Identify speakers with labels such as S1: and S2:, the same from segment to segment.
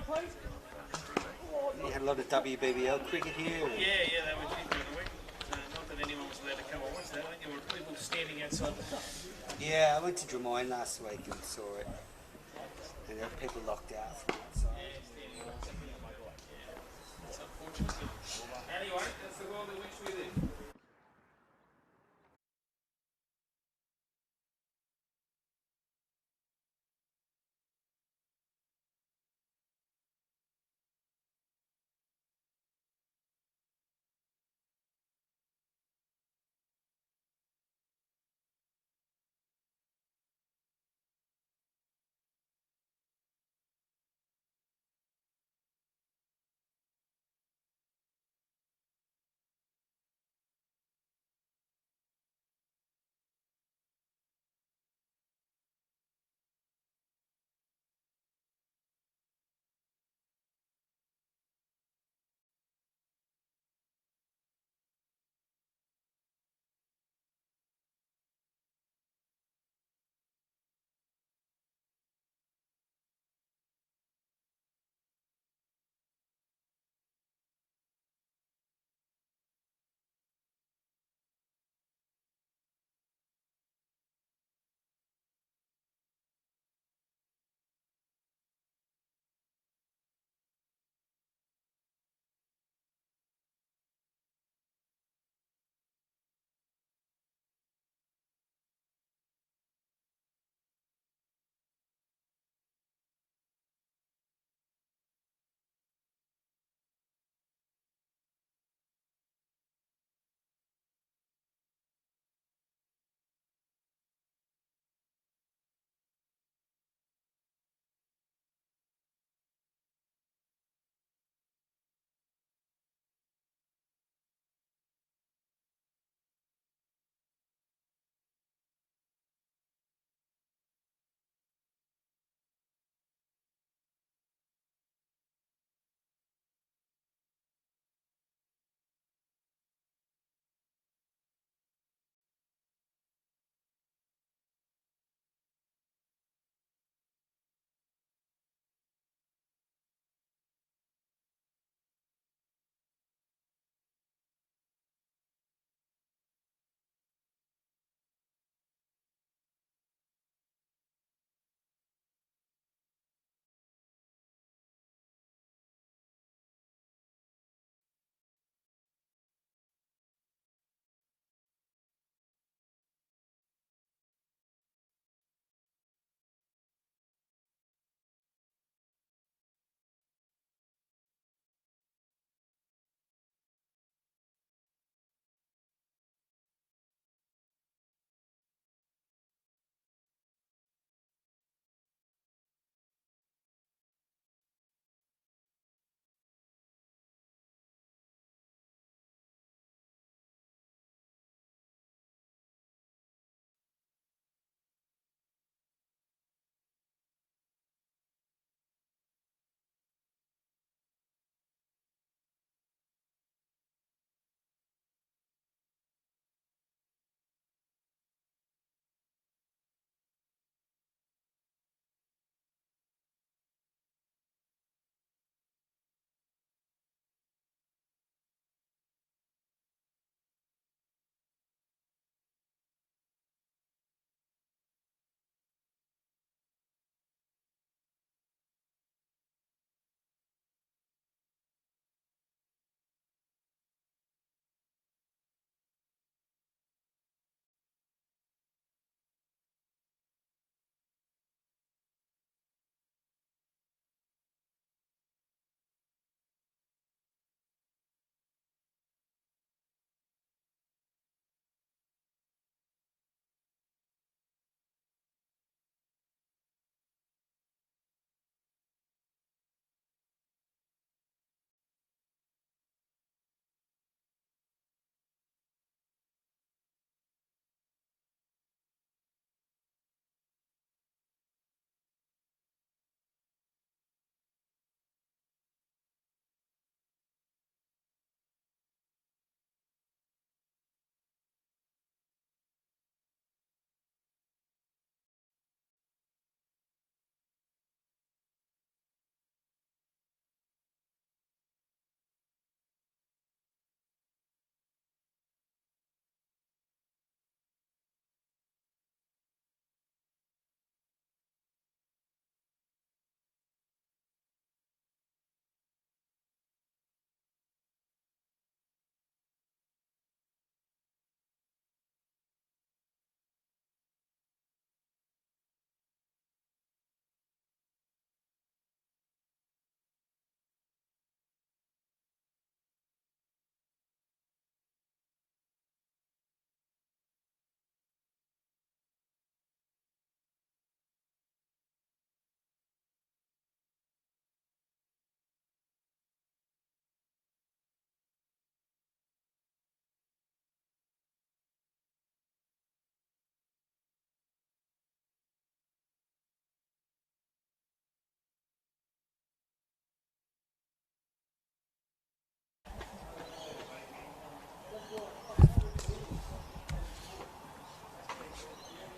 S1: You had a lot of WBBL cricket here.
S2: Yeah, they were due during the week. Not that anyone was allowed to come and watch that. I think there were people standing outside the pub.
S1: Yeah, I went to Drummoyne last week and saw it. And there were people locked out from outside.
S2: Yeah, standing outside. Yeah. It's unfortunate. Anyway, that's the world in which we live.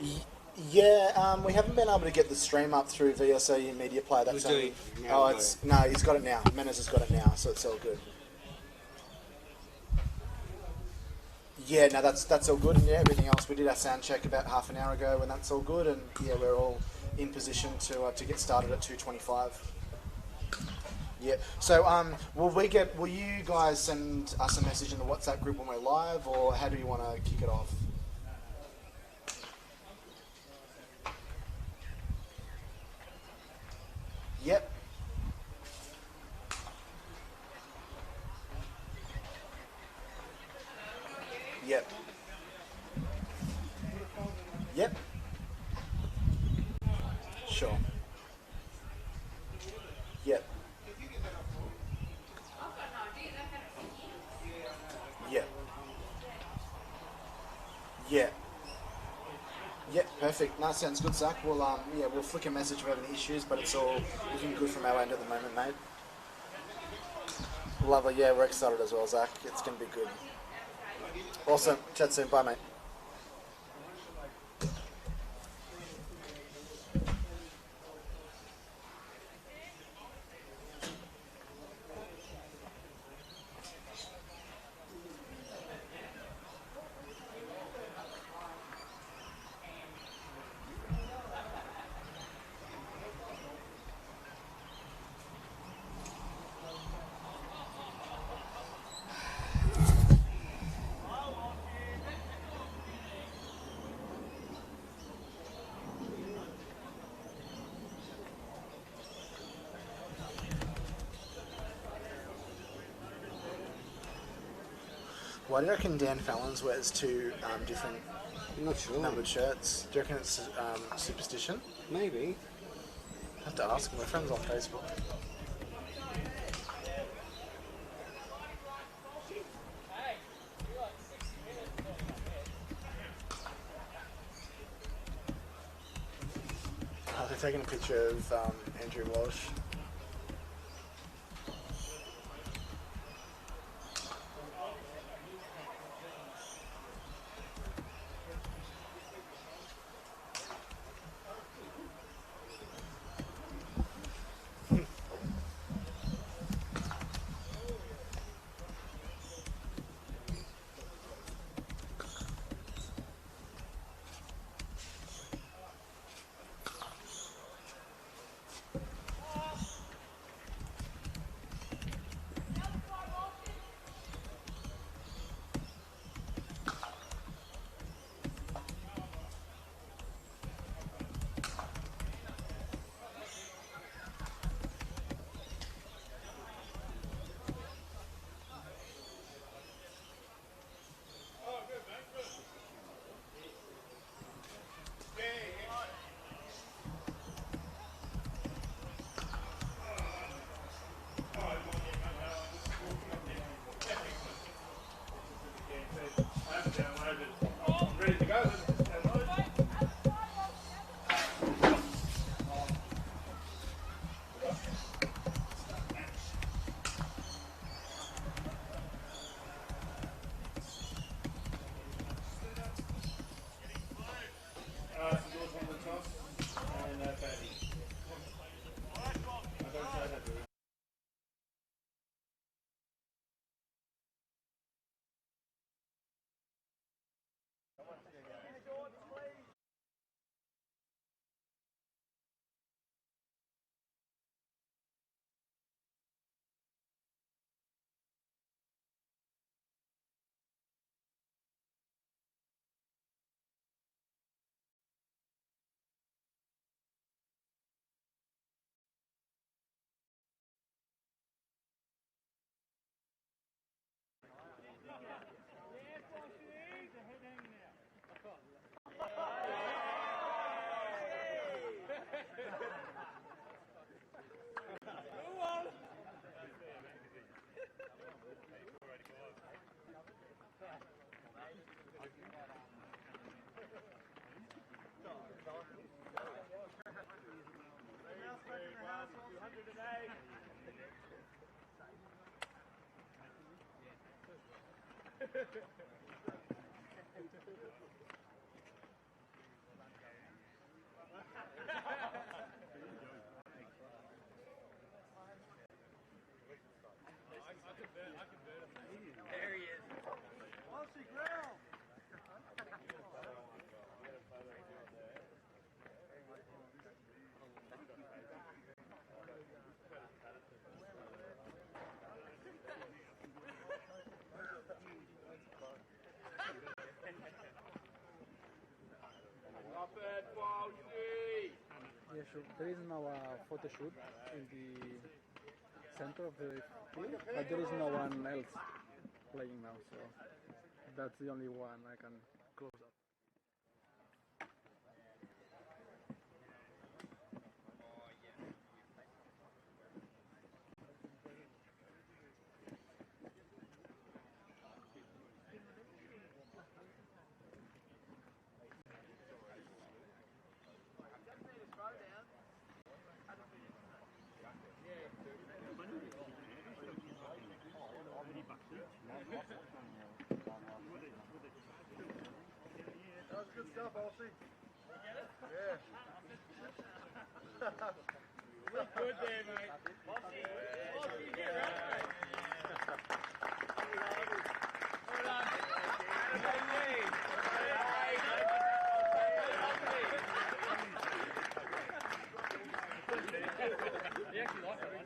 S3: Y- Yeah, we haven't been able to get the stream up through VSAU Media Player. That's
S1: We're
S3: only.
S1: doing it
S3: Oh,
S1: now,
S3: it's no. He's got it now. Menace has got it now, so it's all good. Yeah, no, that's all good. And yeah, everything else we did our sound check about half an hour ago, and that's all good. And yeah, we're all in position to get started at 2:25. Yeah. So will you guys send us a message in the WhatsApp group when we're live, or how do you want to kick it off? Yep. Yep. Yep. Sure. Yep. Yep. Yeah. Yeah, perfect. No, sounds good, Zach. We'll flick a message if we have any issues, but it's all looking good from our end at the moment, mate. Lovely. Yeah, we're excited as well, Zach. It's going to be good. Awesome. Chat soon. Bye, mate. Why do you reckon Dan Fallon's wears two different
S1: I'm not sure.
S3: numbered shirts? Do you reckon it's superstition?
S1: Maybe.
S3: I have to ask him. We're friends on Facebook. They're taking a picture of Andrew Walsh.
S2: Ready to go? I converted him.
S1: There he is.
S4: Aussie ground.
S2: Up at Walshy!
S5: Yeah, sure. There is now a photo shoot in the center of the field, but there is no one else playing now, so that's the only one I can close up.
S4: That was good stuff, Aussie. Yeah.
S2: Look good there, mate. Aussie, get right, mate. Well done. He actually liked that one.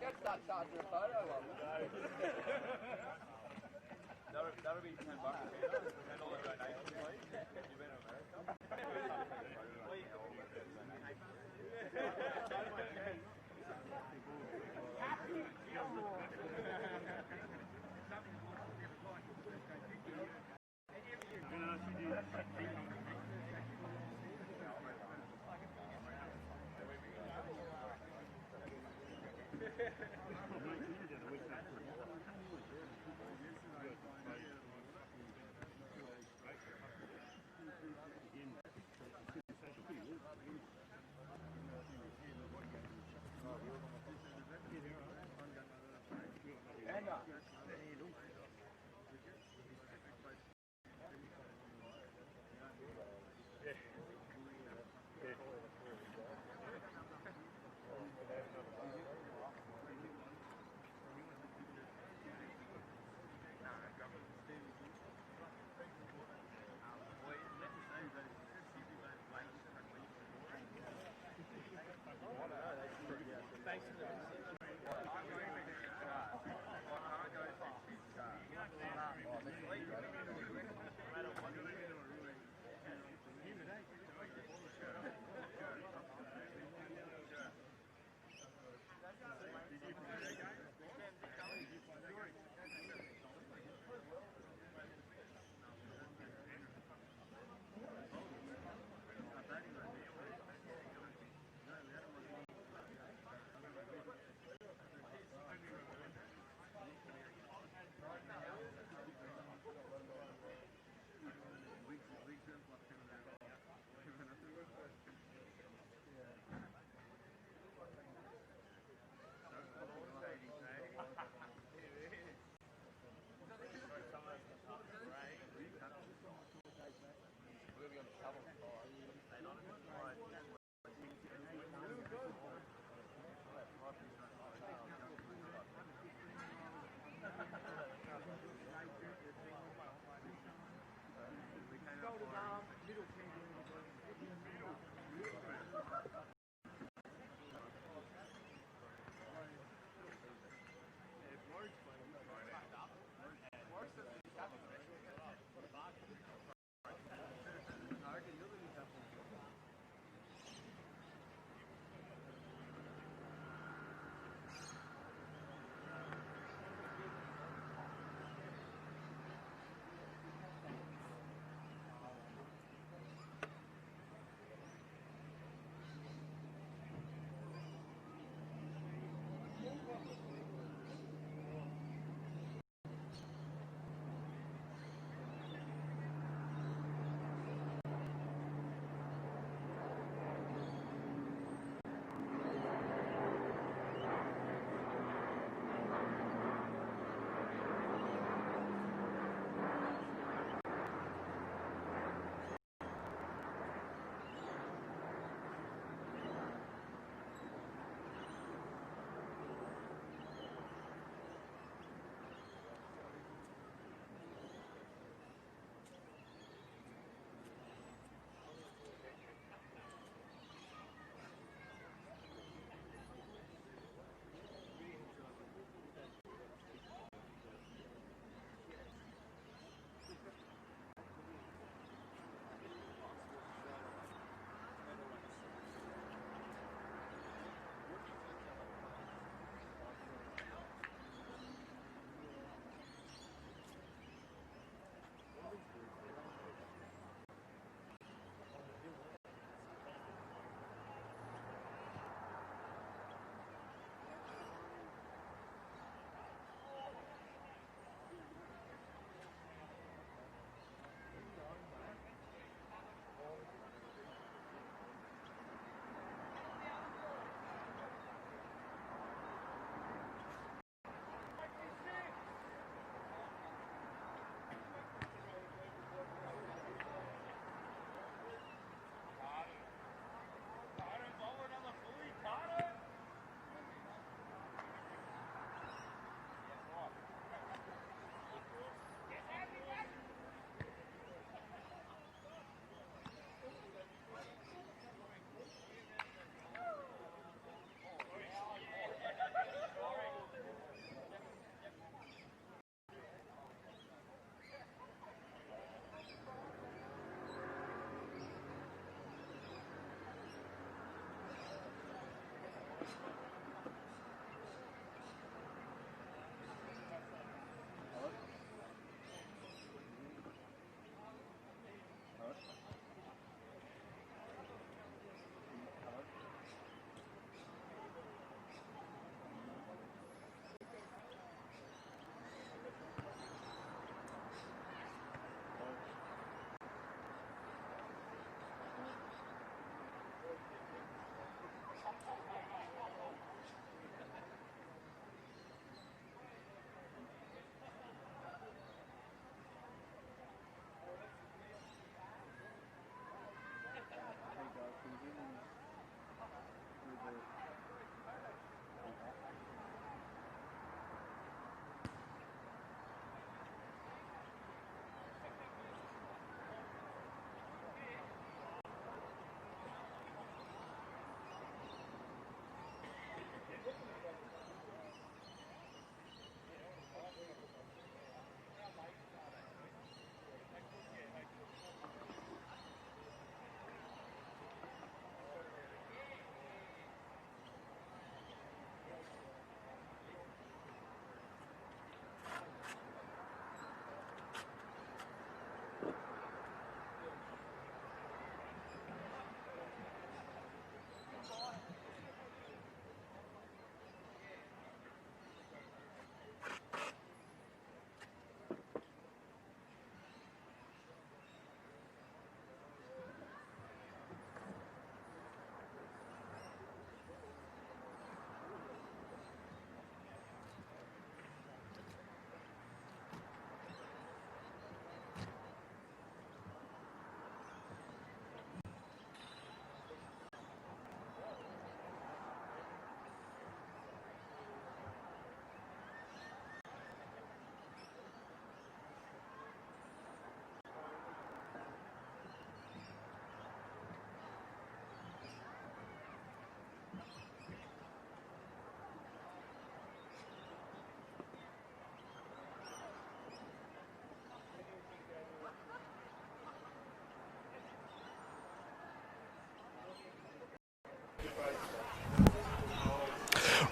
S1: Get that shot for a photo of
S2: That'll be $10 and all the donations, please. You've been to America?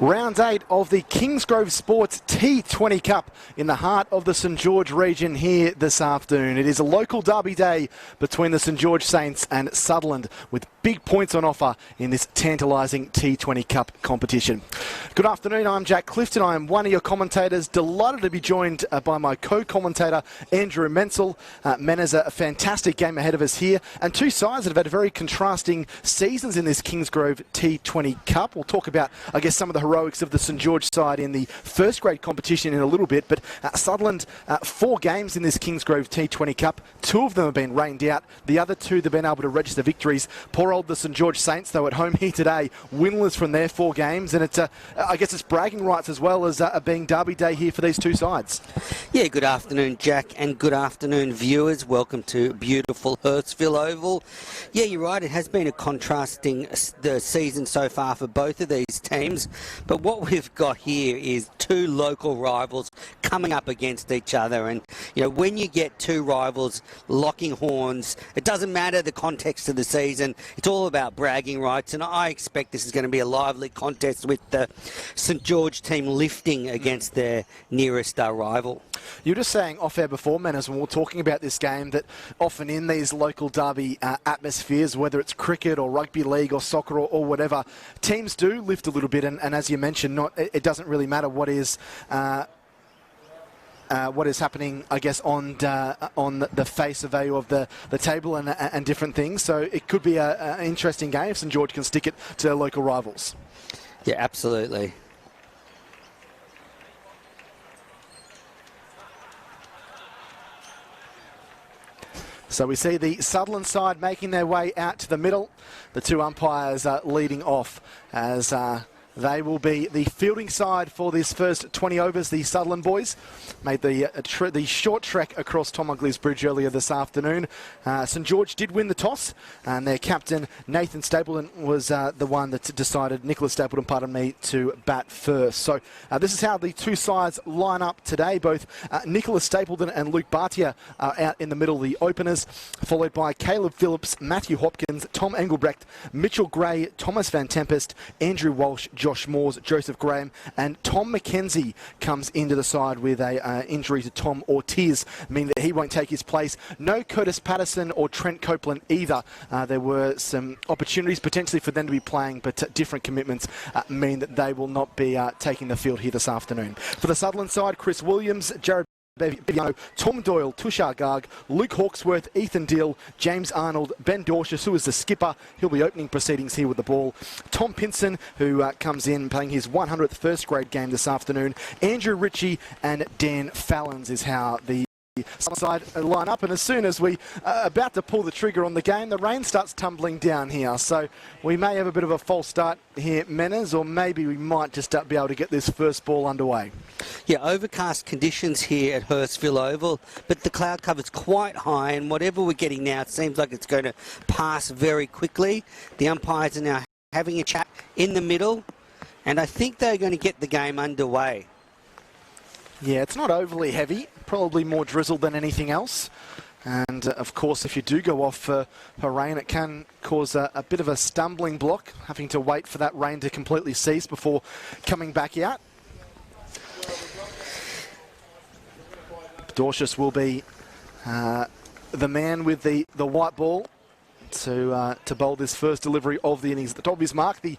S3: Round 8 of the Kingsgrove Sports T20 Cup in the heart of the St George region here this afternoon. It is a local derby day between the St George Saints and Sutherland, with big points on offer in this tantalising T20 Cup competition. Good afternoon, I'm Jack Clifton. I am one of your commentators. Delighted to be joined by my co-commentator Andrew Menzel. Mena's a fantastic game ahead of us here, and two sides that have had very contrasting seasons in this Kingsgrove T20 Cup. We'll talk about, I guess, some of the heroics of the St George side in the first grade competition in a little bit, but Sutherland, 4 games in this Kingsgrove T20 Cup. 2 of them have been rained out. The other 2 they've been able to register victories. Poor old the St George Saints, though, at home here today, winless from their 4 games, and it's I guess it's bragging rights as well as being derby day here for these two sides.
S1: Yeah, good afternoon, Jack, and good afternoon, viewers. Welcome to beautiful Hurstville Oval. Yeah, you're right, it has been a contrasting the season so far for both of these teams, but what we've got here is 2 local rivals coming up against each other, and you know, when you get 2 rivals locking horns, it doesn't matter the context of the season, it's all about bragging rights, and I expect this is going to be a lively contest with the St George team lifting against their nearest rival.
S3: You were just saying off air before, Menas, when we were talking about this game, that often in these local derby atmospheres, whether it's cricket or rugby league or soccer or whatever, teams do lift a little bit, and as you mentioned, it doesn't really matter what is happening, I guess, on the face of value of the table and different things. So it could be an interesting game if St George can stick it to their local rivals.
S1: Yeah, absolutely.
S3: So we see the Sutherland side making their way out to the middle. The 2 umpires leading off as they will be the fielding side for this first 20 overs. The Sutherland boys made the short trek across Tom Ugley's Bridge earlier this afternoon. St George did win the toss, and their captain, Nathan Stapleton, was the one that decided, Nicholas Stapleton, pardon me, to bat first. So this is how the 2 sides line up today. Both Nicholas Stapleton and Luke Bartia are out in the middle, the openers, followed by Caleb Phillips, Matthew Hopkins, Tom Engelbrecht, Mitchell Gray, Thomas Van Tempest, Andrew Walsh, Josh Moores, Joseph Graham, and Tom McKenzie comes into the side with a injury to Tom Ortiz, meaning that he won't take his place. No Curtis Patterson or Trent Copeland either. There were some opportunities potentially for them to be playing, but different commitments mean that they will not be taking the field here this afternoon. For the Sutherland side, Chris Williams, Jared Beviano, Tom Doyle, Tushar Garg, Luke Hawksworth, Ethan Dill, James Arnold, Ben Dorshus, who is the skipper. He'll be opening proceedings here with the ball. Tom Pinson, who comes in playing his 100th first grade game this afternoon. Andrew Ritchie and Dan Fallons is how the side line up, and as soon as we are about to pull the trigger on the game, the rain starts tumbling down here, so we may have a bit of a false start here, Menas, or maybe we might just be able to get this first ball underway.
S1: Yeah, overcast conditions here at Hurstville Oval, but the cloud cover's quite high, and whatever we're getting now, it seems like it's going to pass very quickly. The umpires are now having a chat in the middle, and I think they're going to get the game underway.
S3: Yeah, it's not overly heavy, probably more drizzle than anything else. And of course, if you do go off for rain, it can cause a bit of a stumbling block, having to wait for that rain to completely cease before coming back out. Dorshus will be the man with the white ball to bowl this first delivery of the innings. At the top of his mark, the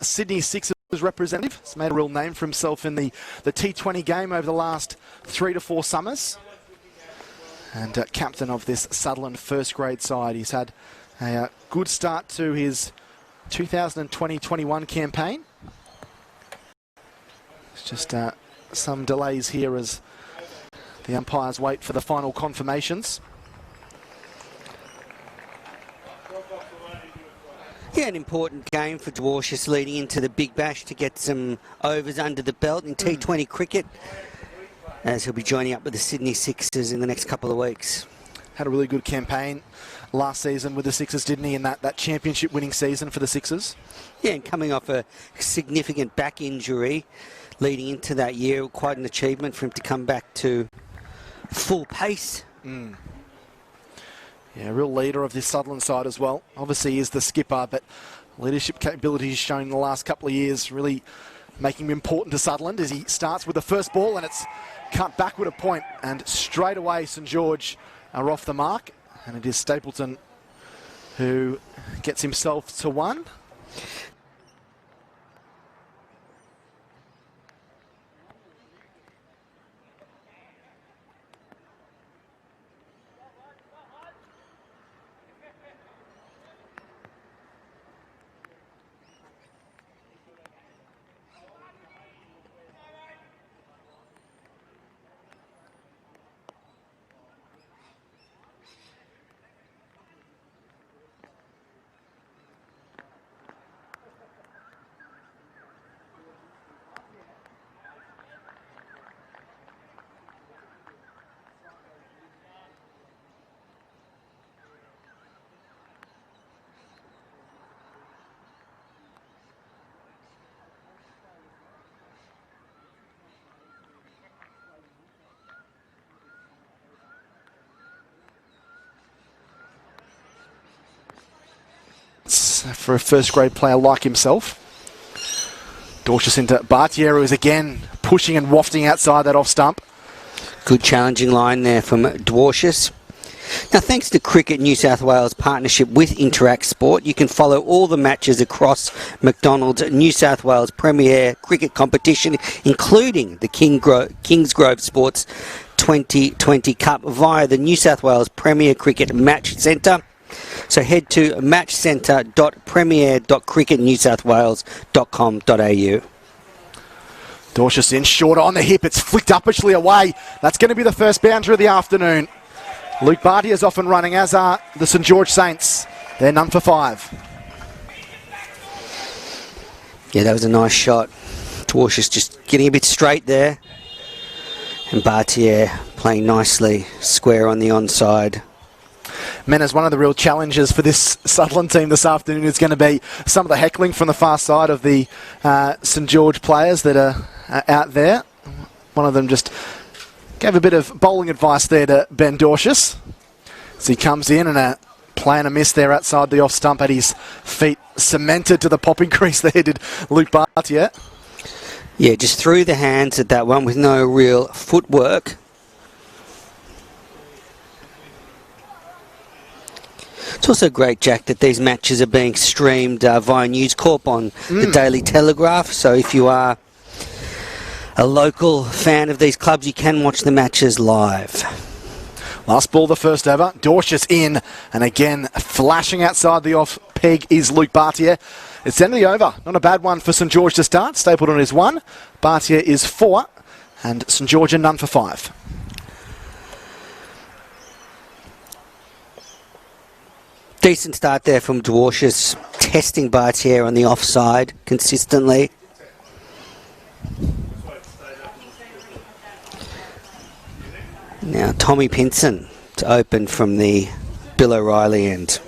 S3: Sydney Sixers representative has made a real name for himself in the T20 game over the last 3 to 4 summers, and captain of this Sutherland first grade side. He's had a good start to his 2020-21 campaign. It's just some delays here as the umpires wait for the final confirmations.
S1: Yeah, an important game for Dwarshus leading into the Big Bash to get some overs under the belt in T20 cricket, as he'll be joining up with the Sydney Sixers in the next couple of weeks.
S3: Had a really good campaign last season with the Sixers, didn't he, in that championship winning season for the Sixers? Yeah,
S1: and coming off a significant back injury leading into that year, quite an achievement for him to come back to full pace.
S3: Yeah, real leader of this Sutherland side as well. Obviously he is the skipper, but leadership capabilities shown in the last couple of years, really making him important to Sutherland as he starts with the first ball, and it's cut backward a point, and straight away St George are off the mark, and it is Stapleton who gets himself to one. For a first grade player like himself. Dorcas into Bartier, who is again pushing and wafting outside that off stump.
S1: Good challenging line there from Dwarshus. Now, thanks to Cricket New South Wales partnership with Interact Sport, you can follow all the matches across McDonald's New South Wales Premier Cricket competition, including the Kingsgrove Sports 2020 Cup via the New South Wales Premier Cricket Match Centre. So head to matchcentre.premier.cricketnewsouthwales.com.au.
S3: Dorcas in, short on the hip, it's flicked uppishly away. That's going to be the first boundary of the afternoon. Luke Bartier's off and running, as are the St George Saints. They're none for 5.
S1: Yeah, that was a nice shot. Dwarshus just getting a bit straight there. And Bartier playing nicely, square on the onside.
S3: Mena's one of the real challenges for this Sutherland team this afternoon is going to be some of the heckling from the far side of the St George players that are out there. One of them just gave a bit of bowling advice there to Ben Dorcas as he comes in, and playing a miss there outside the off stump, at his feet cemented to the popping crease there did Luke Bartier.
S1: Yeah, just through the hands at that one with no real footwork. It's also great, Jack, that these matches are being streamed via News Corp on the Daily Telegraph. So if you are a local fan of these clubs, you can watch the matches live.
S3: Last ball, the first over. Dorcas in, and again flashing outside the off peg is Luke Bartier. It's the end of the over. Not a bad one for St George to start. Stapleton is 1, Bartier is 4, and St George are none for 5.
S1: Decent start there from Dwarshus, testing Bartier on the offside consistently. Now Tommy Pinson to open from the Bill O'Reilly end.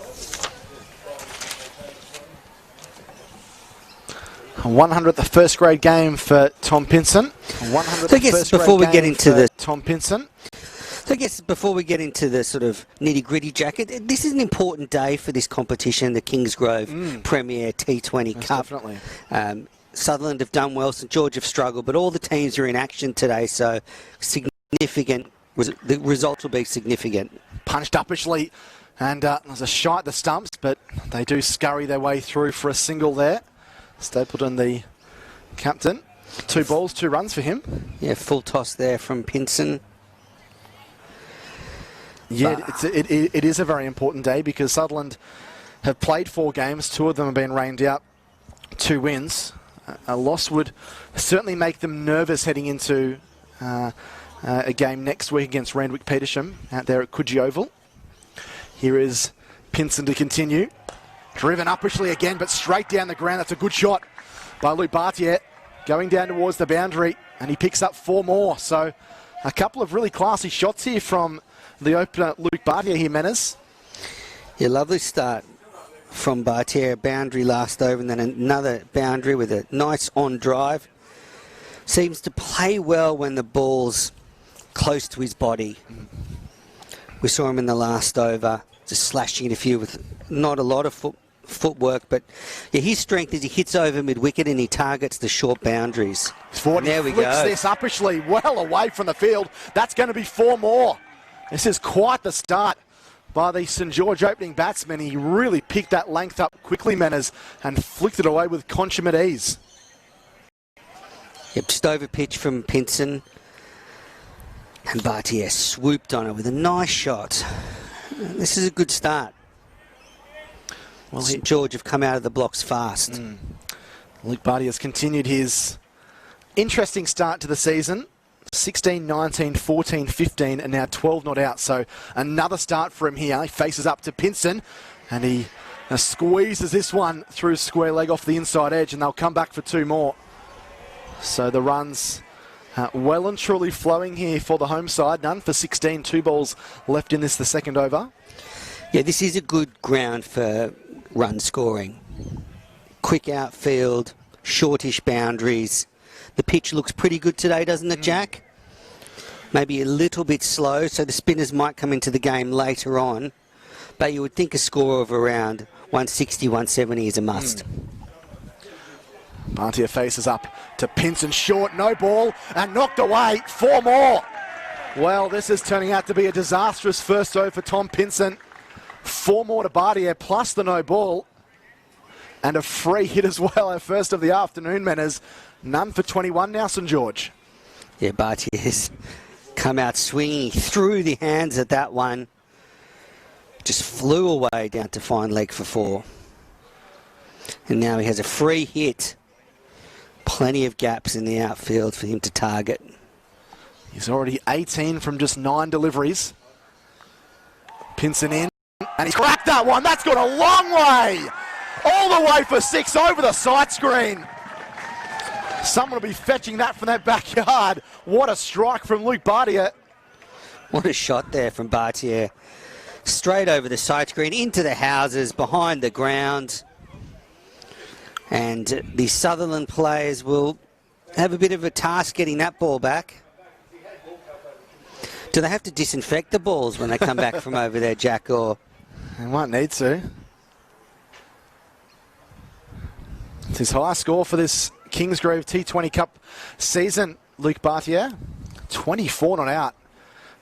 S3: 100th the first grade game for Tom Pinson. 100th
S1: So I guess before we get into the
S3: Tom Pinson.
S1: So I guess before we get into the sort of nitty-gritty, jacket, this is an important day for this competition, the Kingsgrove Premier T20 Cup.
S3: Definitely.
S1: Sutherland have done well, St George have struggled, but all the teams are in action today, so significant. The results will be significant.
S3: Punched uppishly, and there's a shot at the stumps, but they do scurry their way through for a single there. Stapleton, the captain. 2 balls, 2 runs for him.
S1: Yeah, full toss there from Pinson.
S3: Yeah, it is a very important day because Sutherland have played 4 games. 2 of them have been rained out. 2 wins. A loss would certainly make them nervous heading into a game next week against Randwick Petersham out there at Coogee Oval. Here is Pinson to continue. Driven uppishly again, but straight down the ground. That's a good shot by Luke Bartier. Going down towards the boundary, and he picks up 4 more. So a couple of really classy shots here from the opener, Luke Bartier here, Menas.
S1: Yeah, lovely start from Bartier. Boundary last over, and then another boundary with a nice on drive. Seems to play well when the ball's close to his body. We saw him in the last over, just slashing it a few with not a lot of footwork, but yeah, his strength is he hits over mid-wicket and he targets the short boundaries.
S6: Ford
S1: There we
S6: flicks
S1: go.
S6: this uppishly well away from the field. That's going to be 4 more. This is quite the start by the St George opening batsman. He really picked that length up quickly, Menners, and flicked it away with consummate ease.
S1: Yep, just over pitch from Pinson. And Bhatia swooped on it with a nice shot. This is a good start. Well, St George have come out of the blocks fast.
S6: Luke Bhatia has continued his interesting start to the season. 16, 19, 14, 15, and now 12 not out. So another start for him here. He faces up to Pinson, and he squeezes this one through square leg off the inside edge, and they'll come back for 2 more. So the runs well and truly flowing here for the home side. None for 16, 2 balls left in this, the second over.
S1: Yeah, this is a good ground for run scoring. Quick outfield, shortish boundaries. The pitch looks pretty good today, doesn't it, Jack? Maybe a little bit slow, so the spinners might come into the game later on. But you would think a score of around 160, 170 is a must.
S6: Bhatia faces up to Pinson, short, no ball, and knocked away. 4 more. Well, this is turning out to be a disastrous first over for Tom Pinson. 4 more to Bhatia, plus the no ball. And a free hit as well, our first of the afternoon, Menners. None for 21 now, St George.
S1: Yeah, Bhatia has come out swinging. He threw the hands at that one. Just flew away down to fine leg for 4. And now he has a free hit. Plenty of gaps in the outfield for him to target.
S6: He's already 18 from just 9 deliveries. Pinson in, and he's cracked that one. That's gone a long way. All the way for 6 over the side screen. Someone will be fetching that from their backyard. What a strike from Luke Bhatia.
S1: What a shot there from Bhatia. Straight over the side screen, into the houses, behind the ground. And the Sutherland players will have a bit of a task getting that ball back. Do they have to disinfect the balls when they come back from over there, Jack? Or
S6: They might need to. It's his highest score for this Kingsgrove T20 Cup season, Luke Bhatia. 24 not out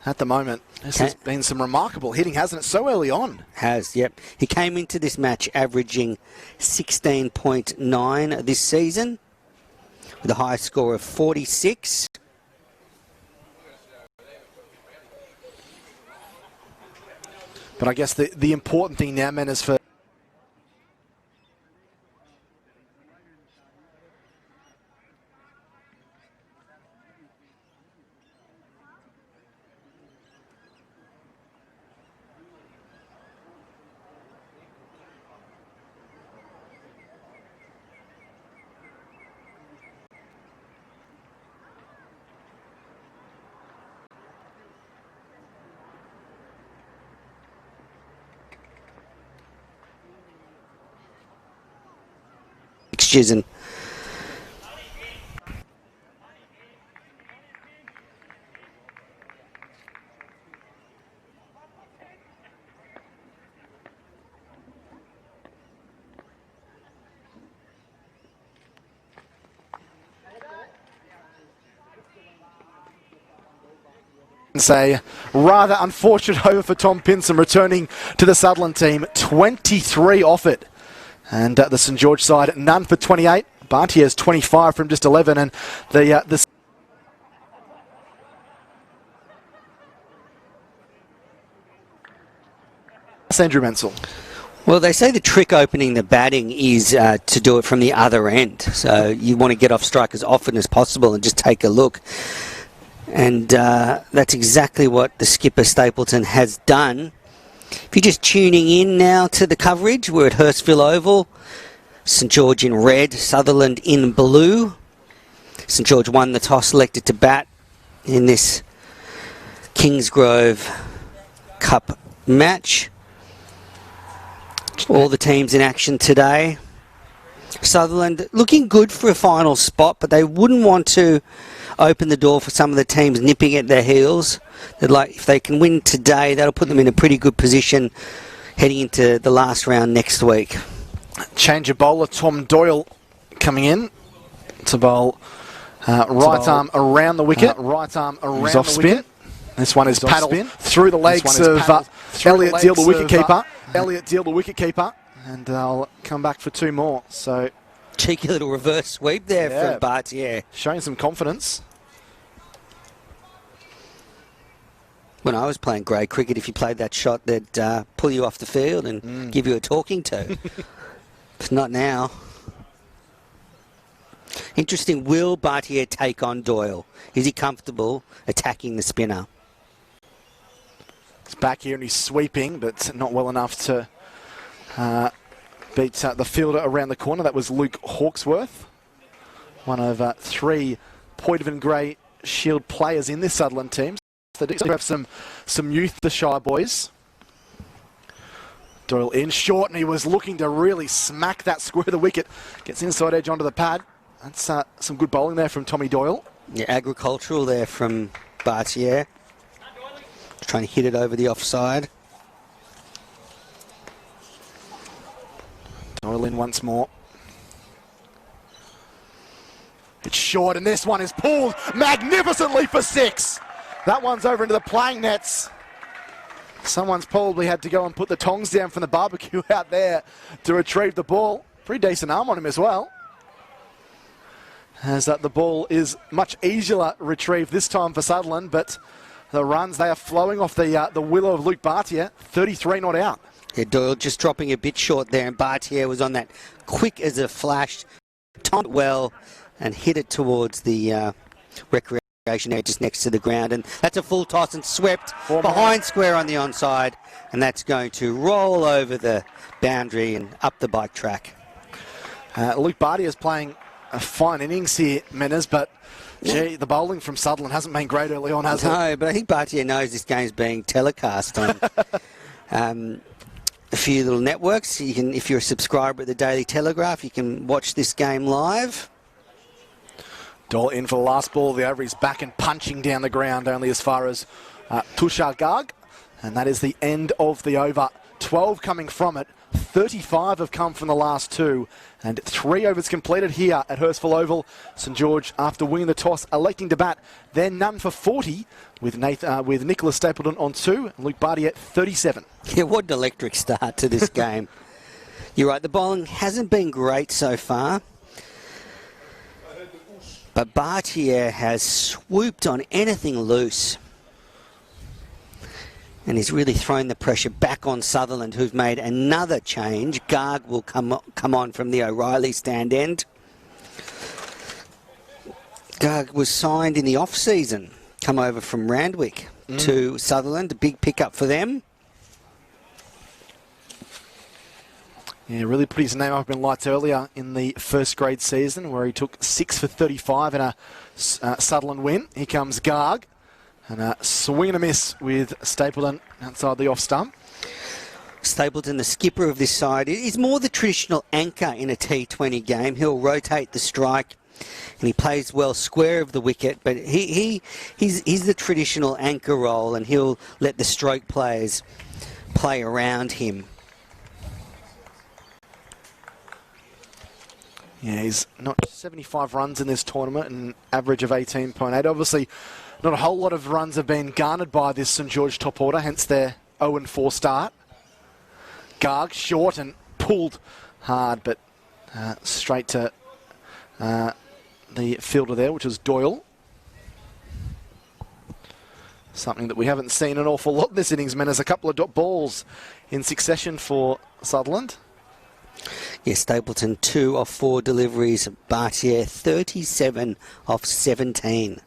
S6: at the moment. This has been some remarkable hitting, hasn't it? So early on.
S1: Has, yep. He came into this match averaging 16.9 this season with a high score of 46.
S6: But I guess the important thing now, man, is for
S1: And
S6: say rather unfortunate over for Tom Pinson returning to the Sutherland team. 23 off it. And the St George side, none for 28. Bhatia has 25 from just 11. And the Andrew Mansell.
S1: well, they say the trick opening the batting is to do it from the other end. So you want to get off strike as often as possible and just take a look. And that's exactly what the skipper Stapleton has done. If you're just tuning in now to the coverage, we're at Hurstville Oval. St George in red, Sutherland in blue. St George won the toss, selected to bat in this Kingsgrove Cup match. All the teams in action today. Sutherland looking good for a final spot, but they wouldn't want to open the door for some of the teams nipping at their heels. They'd like, if they can win today, that'll put them in a pretty good position heading into the last round next week.
S6: change of bowler. Tom Doyle coming in to bowl right arm around the wicket. Right arm around the wicket. This one is paddled through the legs of Elliott Deal, the wicketkeeper. Elliott Deal, the wicketkeeper. And I'll come back for 2 more. So
S1: Cheeky little reverse sweep there from Bartier.
S6: Showing some confidence.
S1: When I was playing grade cricket, if you played that shot, they'd pull you off the field and give you a talking to. But not now. Interesting, will Bartier take on Doyle? Is he comfortable attacking the spinner?
S6: He's back here and he's sweeping, but not well enough to beat the fielder around the corner. That was Luke Hawksworth, one of 3 Point of Grey Shield players in this Sutherland team. They do have some youth, the Shire boys. Doyle in short, and he was looking to really smack that square of the wicket. Gets inside edge onto the pad. That's some good bowling there from Tommy Doyle.
S1: Yeah, agricultural there from Bartier. Trying to hit it over the offside.
S6: Doyle in once more. It's short, and this one is pulled magnificently for 6. That one's over into the playing nets. Someone's probably had to go and put the tongs down from the barbecue out there to retrieve the ball. Pretty decent arm on him as well. As the ball is much easier retrieved this time for Sutherland, but the runs, they are flowing off the willow of Luke Bartier. 33 not out.
S1: Yeah, Doyle just dropping a bit short there, and Bartier was on that quick as a flash, timed it well, and hit it towards the recreation area just next to the ground. And that's a full toss and swept behind square on the onside, and that's going to roll over the boundary and up the bike track.
S6: Luke Bartier is playing a fine innings here, Menners, but gee, the bowling from Sutherland hasn't been great early on, has it?
S1: No, but I think Bartier knows this game's being telecast on a few little networks. You can, if you're a subscriber at the Daily Telegraph, you can watch this game live.
S6: Doyle in for the last ball. The over is back and punching down the ground only as far as Tushar Garg. And that is the end of the over. 12 coming from it. 35 have come from the last 2. And 3 overs completed here at Hurstville Oval. St George, after winning the toss, electing to bat. Then none for 40 with Nicholas Stapleton on 2. And Luke Bartier at 37.
S1: Yeah, what an electric start to this game. You're right, the bowling hasn't been great so far. But Bartier has swooped on anything loose. And he's really thrown the pressure back on Sutherland, who's made another change. Garg will come on from the O'Reilly stand end. Garg was signed in the off-season, come over from Randwick to Sutherland, a big pickup for them.
S6: Yeah, really put his name up in lights earlier in the first grade season where he took 6 for 35 in a Sutherland win. Here comes Garg. And a swing and a miss with Stapleton outside the off stump.
S1: Stapleton, the skipper of this side, is more the traditional anchor in a T20 game. He'll rotate the strike and he plays well square of the wicket, but he's the traditional anchor role, and he'll let the stroke players play around him.
S6: Yeah, he's not 75 runs in this tournament, an average of 18.8. Obviously, not a whole lot of runs have been garnered by this St George top order, hence their 0-4 start. Garg short and pulled hard, but straight to the fielder there, which is Doyle. Something that we haven't seen an awful lot this innings, man. There's a couple of dot balls in succession for Sutherland.
S1: Yeah, Stapleton 2 of 4 deliveries. Bartier 37 of 17.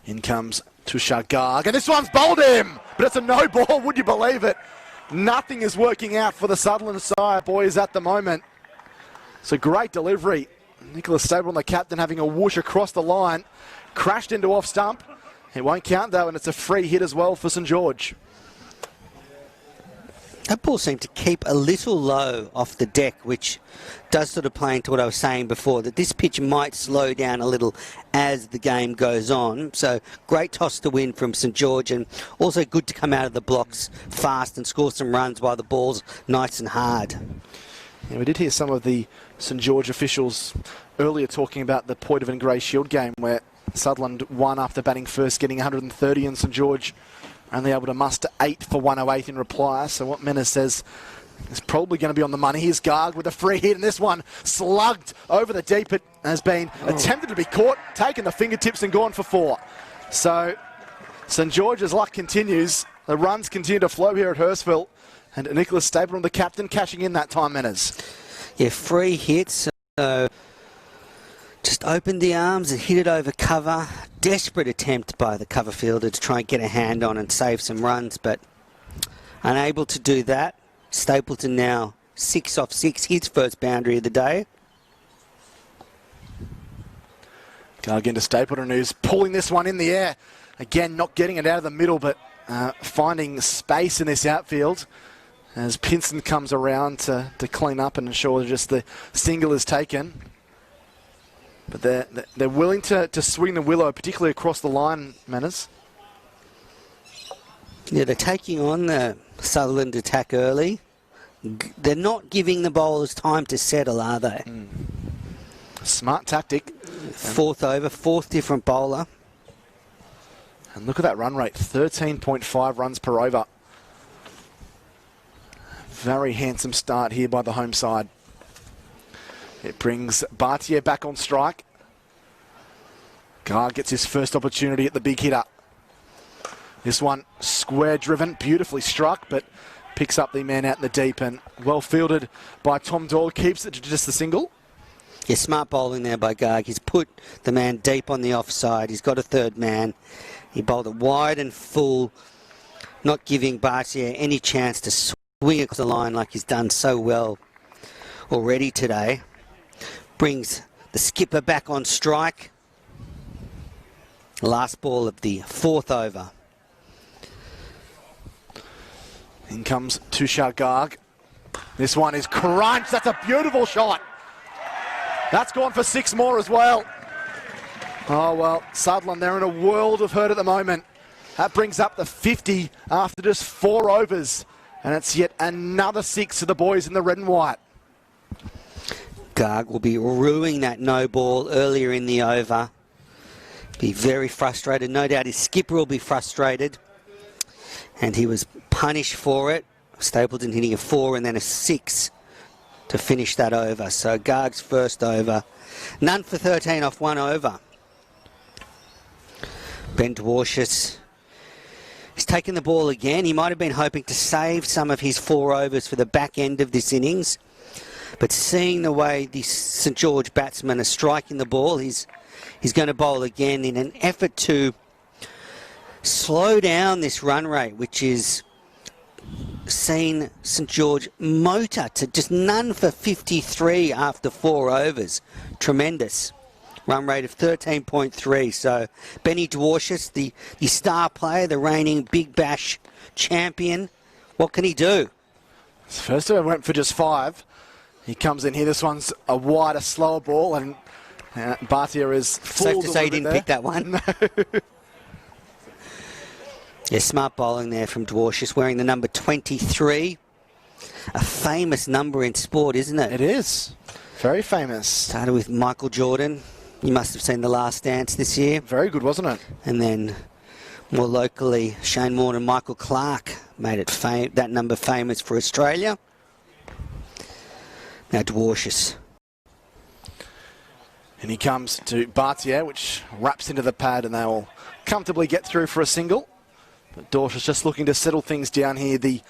S6: In comes Tushar Garg, and this one's bowled him, but it's a no ball, would you believe it? Nothing is working out for the Sutherland side, boys, at the moment. It's a great delivery. Nicholas Stapleton, the captain, having a whoosh across the line, crashed into off stump. It won't count though, and it's a free hit as well for St George.
S1: That ball seemed to keep a little low off the deck, which does sort of play into what I was saying before, that this pitch might slow down a little as the game goes on. So great toss to win from St George, and also good to come out of the blocks fast and score some runs while the ball's nice and hard.
S6: Yeah, we did hear some of the St George officials earlier talking about the Point of Grey Shield game where Sutherland won after batting first, getting 130, and St George only able to muster 8 for 108 in reply. So what Menas says is probably going to be on the money. Here's Garg with a free hit, and this one slugged over the deep. It has been attempted to be caught, taken the fingertips and gone for 4. So St George's luck continues. The runs continue to flow here at Hurstville. And Nicholas Stapleton, the captain, cashing in that time, Menas.
S1: Yeah, free hits. So just opened the arms and hit it over cover. Desperate attempt by the cover fielder to try and get a hand on and save some runs, but unable to do that. Stapleton now 6 off 6, his first boundary of the day.
S6: Garg into Stapleton, who's pulling this one in the air. Again, not getting it out of the middle, but finding space in this outfield as Pinson comes around to clean up and ensure just the single is taken. But they're willing to swing the willow, particularly across the line, Menas.
S1: Yeah, they're taking on the Sutherland attack early. They're not giving the bowlers time to settle, are they?
S6: Smart tactic.
S1: 4th over, 4th different bowler.
S6: And look at that run rate, 13.5 runs per over. Very handsome start here by the home side. It brings Bartier back on strike. Garg gets his first opportunity at the big hitter. This one square driven, beautifully struck, but picks up the man out in the deep, and well fielded by Tom Doyle, keeps it to just the single.
S1: Yeah, smart bowling there by Garg. He's put the man deep on the offside. He's got a third man. He bowled it wide and full, not giving Bartier any chance to swing across the line like he's done so well already today. Brings the skipper back on strike. Last ball of the 4th over.
S6: In comes Tushar Garg. This one is crunched. That's a beautiful shot. That's gone for 6 more as well. Oh, well, Sutherland, they're in a world of hurt at the moment. That brings up the 50 after just 4 overs. And it's yet another 6 to the boys in the red and white.
S1: Garg will be ruining that no ball earlier in the over. Be very frustrated. No doubt his skipper will be frustrated. And he was punished for it. Stapleton hitting a 4 and then a 6 to finish that over. So Garg's first over. None for 13 off 1 over. Ben Dwarshus has taken the ball again. He might have been hoping to save some of his 4 overs for the back end of this innings. But seeing the way the St George batsmen are striking the ball, he's going to bowl again in an effort to slow down this run rate, which is seen St George motor to just none for 53 after 4 overs. Tremendous. Run rate of 13.3. So Benny Dwarshus, the star player, the reigning Big Bash champion, what can he do?
S6: First over went for just 5. He comes in here. This one's a wider, slower ball, and Bartier is
S1: safe to say he didn't pick that one.
S6: No.
S1: Yeah, smart bowling there from Dwarshus, wearing the number 23. A famous number in sport, isn't it?
S6: It is. Very famous.
S1: Started with Michael Jordan. You must have seen The Last Dance this year.
S6: Very good, wasn't it?
S1: And then more locally, Shane Warne and Michael Clark made it that number famous for Australia. Now Dwarshus.
S6: And he comes to Bartier, which wraps into the pad, and they will comfortably get through for a single. But Dwarshus just looking to settle things down here. The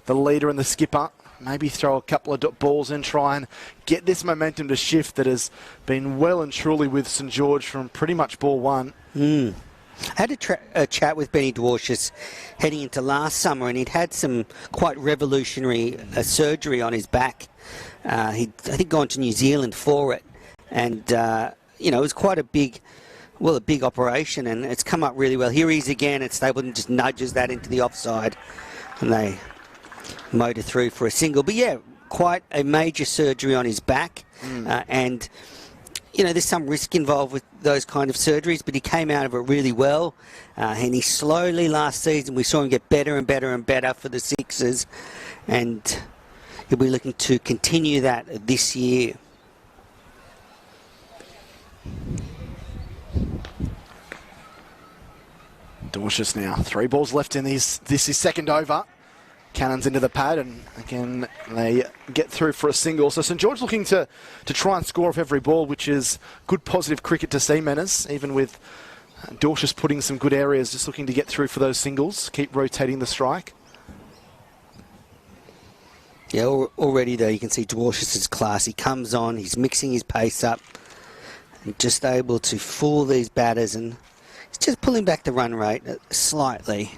S6: leader and the skipper. Maybe throw a couple of balls in, try and get this momentum to shift that has been well and truly with St George from pretty much ball 1.
S1: I had a chat with Benny Dwarshus heading into last summer, and he'd had some quite revolutionary surgery on his back. He'd, I think, gone to New Zealand for it. And, it was quite a big operation, and it's come up really well. Here he is again, and Stapleton just nudges that into the offside. And they motor through for a single. But yeah, quite a major surgery on his back. And, you know, there's some risk involved with those kind of surgeries, but he came out of it really well. And he slowly, last season, we saw him get better and better and better for the Sixers. And he'll be looking to continue that this year.
S6: Dorcius now. 3 balls left in this is second over. Cannons into the pad, and again they get through for a single. So St George looking to try and score off every ball, which is good positive cricket to see, Menace, even with Dorcius putting some good areas, just looking to get through for those singles, keep rotating the strike.
S1: Yeah, already though you can see Dorcius's class. He comes on, he's mixing his pace up, and just able to fool these batters, and he's just pulling back the run rate slightly.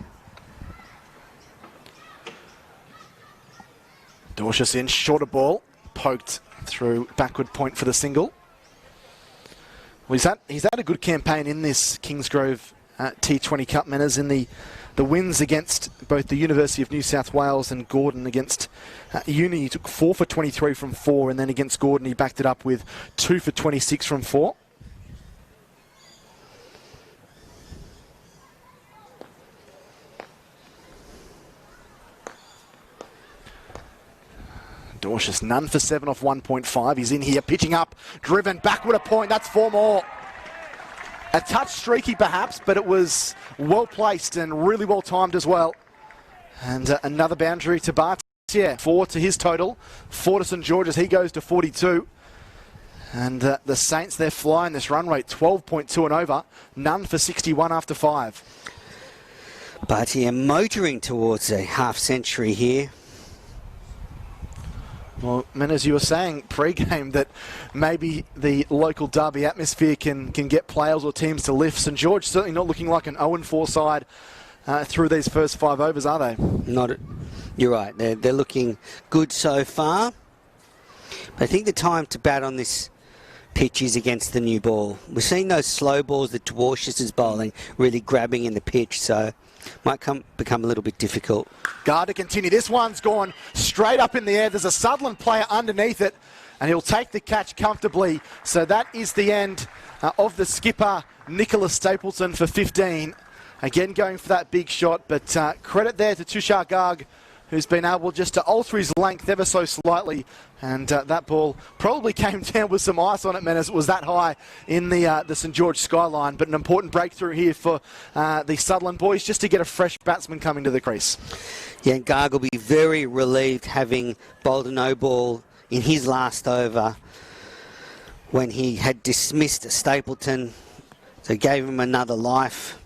S6: Dorcius in, shorter ball, poked through backward point for the single. Well, he's had a good campaign in this Kingsgrove T20 Cup, Manners, in the wins against both the University of New South Wales and Gordon. Against Uni, he took 4 for 23 from 4, and then against Gordon he backed it up with 2 for 26 from 4. Dorcius, none for 7 off 1.5. He's in here, pitching up, driven backward a point. That's 4 more. A touch streaky perhaps, but it was well placed and really well timed as well. And another boundary to Bartier. 4 to his total. 4 to St George's. He goes to 42. And the Saints, they're flying this run rate, 12.2 and over. None for 61 after 5.
S1: Bartier motoring towards a half century here.
S6: Well, men, as you were saying pre-game, that maybe the local derby atmosphere can get players or teams to lift. St George certainly not looking like an 0-4 side through these first 5 overs, are they? You're
S1: right. They're looking good so far. But I think the time to bat on this pitch is against the new ball. We've seen those slow balls that Dorcius is bowling really grabbing in the pitch, so might become a little bit difficult.
S6: Guard to continue. This one's gone straight up in the air. There's a Sutherland player underneath it, and he'll take the catch comfortably. So that is the end of the skipper, Nicholas Stapleton, for 15. Again, going for that big shot, but credit there to Tushar Garg, who's been able just to alter his length ever so slightly. And that ball probably came down with some ice on it, man, as it was that high in the St George skyline. But an important breakthrough here for the Sutherland boys, just to get a fresh batsman coming to the crease.
S1: Yeah, and Garg will be very relieved having bowled a no ball in his last over when he had dismissed Stapleton. So gave him another life.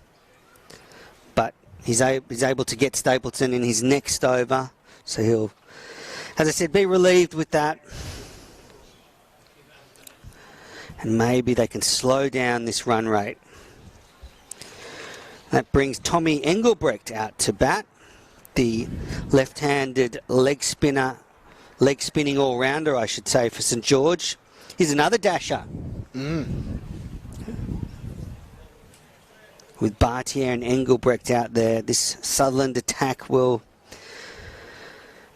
S1: But he's able to get Stapleton in his next over. So he'll, as I said, be relieved with that. And maybe they can slow down this run rate. That brings Tommy Engelbrecht out to bat, the left-handed leg spinning all-rounder, I should say, for St George. Here's another dasher. With Bartier and Engelbrecht out there, this Sutherland attack will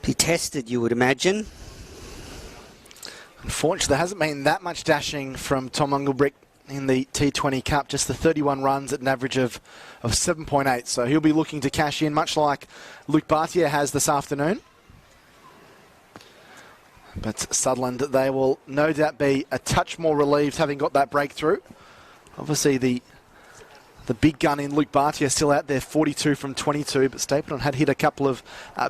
S1: be tested, you would imagine.
S6: Unfortunately, there hasn't been that much dashing from Tom Engelbrecht in the T20 Cup, just the 31 runs at an average of 7.8. So he'll be looking to cash in, much like Luke Bartier has this afternoon. But Sutherland, they will no doubt be a touch more relieved having got that breakthrough. Obviously, the big gun in Luke Bartier still out there, 42 from 22, but Stapleton had hit a couple of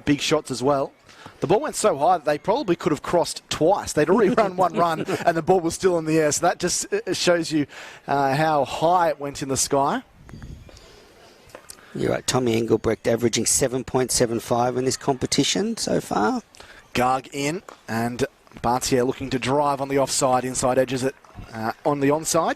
S6: big shots as well. The ball went so high that they probably could have crossed twice. They'd already run one run and the ball was still in the air. So that just shows you how high it went in the sky.
S1: You're right, Tommy Engelbrecht averaging 7.75 in this competition so far.
S6: Garg in, and Bartier looking to drive on the offside, inside edges it on the onside.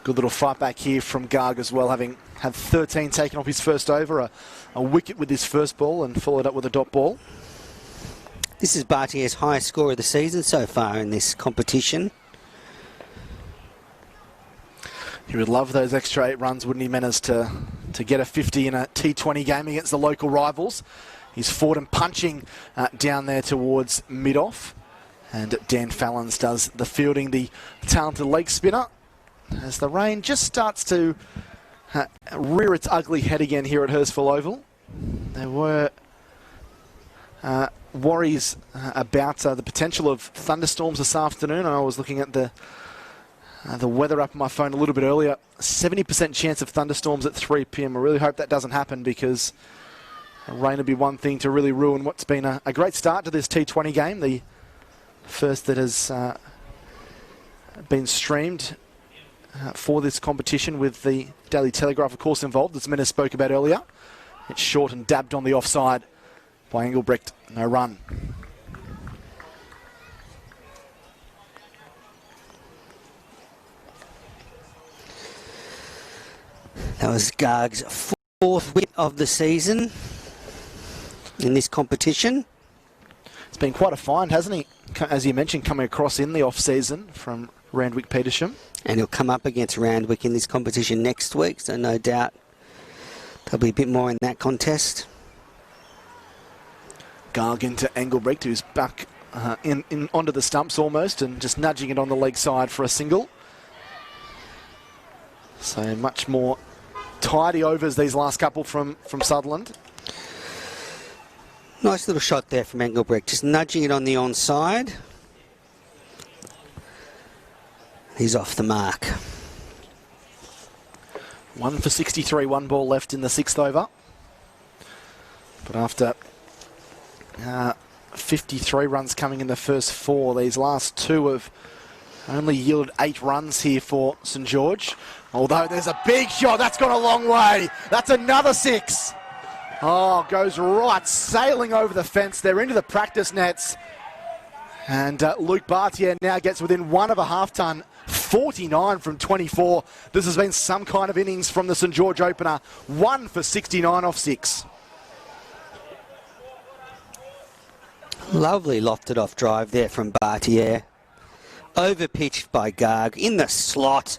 S6: Good little fight back here from Garg as well, having had 13 taken off his first over, a wicket with his first ball and followed up with a dot ball.
S1: This is Bartier's highest score of the season so far in this competition.
S6: He would love those extra 8 runs, wouldn't he, Menas, to get a 50 in a T20 game against the local rivals. He's forward and punching down there towards mid-off. And Dan Fallons does the fielding, the talented leg spinner. As the rain just starts to rear its ugly head again here at Hurstville Oval. There were worries about the potential of thunderstorms this afternoon. I was looking at the weather up on my phone a little bit earlier. 70% chance of thunderstorms at 3 p.m. I really hope that doesn't happen, because rain would be one thing to really ruin what's been a great start to this T20 game. The first that has been streamed for this competition, with the Daily Telegraph, of course, involved, as Menas spoke about earlier. It's short and dabbed on the offside by Engelbrecht. No run.
S1: That was Garg's 4th win of the season in this competition.
S6: It's been quite a find, hasn't he? As you mentioned, coming across in the off-season from Randwick Petersham.
S1: And he'll come up against Randwick in this competition next week, so no doubt there'll be a bit more in that contest.
S6: Garg into Engelbrecht, who's back in onto the stumps almost, and just nudging it on the leg side for a single. So much more tidy overs these last couple from Sutherland.
S1: Nice little shot there from Engelbrecht, just nudging it on the onside. He's off the mark.
S6: 1 for 63, 1 ball left in the 6th over. But after 53 runs coming in the first 4, these last 2 have only yielded 8 runs here for St George. Although there's a big shot, that's gone a long way. That's another 6. Oh, goes right, sailing over the fence. They're into the practice nets. And Luke Bartier now gets within 1 of a half-ton, 49 from 24. This has been some kind of innings from the St George opener. 1 for 69 off 6.
S1: Lovely lofted off drive there from Bartier. Overpitched by Garg in the slot.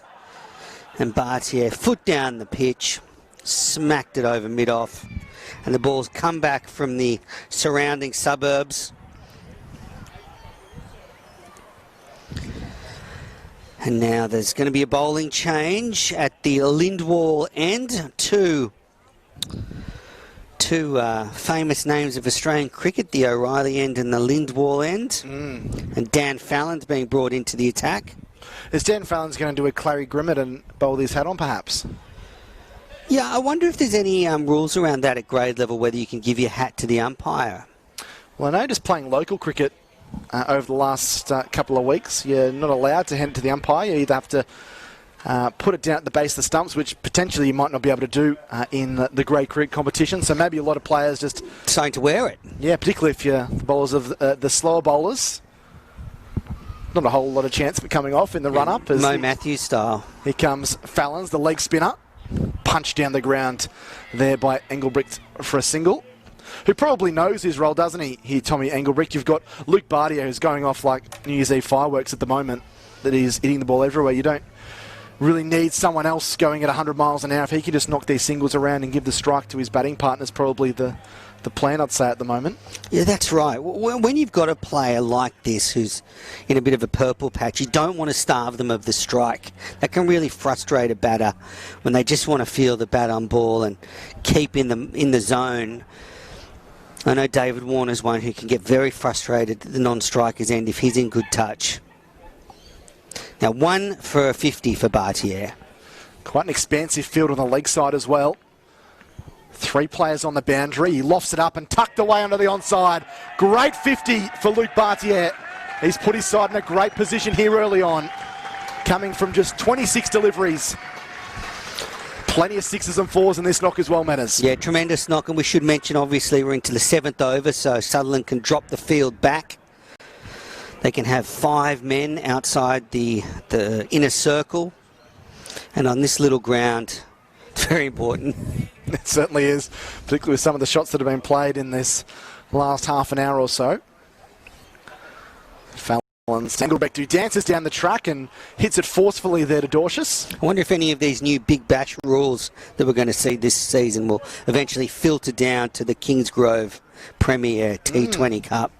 S1: And Bartier, foot down the pitch, smacked it over mid-off. And the ball's come back from the surrounding suburbs. And now there's going to be a bowling change at the Lindwall end. Two famous names of Australian cricket, the O'Reilly end and the Lindwall end. And Dan Fallon's being brought into the attack.
S6: Is Dan Fallon's going to do a Clary Grimmett and bowl his hat on, perhaps?
S1: Yeah, I wonder if there's any rules around that at grade level, whether you can give your hat to the umpire.
S6: Well, I know just playing local cricket over the last couple of weeks, you're not allowed to hand it to the umpire. You either have to put it down at the base of the stumps, which potentially you might not be able to do in the grade cricket competition. So maybe a lot of players just
S1: starting to wear it. Yeah,
S6: particularly if you're the bowlers of the slower bowlers. Not a whole lot of chance for coming off in the run-up.
S1: Mo Matthews style.
S6: Here comes Fallons, the leg spinner. Punched down the ground there by Engelbrecht for a single. Who probably knows his role, doesn't he? Here, Tommy Engelbrecht. You've got Luke Bartier, who's going off like New Year's Eve fireworks at the moment, that he's hitting the ball everywhere. You don't really need someone else going at 100 miles an hour. If he could just knock these singles around and give the strike to his batting partners, probably the plan, I'd say, at the moment.
S1: Yeah, that's right. When you've got a player like this who's in a bit of a purple patch, you don't want to starve them of the strike. That can really frustrate a batter when they just want to feel the bat on ball and keep in the zone. I know David Warner's one who can get very frustrated at the non-striker's end if he's in good touch. Now 1 for 50 for Bartier.
S6: Quite an expansive field on the leg side as well. 3 players on the boundary. He lofts it up and tucked away under the onside. Great 50 for Luke Bartier. He's put his side in a great position here early on. Coming from just 26 deliveries. Plenty of 6s and 4s in this knock as well, Manners.
S1: Yeah, tremendous knock. And we should mention, obviously, we're into the 7th over, so Sutherland can drop the field back. They can have 5 men outside the inner circle. And on this little ground, it's very important.
S6: It certainly is, particularly with some of the shots that have been played in this last half an hour or so. Fallon Fallon's Engelbrecht, who dances down the track and hits it forcefully there to Dorcius.
S1: I wonder if any of these new Big Bash rules that we're going to see this season will eventually filter down to the Kingsgrove Premier T20 Cup.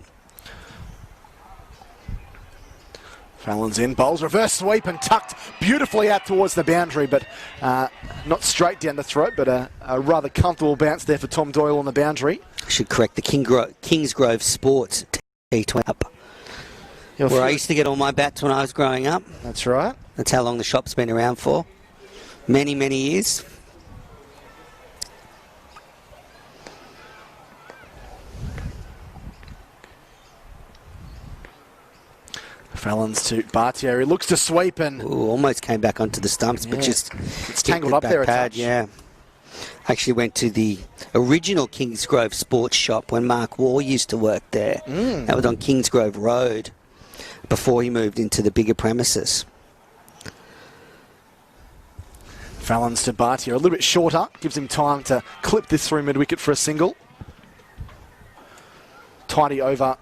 S6: Fallon's in, bowls, reverse sweep and tucked beautifully out towards the boundary, but not straight down the throat, but a rather comfortable bounce there for Tom Doyle on the boundary.
S1: I should correct the Kingsgrove Sports T20 Cup, where I used to get all my bats when I was growing up.
S6: That's right.
S1: That's how long the shop's been around for. Many, many years.
S6: Fallon's to Bartier, he looks to sweep and...
S1: Ooh, almost came back onto the stumps, but just...
S6: It's tangled up there a touch.
S1: Yeah. Actually went to the original Kingsgrove Sports Shop when Mark Waugh used to work there. That was on Kingsgrove Road before he moved into the bigger premises.
S6: Fallon's to Bartier, a little bit shorter, gives him time to clip this through mid-wicket for a single. Tidy over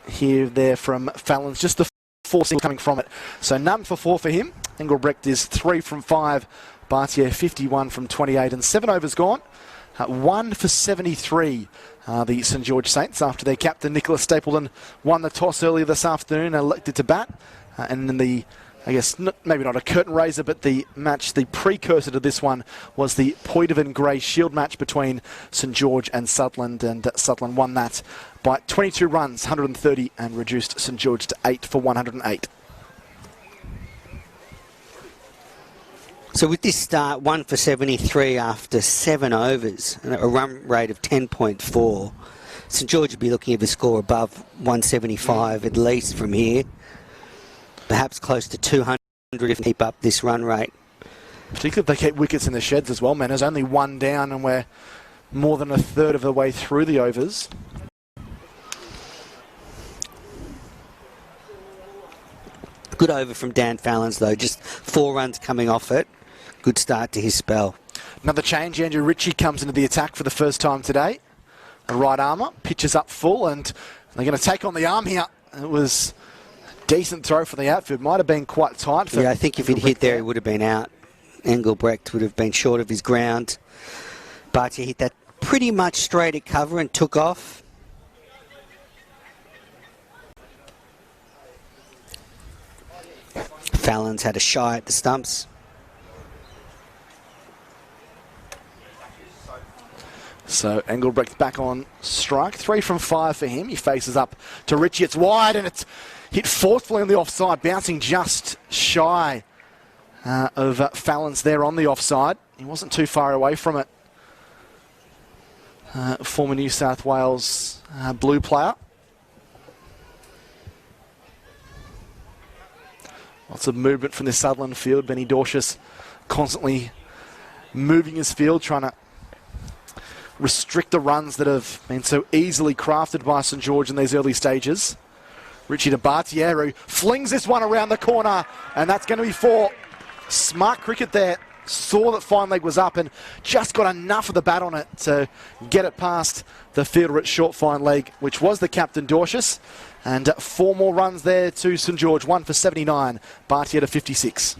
S6: here there from Fallon's, just the 4 single coming from it. So none for 4 for him. Engelbrecht is 3 from 5. Bartier 51 from 28 and 7 overs gone. 1 for 73. The St George Saints, after their captain Nicholas Stapleton won the toss earlier this afternoon, elected to bat. And in the, I guess, maybe not a curtain raiser, but the match, the precursor to this one was the Poitevin Grey Shield match between St George and Sutherland, and Sutherland won that by 22 runs, 130, and reduced St George to 8 for 108.
S1: So with this start, 1 for 73 after 7 overs, and a run rate of 10.4, St George would be looking at a score above 175 at least from here. Perhaps close to 200 if they keep up this run rate.
S6: Particularly if they keep wickets in the sheds as well, man. There's only 1 down and we're more than a third of the way through the overs.
S1: Good over from Dan Fallon's though, just 4 runs coming off it. Good start to his spell.
S6: Another change, Andrew Ritchie comes into the attack for the first time today. A right armour, pitches up full, and they're going to take on the arm here. It was a decent throw for the outfield. Might have been quite tight for...
S1: Yeah, I think if he'd hit there, he would have been out. Engelbrecht would have been short of his ground. Bartier hit that pretty much straight at cover and took off. Fallon's had a shy at the stumps.
S6: So Engelbrecht back on strike. 3 from 5 for him. He faces up to Ritchie. It's wide and it's hit forcefully on the offside, bouncing just shy of Fallon's there on the offside. He wasn't too far away from it. Former New South Wales blue player. Lots of movement from the Sutherland field. Benny Dorcius constantly moving his field, trying to restrict the runs that have been so easily crafted by St George in these early stages. Ritchie to Bartier, who flings this one around the corner, and that's going to be 4. Smart cricket there. Saw that fine leg was up and just got enough of the bat on it to get it past the fielder at short fine leg, which was the captain Dorcius. And 4 more runs there to St George. 1 for 79. Bartier to 56.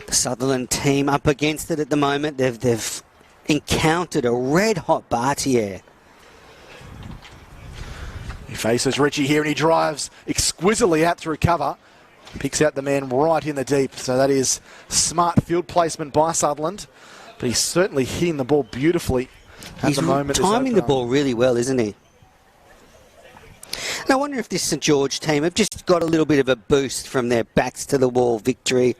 S1: The Sutherland team up against it at the moment. They've encountered a red-hot Bartier.
S6: He faces Ritchie here and he drives exquisitely out through cover. Picks out the man right in the deep. So that is smart field placement by Sutherland. But he's certainly hitting the ball beautifully at the moment.
S1: He's timing the ball really well, isn't he? And I wonder if this St George team have just got a little bit of a boost from their backs to the wall victory.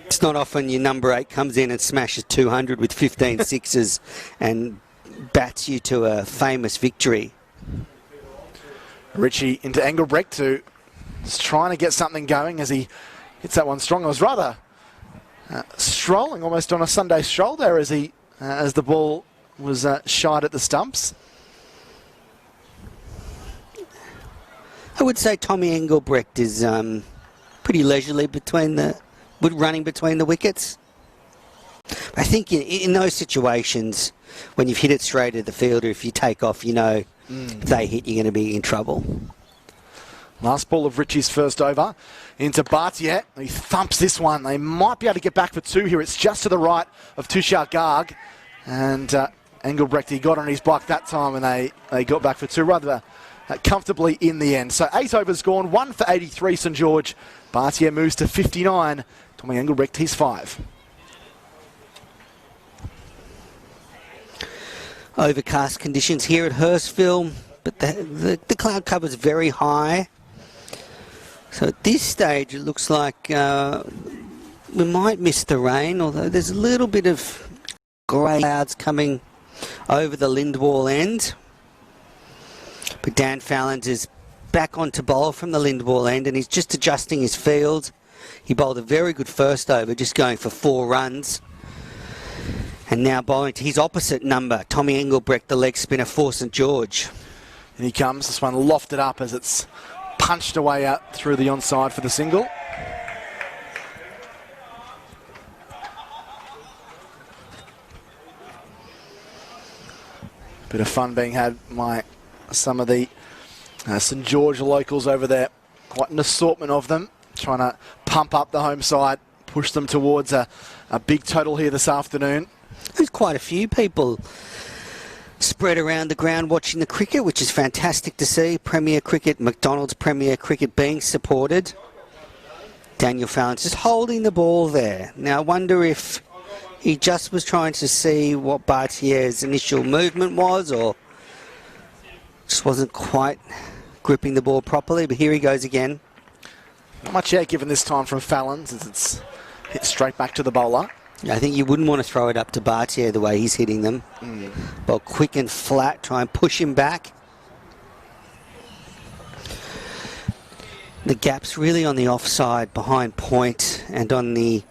S1: It's not often your number 8 comes in and smashes 200 with 15 sixes and bats you to a famous victory.
S6: Ritchie into Engelbrecht, who is trying to get something going as he hits that one strong. It was rather strolling almost on a Sunday stroll there as the ball was shied at the stumps.
S1: I would say Tommy Engelbrecht is pretty leisurely running between the wickets. I think in those situations, when you've hit it straight at the fielder, if you take off, you know, if they hit, you're going to be in trouble.
S6: Last ball of Richie's first over into Bartier. He thumps this one. They might be able to get back for two here. It's just to the right of Tushar Garg. And Engelbrecht, he got on his bike that time and they got back for two rather comfortably in the end. So 8 overs gone, 1 for 83 St George. Bartier moves to 59. Tommy Engelbrecht, he's 5.
S1: Overcast conditions here at Hurstville, but the cloud cover's very high. So at this stage, it looks like we might miss the rain, although there's a little bit of grey clouds coming over the Lindwall end. But Dan Fallons is back onto bowl from the Lindwall end, and he's just adjusting his field. He bowled a very good first over, just going for 4 runs. And now bowling to his opposite number, Tommy Engelbrecht, the leg spinner for St George.
S6: And he comes, this one lofted up as it's punched away out through the onside for the single. Bit of fun being had by some of the St George locals over there. Quite an assortment of them, trying to pump up the home side, push them towards a big total here this afternoon.
S1: There's quite a few people spread around the ground watching the cricket, which is fantastic to see. Premier Cricket, McDonald's Premier Cricket being supported. Daniel Fallons just holding the ball there. Now I wonder if he just was trying to see what Bartier's initial movement was, or just wasn't quite gripping the ball properly, but here he goes again.
S6: Not much air given this time from Fallons as it's hit straight back to the bowler.
S1: I think you wouldn't want to throw it up to Bartier the way he's hitting them. But quick and flat, try and push him back. The gap's really on the offside behind point, and on the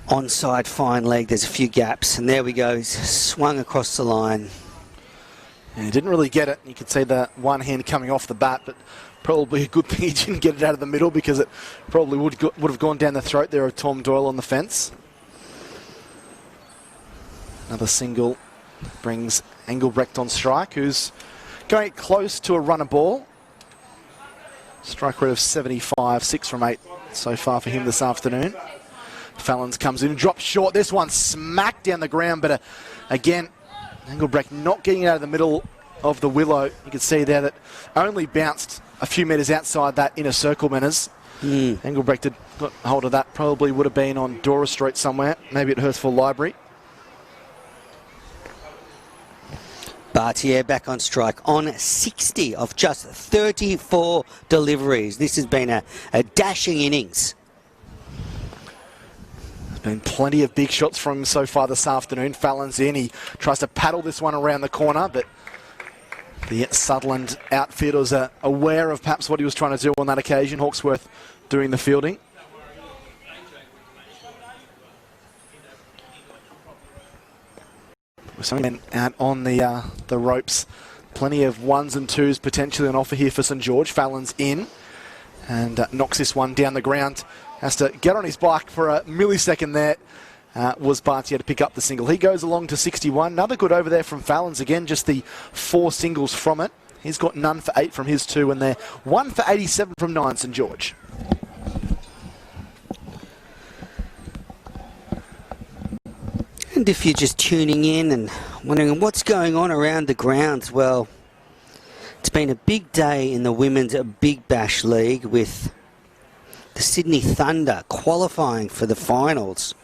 S1: onside fine leg there's a few gaps, and there we go, he's swung across the line.
S6: And he didn't really get it. You could see the one hand coming off the bat, but probably a good thing he didn't get it out of the middle, because it probably would have gone down the throat there of Tom Doyle on the fence. Another single brings Engelbrecht on strike, who's going close to a runner ball. Strike rate of 75, 6 from 8 so far for him this afternoon. Fallons comes in and drops short. This one smacked down the ground, but again, Engelbrecht not getting out of the middle of the willow. You can see there that only bounced a few metres outside that inner circle, Menners. Engelbrecht had got hold of that. Probably would have been on Dora Street somewhere, maybe at Hurstville Library.
S1: Bartier back on strike on 60 of just 34 deliveries. This has been a dashing innings.
S6: There's been plenty of big shots from him so far this afternoon. Fallons in, he tries to paddle this one around the corner, but the Sutherland outfielders are aware of perhaps what he was trying to do on that occasion. Hawksworth doing the fielding. Something out on the ropes. Plenty of 1s and 2s potentially on offer here for St George. Fallons in and knocks this one down the ground. Has to get on his bike for a millisecond there. Was Bartier to pick up the single. He goes along to 61. Another good over there from Fallons. Again, just the 4 singles from it. He's got none for 8 from his 2, and they're 1 for 87 from 9, St George.
S1: And if you're just tuning in and wondering what's going on around the grounds, well, it's been a big day in the Women's Big Bash League, with the Sydney Thunder qualifying for the finals.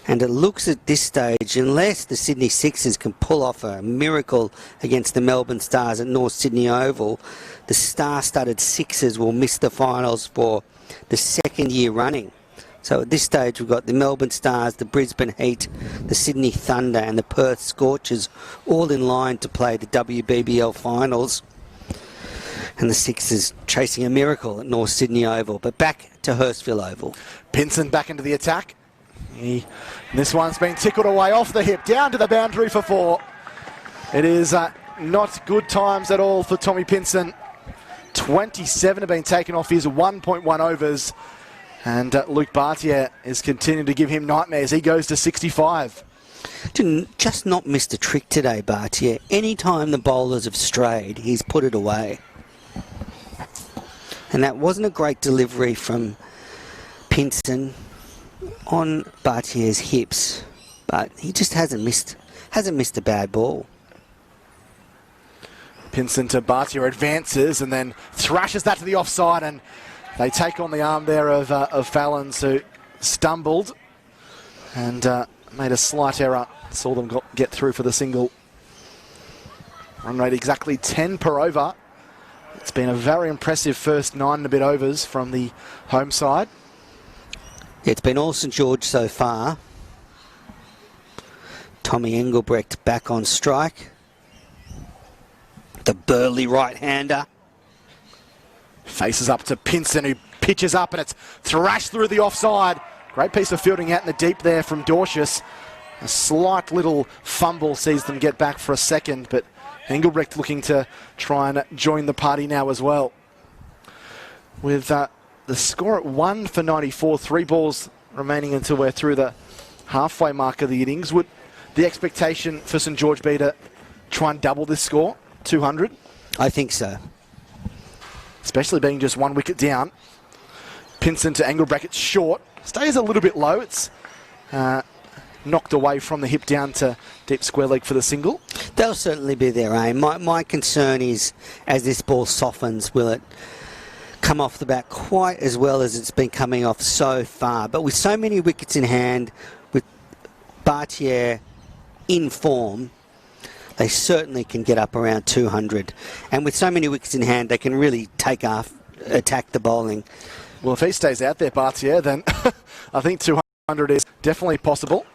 S1: And it looks at this stage, unless the Sydney Sixers can pull off a miracle against the Melbourne Stars at North Sydney Oval, the star-studded Sixers will miss the finals for the 2nd year running. So at this stage, we've got the Melbourne Stars, the Brisbane Heat, the Sydney Thunder and the Perth Scorchers all in line to play the WBBL finals. And the Sixers chasing a miracle at North Sydney Oval. But back to Hurstville Oval.
S6: Pinson back into the attack. This one's been tickled away off the hip, down to the boundary for 4. It is not good times at all for Tommy Pinson. 27 have been taken off his 1.1 overs. And Luke Bartier is continuing to give him nightmares. He goes to 65.
S1: Didn't just not missed a trick today, Bartier. Any time the bowlers have strayed, he's put it away. And that wasn't a great delivery from Pinson on Bartier's hips, but he just hasn't missed a bad ball.
S6: Pinson to Bartier, advances and then thrashes that to the offside, and they take on the arm there of Fallons, who stumbled and made a slight error. Saw them get through for the single. Run rate exactly 10 per over. It's been a very impressive first 9 and a bit overs from the home side.
S1: Yeah, it's been all St George so far. Tommy Engelbrecht back on strike. The burly right-hander.
S6: Faces up to Pinson, who pitches up, and it's thrashed through the offside. Great piece of fielding out in the deep there from Dorcius. A slight little fumble sees them get back for a second, but Engelbrecht looking to try and join the party now as well. With the score at 1 for 94, 3 balls remaining until we're through the halfway mark of the innings. Would the expectation for St George be to try and double this score, 200?
S1: I think so.
S6: Especially being just 1 wicket down. Pinson to Engelbrecht, it's short. Stays a little bit low. It's knocked away from the hip down to deep square leg for the single.
S1: They'll certainly be their aim. My concern is, as this ball softens, will it come off the bat quite as well as it's been coming off so far? But with so many wickets in hand, with Bartier in form, they certainly can get up around 200. And with so many wickets in hand, they can really attack the bowling.
S6: Well, if he stays out there, Bartier, then I think 200 is definitely possible.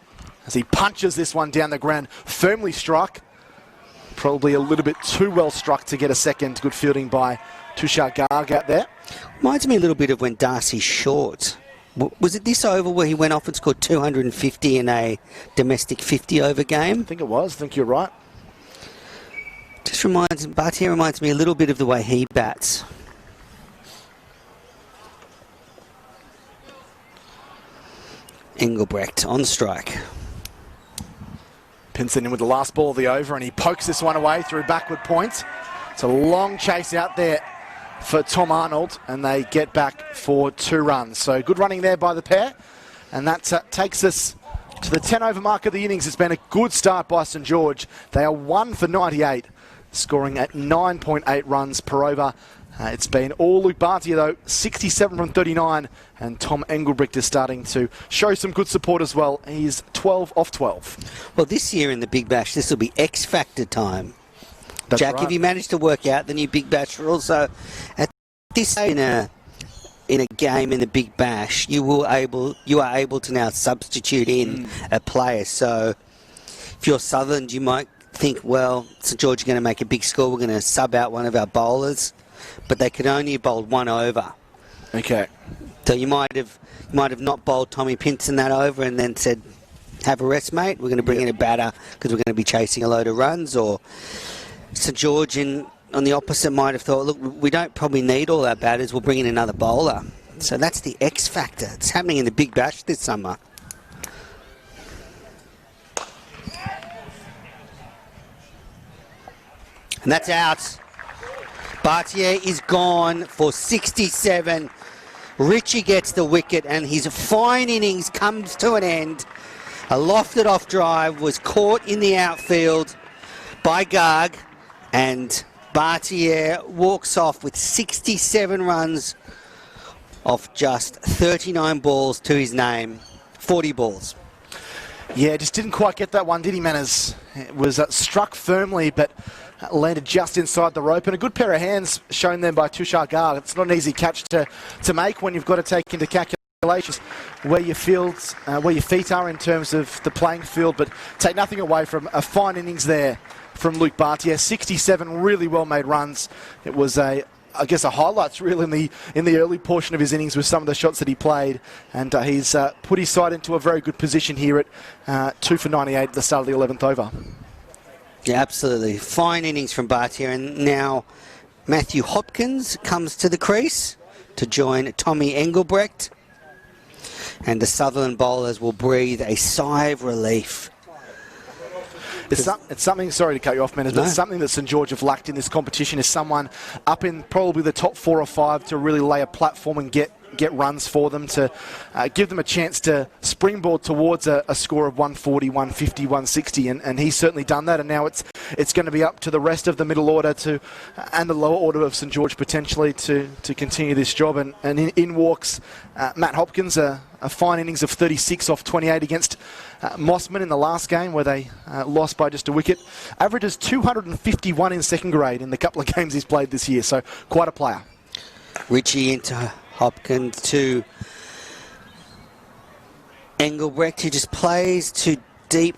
S6: As he punches this one down the ground, firmly struck. Probably a little bit too well struck to get a second. Good fielding by Tushar Garg out there.
S1: Reminds me a little bit of when Darcy Short. Was it this over where he went off and scored 250 in a domestic 50-over game?
S6: I think it was. I think you're right.
S1: Bartier reminds me a little bit of the way he bats. Engelbrecht on strike.
S6: Pinson in with the last ball of the over, and he pokes this one away through backward points. It's a long chase out there for Tom Arnold, and they get back for 2 runs. So good running there by the pair, and that takes us to the 10-over mark of the innings. It's been a good start by St George. They are 1 for 98, scoring at 9.8 runs per over. It's been all Luke Bartier, though, 67 from 39, and Tom Engelbrecht is starting to show some good support as well. He's 12 off 12.
S1: Well, this year in the Big Bash, this will be X Factor time.
S6: That's
S1: Jack,
S6: right.
S1: have you managed to work out the new Big Bash rules? So at this stage in a game in the Big Bash, you are able to now substitute in a player. So if you're Sutherland, you might think, well, St George are going to make a big score. We're going to sub out one of our bowlers. But they could only have bowled 1 over.
S6: Okay.
S1: So you might have not bowled Tommy Pinson that over and then said, have a rest, mate. We're going to bring in a batter because we're going to be chasing a load of runs. Or St George on the opposite might have thought, look, we don't probably need all our batters. We'll bring in another bowler. So that's the X factor. It's happening in the Big Bash this summer. And that's out. Bartier is gone for 67. Richie gets the wicket and his fine innings comes to an end. A lofted off drive was caught in the outfield by Garg, and Bartier walks off with 67 runs off just 39 balls to his name. 40 balls.
S6: Yeah, just didn't quite get that one, did he, Manners? It was struck firmly, but landed just inside the rope, and a good pair of hands shown then by Tushar Garg. It's not an easy catch to make when you've got to take into calculations where your feet are in terms of the playing field, but take nothing away from a fine innings there from Luke Bartier. 67 really well made runs. It was a highlights really in the early portion of his innings with some of the shots that he played, and he's put his side into a very good position here at 2 for 98 at the start of the 11th over.
S1: Yeah, absolutely. Fine innings from Bartier, and now Matthew Hopkins comes to the crease to join Tommy Engelbrecht. And the Sutherland bowlers will breathe a sigh of relief.
S6: It's something, sorry to cut you off, Menas, but
S1: No.
S6: something that St George have lacked in this competition is someone up in probably the top 4 or 5 to really lay a platform and get runs for them, to give them a chance to springboard towards a score of 140, 150, 160, and he's certainly done that, and now it's going to be up to the rest of the middle order and the lower order of St George potentially to continue this job, and in walks Matt Hopkins, a fine innings of 36 off 28 against Mossman in the last game where they lost by just a wicket. Averages 251 in second grade in the couple of games he's played this year, so quite a player.
S1: Richie into Hopkins to Engelbrecht, who just plays to deep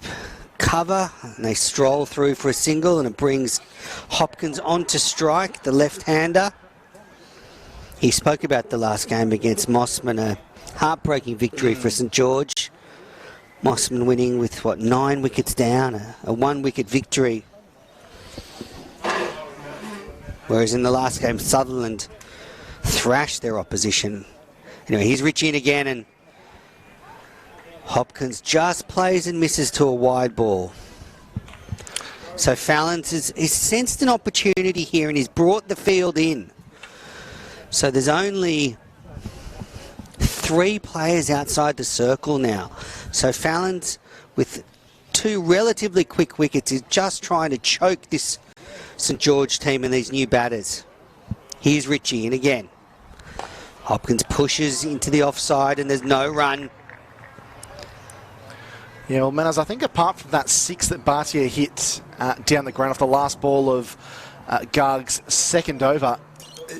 S1: cover, and they stroll through for a single, and it brings Hopkins on to strike, the left-hander. He spoke about the last game against Mossman, a heartbreaking victory for St George. Mossman winning with, 9 wickets down, a 1-wicket victory. Whereas in the last game, Sutherland thrashed their opposition. Anyway, here's Richie in again, and Hopkins just plays and misses to a wide ball. So Fallon's he's sensed an opportunity here, and he's brought the field in. So there's only 3 players outside the circle now. So Fallon's, with 2 relatively quick wickets, is just trying to choke this St George team and these new batters. Here's Richie in again. Hopkins pushes into the offside, and there's no run.
S6: Yeah, well, Menas, I think apart from that 6 that Bhatia hit down the ground off the last ball of Garg's second over,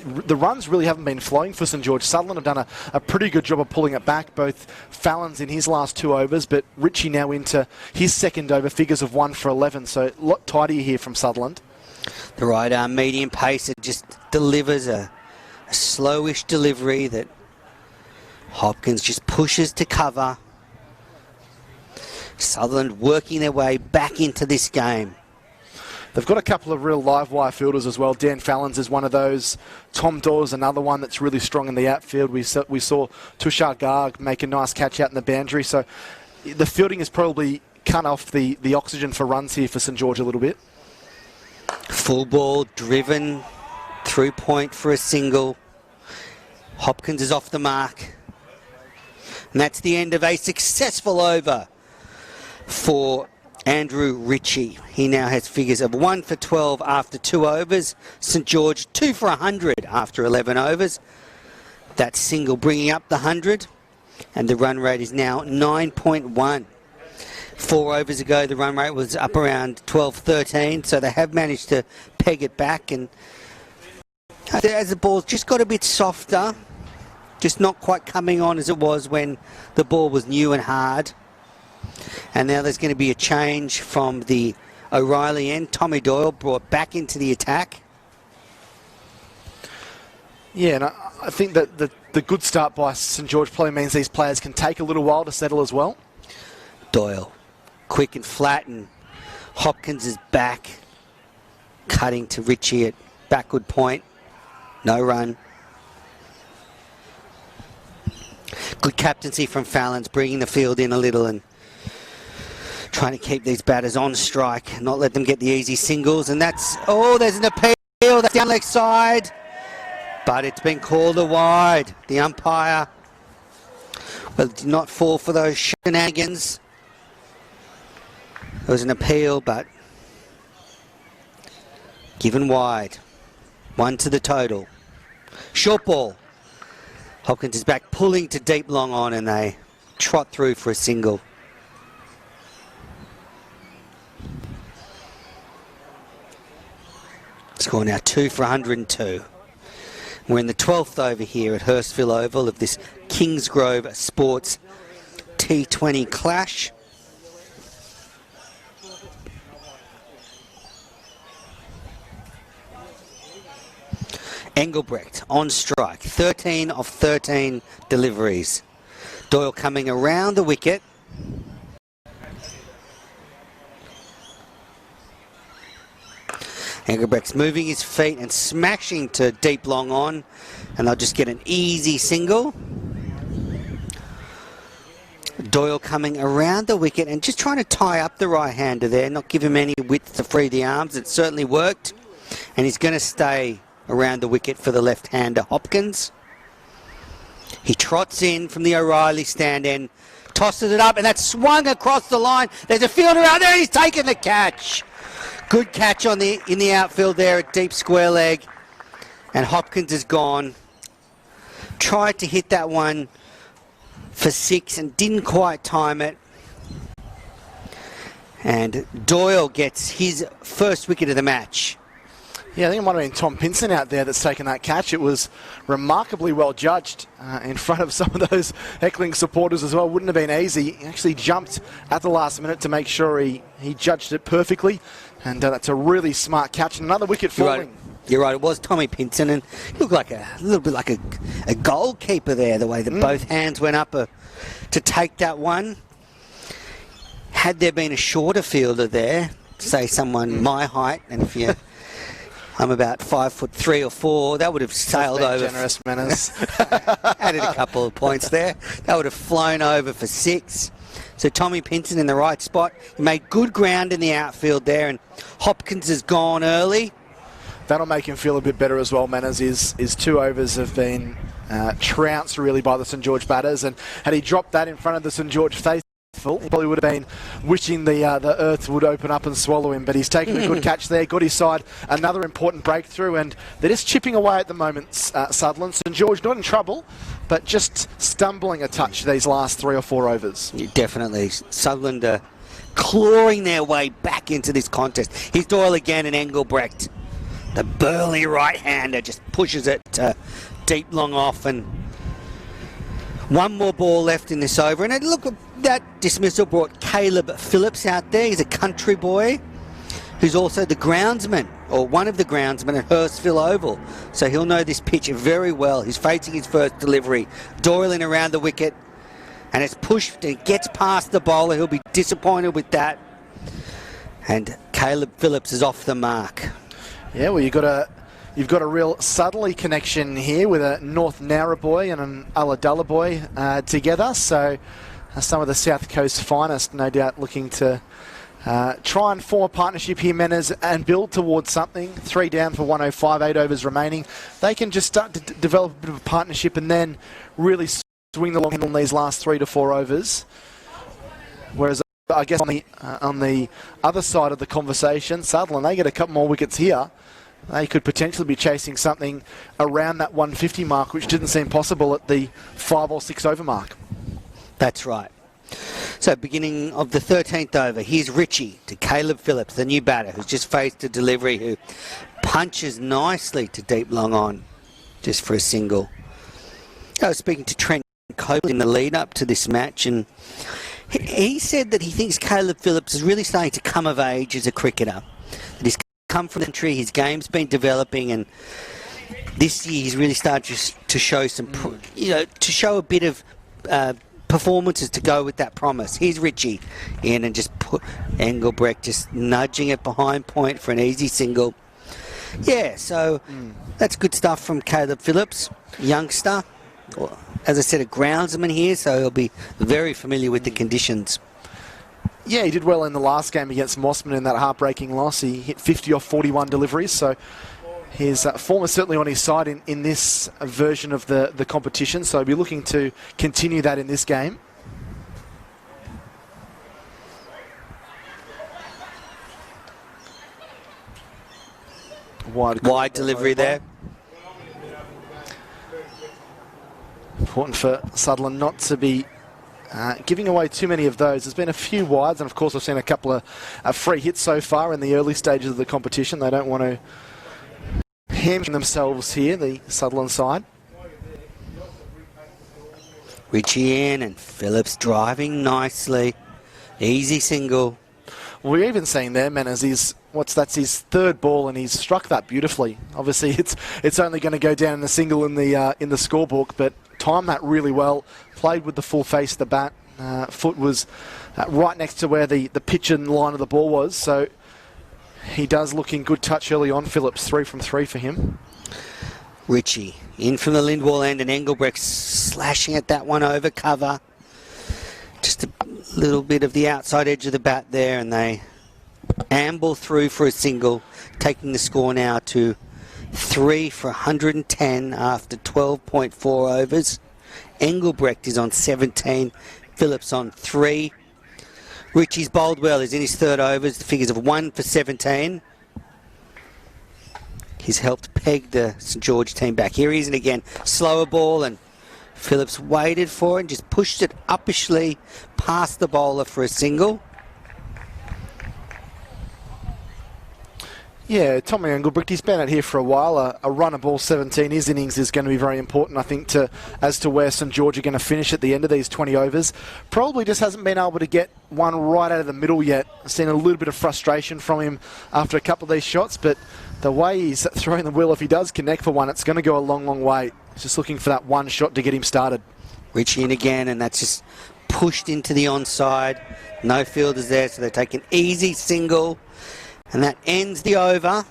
S6: the runs really haven't been flowing for St George. Sutherland have done a pretty good job of pulling it back, both Fallon's in his last 2 overs, but Richie now into his second over, figures of 1 for 11, so a lot tidier here from Sutherland.
S1: The right arm medium pacer just delivers a slowish delivery that Hopkins just pushes to cover. Sutherland working their way back into this game.
S6: They've got a couple of real live wire fielders as well. Dan Fallon's is one of those. Tom Dawes, another one that's really strong in the outfield. We saw Tushar Garg make a nice catch out in the boundary. So the fielding has probably cut off the oxygen for runs here for St George a little bit.
S1: Full ball driven through point for a single. Hopkins is off the mark. And that's the end of a successful over for Andrew Ritchie. He now has figures of 1 for 12 after 2 overs. St George 2 for 100 after 11 overs. That single bringing up the 100, and the run rate is now 9.1. 4 overs ago, the run rate was up around 12-13, so they have managed to peg it back, and as the ball's just got a bit softer, just not quite coming on as it was when the ball was new and hard. And now there's going to be a change from the O'Reilly end. Tommy Doyle brought back into the attack.
S6: Yeah, and I think that the good start by St George probably means these players can take a little while to settle as well.
S1: Doyle, quick and flat, and Hopkins is back, cutting to Ritchie at backward point. No run. Good captaincy from Fallon's, bringing the field in a little and trying to keep these batters on strike, not let them get the easy singles. And that's, there's an appeal, that's down leg side, but it's been called a wide. The umpire, well, did not fall for those shenanigans. There was an appeal, but given wide. 1 to the total. Short ball. Hopkins is back, pulling to deep long on, and they trot through for a single. Score now 2 for 102. We're in the 12th over here at Hurstville Oval of this Kingsgrove Sports T20 clash. Engelbrecht on strike, 13 of 13 deliveries. Doyle coming around the wicket. Engelbrecht's moving his feet and smashing to deep long on, and they'll just get an easy single. Doyle coming around the wicket and just trying to tie up the right-hander there, not give him any width to free the arms. It certainly worked. And he's going to stay around the wicket for the left-hander, Hopkins. He trots in from the O'Reilly stand end, tosses it up, and that's swung across the line. There's a fielder out there, and he's taken the catch. Good catch in the outfield there at deep square leg. And Hopkins is gone. Tried to hit that one for 6 and didn't quite time it. And Doyle gets his first wicket of the match.
S6: Yeah, I think it might have been Tom Pinson out there that's taken that catch. It was remarkably well judged in front of some of those heckling supporters as well. Wouldn't have been easy. He actually jumped at the last minute to make sure he judged it perfectly. And that's a really smart catch. And another wicket falling.
S1: You're right, it was Tommy Pinson, and he looked like a little bit like a goalkeeper there, the way that both hands went up to take that one. Had there been a shorter fielder there, say someone my height, and if you... I'm about 5'3" or 4. That would have sailed over.
S6: Generous menace.
S1: Added a couple of points there. That would have flown over for 6. So Tommy Pinson in the right spot. He made good ground in the outfield there, and Hopkins has gone early.
S6: That'll make him feel a bit better as well, Manners. His 2 overs have been trounced really by the St George batters, and had he dropped that in front of the St George faithful, he probably would have been wishing the earth would open up and swallow him. But he's taken a good catch there, got his side another important breakthrough, and they're just chipping away at the moment, Sutherland. St George not in trouble, but just stumbling a touch these last 3 or 4 overs.
S1: Yeah, definitely. Sutherland clawing their way back into this contest. Here's Doyle again, and Engelbrecht, the burly right-hander, just pushes it deep long off, and one more ball left in this over. And look, that dismissal brought Caleb Phillips out there. He's a country boy who's also the groundsman, or one of the groundsmen at Hurstville Oval. So he'll know this pitch very well. He's facing his first delivery. Doyle in around the wicket, and it's pushed, it gets past the bowler. He'll be disappointed with that. And Caleb Phillips is off the mark.
S6: Yeah, well, you've got a real Sutherland connection here with a North Narrabri and an Ulladulla boy together. So some of the South Coast finest, no doubt, looking to try and form a partnership here, Menners, and build towards something. 3 down for 105, 8 overs remaining. They can just start to develop a bit of a partnership and then really swing the long on these last 3 to 4 overs. Whereas I guess on the other side of the conversation, Sutherland, they get a couple more wickets here. They could potentially be chasing something around that 150 mark, which didn't seem possible at the 5 or 6 over mark.
S1: That's right. So beginning of the 13th over, here's Richie to Caleb Phillips, the new batter, who's just faced a delivery, who punches nicely to deep long on, just for a single. I was speaking to Trent Copeland in the lead up to this match, and he said that he thinks Caleb Phillips is really starting to come of age as a cricketer. That he's come from the country, his game's been developing, and this year he's really started to show some, to show a bit of performances to go with that promise. Here's Richie in, and just put Engelbrecht just nudging it behind point for an easy single. Yeah, so that's good stuff from Caleb Phillips, youngster. As I said, a groundsman here, so he'll be very familiar with the conditions.
S6: Yeah, he did well in the last game against Mossman in that heartbreaking loss. He hit 50 off 41 deliveries, so his form is certainly on his side in this version of the competition, so he'll be looking to continue that in this game.
S1: Wide delivery there.
S6: Important for Sutherland not to be giving away too many of those. There's been a few wides, and of course I've seen a couple of free hits so far in the early stages of the competition. They don't want to hamstring themselves here, the Sutherland side.
S1: Richie in, and Phillips driving nicely. Easy single.
S6: We're even seeing there, Manners, that's his 3rd ball, and he's struck that beautifully. Obviously, it's only going to go down in a single in the scorebook, but timed that really well. Played with the full face of the bat. Foot was right next to where the pitch and line of the ball was, so he does look in good touch early on. Phillips 3 from 3 for him.
S1: Richie in from the Lindwall end, and Engelbrecht slashing at that one over cover. Just little bit of the outside edge of the bat there, and they amble through for a single, taking the score now to 3 for 110 after 12.4 overs. Engelbrecht is on 17, Phillips on 3. Richie's bowled well. He's in his third overs, the figures of 1 for 17. He's helped peg the St George team back. Here he is, and again, slower ball, and Phillips waited for it and just pushed it uppishly past the bowler for a single.
S6: Yeah, Tommy Engelbrecht, he's been out here for a while. A run of ball 17, his innings is going to be very important, I think, as to where St George are going to finish at the end of these 20 overs. Probably just hasn't been able to get one right out of the middle yet. I've seen a little bit of frustration from him after a couple of these shots, but the way he's throwing the wheel, if he does connect for one, it's going to go a long, long way. He's just looking for that one shot to get him started.
S1: Richie in again, and that's just pushed into the onside. No fielders there, so they take an easy single. And that ends the over.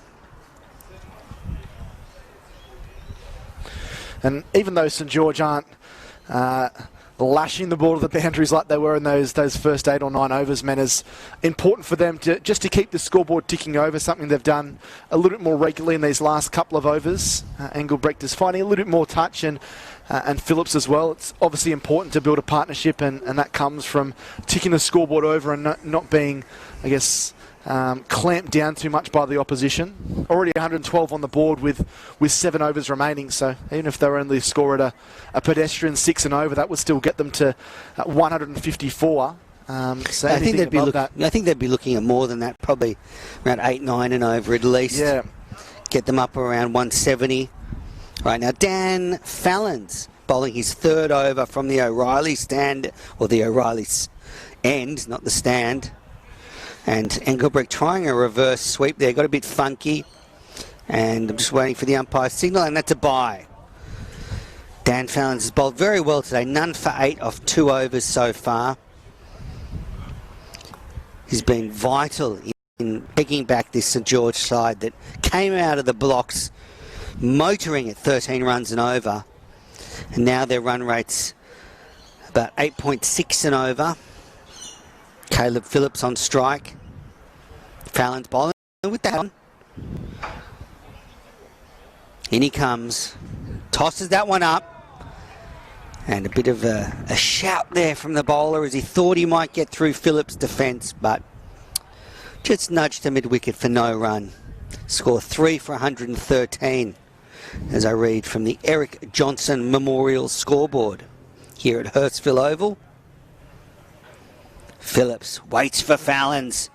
S6: And even though St George aren't lashing the ball to the boundaries like they were in those first 8 or 9 overs, man, is important for them to keep the scoreboard ticking over, something they've done a little bit more regularly in these last couple of overs. Engelbrecht is finding a little bit more touch, and Phillips as well. It's obviously important to build a partnership, and that comes from ticking the scoreboard over and not being, I guess, clamped down too much by the opposition. Already 112 on the board with 7 overs remaining, so even if they were only score at a pedestrian 6 and over, that would still get them to 154. So
S1: I think they'd be looking at more than that, probably around 8, 9 and over at least.
S6: Yeah.
S1: Get them up around 170. Right now, Dan Fallon's bowling his third over from the O'Reilly stand, or the O'Reilly's end, not the stand. And Engelbrecht trying a reverse sweep there, got a bit funky. And I'm just waiting for the umpire signal, and that's a bye. Dan Fallon's has bowled very well today, none for 8 off 2 overs so far. He's been vital in pegging back this St George side that came out of the blocks motoring at 13 runs and over. And now their run rate's about 8.6 and over. Caleb Phillips on strike. Fallon's bowling with that one. In he comes. Tosses that one up. And a bit of a shout there from the bowler as he thought he might get through Phillips' defence, but just nudged to mid-wicket for no run. Score 3 for 113, as I read from the Eric Johnson Memorial scoreboard here at Hurstville Oval. Phillips waits for Fallon's,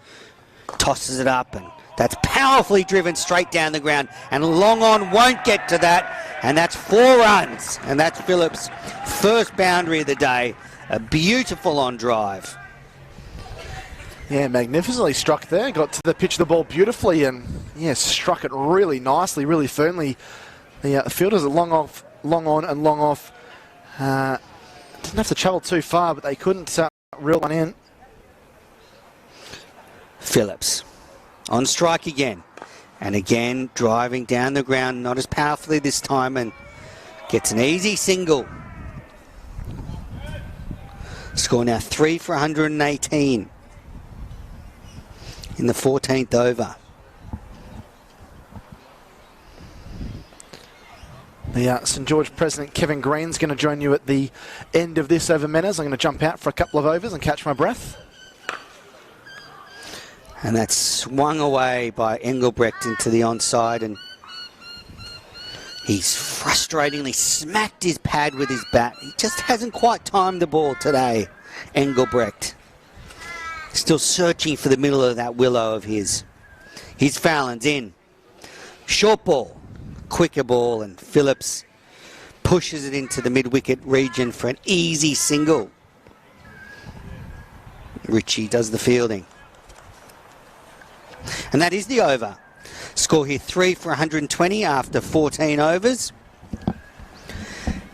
S1: tosses it up, and that's powerfully driven straight down the ground, and long on won't get to that, and that's 4 runs, and that's Phillips' first boundary of the day. A beautiful on drive.
S6: Yeah, magnificently struck there. Got to the pitch of the ball beautifully, and yeah, struck it really nicely, really firmly. The fielders are long on and long off. Didn't have to travel too far, but they couldn't reel one in.
S1: Phillips on strike again, and again driving down the ground, not as powerfully this time, and gets an easy single. Score now 3 for 118 in the 14th over.
S6: The St George president Kevin Green's going to join you at the end of this over, Menners. I'm going to jump out for a couple of overs and catch my breath.
S1: And that's swung away by Engelbrecht into the onside, and he's frustratingly smacked his pad with his bat. He just hasn't quite timed the ball today, Engelbrecht. Still searching for the middle of that willow of his. Here's Fallon's in. Short ball, quicker ball, and Phillips pushes it into the mid-wicket region for an easy single. Richie does the fielding. And that is the over. Score here 3 for 120 after 14 overs.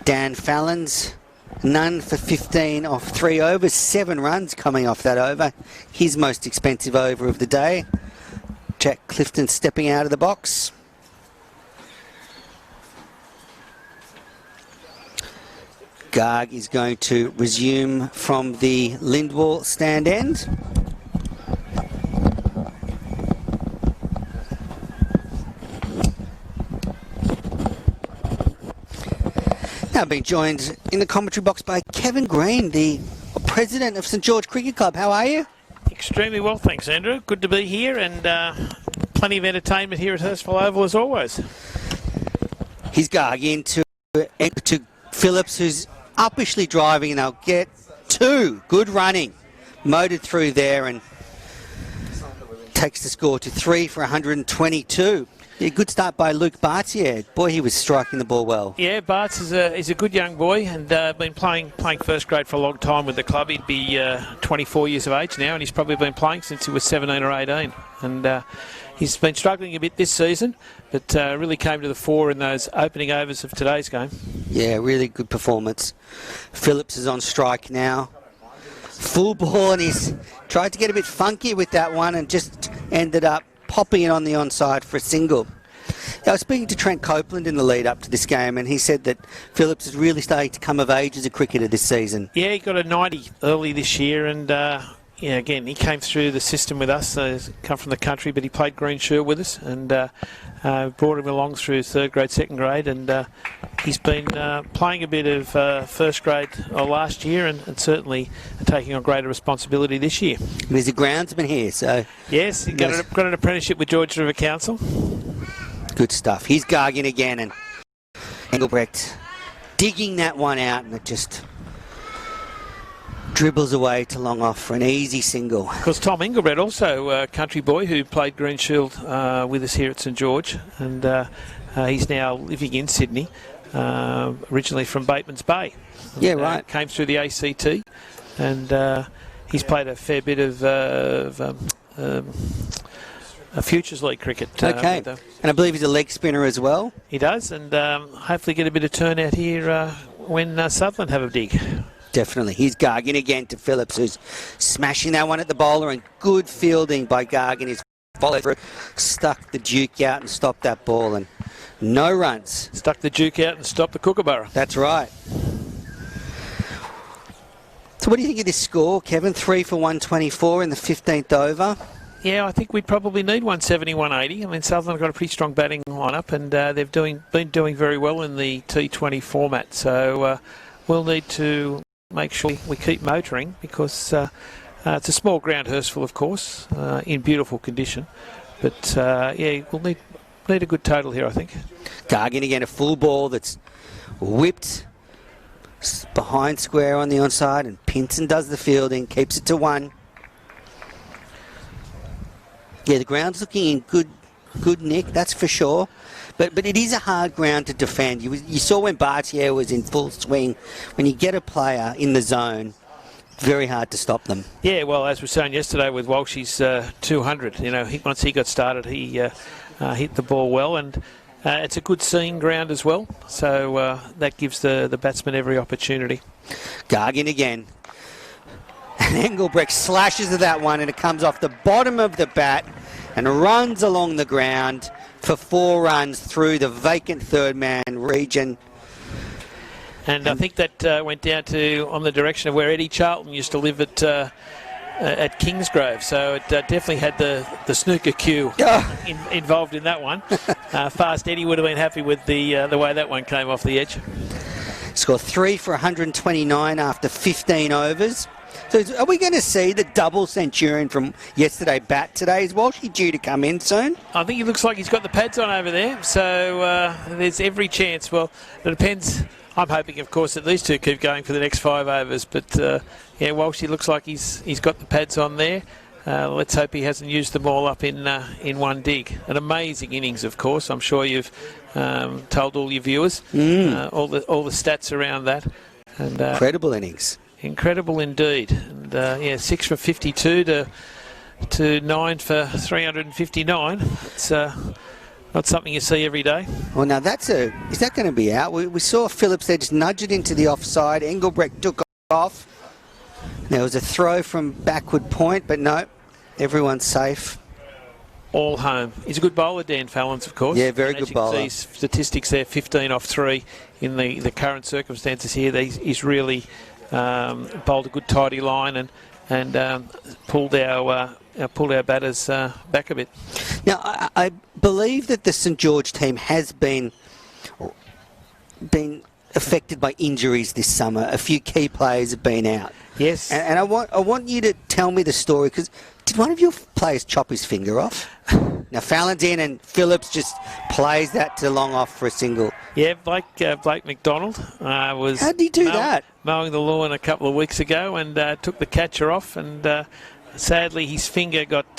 S1: Dan Fallon's none for 15 off 3 overs, 7 runs coming off that over. His most expensive over of the day. Jack Clifton stepping out of the box. Garg is going to resume from the Lindwall stand end. Now being joined in the commentary box by Kevin Green, the president of St George Cricket Club. How are you?
S2: Extremely well, thanks, Andrew. Good to be here, and plenty of entertainment here at Hurstville Oval as always.
S1: He's Garg into Phillips, who's uppishly driving, and they'll get two. Good running. Motored through there and takes the score to 3 for 122. Yeah, good start by Luke Bartz. Yeah, boy, he was striking the ball well.
S2: Yeah, Bartz is a good young boy, and been playing first grade for a long time with the club. He'd be 24 years of age now, and he's probably been playing since he was 17 or 18. And he's been struggling a bit this season, but really came to the fore in those opening overs of today's game.
S1: Yeah, really good performance. Phillips is on strike now. Full ball, and he's tried to get a bit funky with that one and just ended up popping it on the onside for a single. I was speaking to Trent Copeland in the lead up to this game, and he said that Phillips is really starting to come of age as a cricketer this season.
S2: Yeah, he got a 90 early this year, and yeah, again, he came through the system with us. He's come from the country, but he played Green Shield with us, and brought him along through third grade, second grade, and he's been playing a bit of first grade last year, and certainly taking on greater responsibility this year.
S1: He's a groundsman here, so...
S2: Yes, he got an apprenticeship with George River Council.
S1: Good stuff. He's Gargin again, and Engelbrecht digging that one out, and it just dribbles away to long off for an easy single.
S2: Of course, Tom Engelbrecht, also a country boy who played Green Shield with us here at St George, and he's now living in Sydney, originally from Bateman's Bay.
S1: Yeah, right.
S2: Came through the ACT, and he's played a fair bit of Futures League cricket.
S1: Okay, and I believe he's a leg spinner as well.
S2: He does, and hopefully get a bit of turnout here when Sutherland have a dig.
S1: Definitely. He's Gargin again to Phillips, who's smashing that one at the bowler, and good fielding by Gargin. His follow through stuck the Duke out and stopped that ball, and no runs.
S2: Stuck the Duke out and stopped the Kookaburra.
S1: That's right. So what do you think of this score, Kevin? 3 for 124 in the 15th over.
S2: Yeah, I think we'd probably need 170, 180. I mean, Sutherland got a pretty strong batting lineup, and they've been doing very well in the T20 format. So we'll need to make sure we keep motoring, because it's a small ground, Hurstville, of course, in beautiful condition. But yeah, we'll need a good total here, I think.
S1: Gargin again, a full ball that's whipped behind square on the onside, and Pinson does the fielding, keeps it to 1. Yeah, the ground's looking in good nick, that's for sure. But it is a hard ground to defend. You saw when Bartier was in full swing, when you get a player in the zone, very hard to stop them.
S2: Yeah, well, as we were saying yesterday with Walshy's 200, you know, once he got started, he hit the ball well, and it's a good seeing ground as well, so that gives the batsman every opportunity.
S1: Gargin again. And Engelbrecht slashes at that one, and it comes off the bottom of the bat and runs along the ground for 4 runs through the vacant third man region.
S2: And I think that went down to on the direction of where Eddie Charlton used to live at Kingsgrove, so it definitely had the snooker cue involved in that one. Fast Eddie would have been happy with the way that one came off the edge.
S1: Scored 3 for 129 after 15 overs. So are we going to see the double centurion from yesterday bat today? Is Walshy due to come in soon?
S2: I think he looks like he's got the pads on over there, so there's every chance. Well, it depends. I'm hoping, of course, that these two keep going for the next 5 overs, but yeah, Walshy looks like he's got the pads on there. Let's hope he hasn't used them all up in one dig. An amazing innings, of course. I'm sure you've told all your viewers all the stats around that. And
S1: incredible innings.
S2: Incredible indeed. And yeah, 6 for 52 to 9 for 359. It's not something you see every day.
S1: Well, now is that going to be out? We saw Phillips there just nudge it into the offside. Engelbrecht took off. There was a throw from backward point, but no, everyone's safe.
S2: all home. He's a good bowler, Dan Fallons, of course.
S1: Yeah, very
S2: And as
S1: good
S2: you can
S1: bowler.
S2: see, statistics there, 15 off 3 in the current circumstances here. He's really bowled a good tidy line and pulled our batters back a bit.
S1: Now, I believe that the St George team has been affected by injuries this summer. A few key players have been out.
S2: Yes.
S1: And I want you to tell me the story, because did one of your players chop his finger off? Now, Fallon's in and Phillips just plays that to long off for a single.
S2: Yeah, Blake McDonald was
S1: How did he do that?
S2: Mowing the lawn a couple of weeks ago and took the catcher off, and sadly his finger got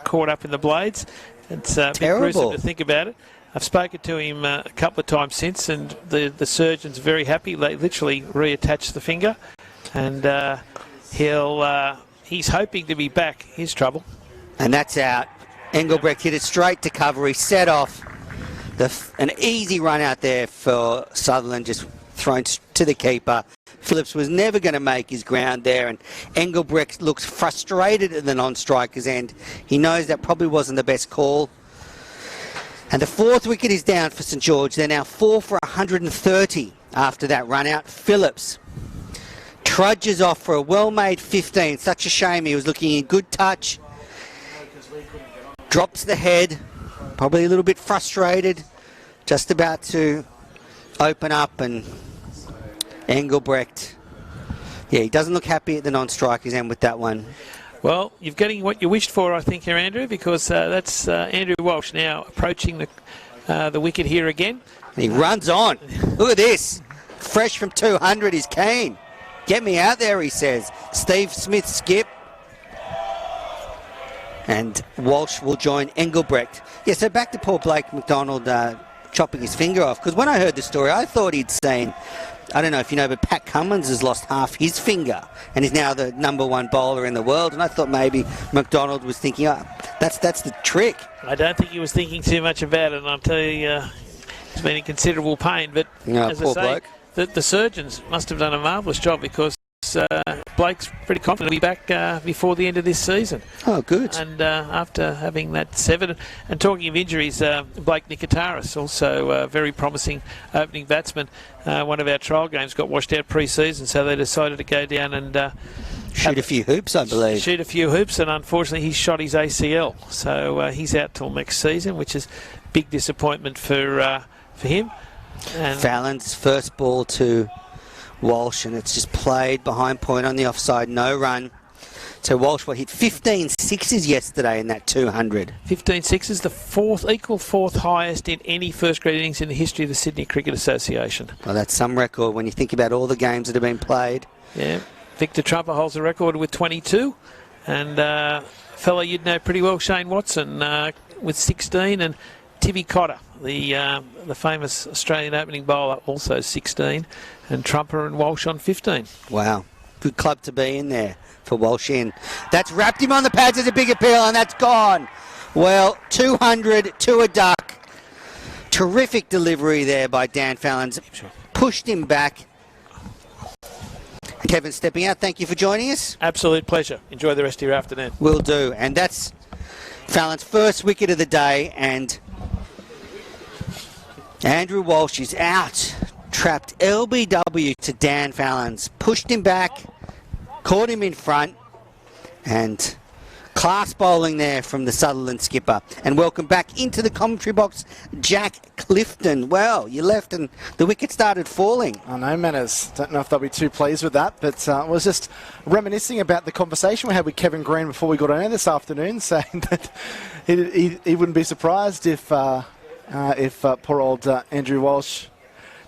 S2: caught up in the blades. It's a bit gruesome to think about it. I've spoken to him a couple of times since, and the surgeon's very happy. They literally reattached the finger, and he's hoping to be back. Here's trouble.
S1: And that's out. Engelbrecht hit it straight to cover. He set off an easy run out there for Sutherland, just thrown to the keeper. Phillips was never going to make his ground there, and Engelbrecht looks frustrated at the non-striker's end. He knows that probably wasn't the best call. And the 4th wicket is down for St George. They're now 4 for 130 after that run out. Phillips trudges off for a well-made 15. Such a shame. He was looking in good touch. Drops the head, probably a little bit frustrated, just about to open up, and Engelbrecht, yeah, he doesn't look happy at the non-striker's end with that one.
S2: Well, you're getting what you wished for, I think, here, Andrew, because that's Andrew Walsh now approaching the wicket here again.
S1: And he runs on. Look at this. Fresh from 200 is Kane. Get me out there, he says. Steve Smith skip. And Walsh will join Engelbrecht. Yeah, so back to poor Blake McDonald chopping his finger off. Because when I heard the story, I thought he'd seen, I don't know if you know, but Pat Cummins has lost half his finger and is now the #1 bowler in the world. And I thought maybe McDonald was thinking, that's the trick.
S2: I don't think he was thinking too much about it, and I'll tell you, he's been in considerable pain. But as I say, the surgeons must have done a marvellous job, because Blake's pretty confident he'll be back before the end of this season.
S1: Oh, good.
S2: And after having that 7, and talking of injuries, Blake Nikitaris, also a very promising opening batsman. One of our trial games got washed out pre-season, so they decided to go down and
S1: shoot a few hoops, I believe.
S2: Shoot a few hoops, and unfortunately he shot his ACL, so he's out till next season, which is big disappointment for him. And
S1: Fallon's first ball to Walsh, and it's just played behind point on the offside, no run. So Walsh hit 15 sixes yesterday in that 200.
S2: 15 sixes, the equal fourth highest in any first grade innings in the history of the Sydney Cricket Association.
S1: Well, that's some record when you think about all the games that have been played.
S2: Yeah, Victor Trumper holds the record with 22, and a fellow you'd know pretty well, Shane Watson, with 16, and Tibby Cotter, the famous Australian opening bowler, also 16, and Trumper and Walsh on 15.
S1: Wow, good club to be in there for Walsh in. That's wrapped him on the pads as a big appeal, and that's gone. Well, 200 to a duck. Terrific delivery there by Dan Fallons. Pushed him back. Kevin stepping out, thank you for joining us.
S2: Absolute pleasure. Enjoy the rest of your afternoon.
S1: Will do. And that's Fallon's first wicket of the day, and Andrew Walsh is out. Trapped LBW to Dan Fallons. Pushed him back, caught him in front, and class bowling there from the Sutherland skipper. And welcome back into the commentary box, Jack Clifton. Well, you left and the wicket started falling.
S6: I know, Manners. Don't know if they'll be too pleased with that, but I was just reminiscing about the conversation we had with Kevin Green before we got on air this afternoon, saying that he wouldn't be surprised if poor old Andrew Walsh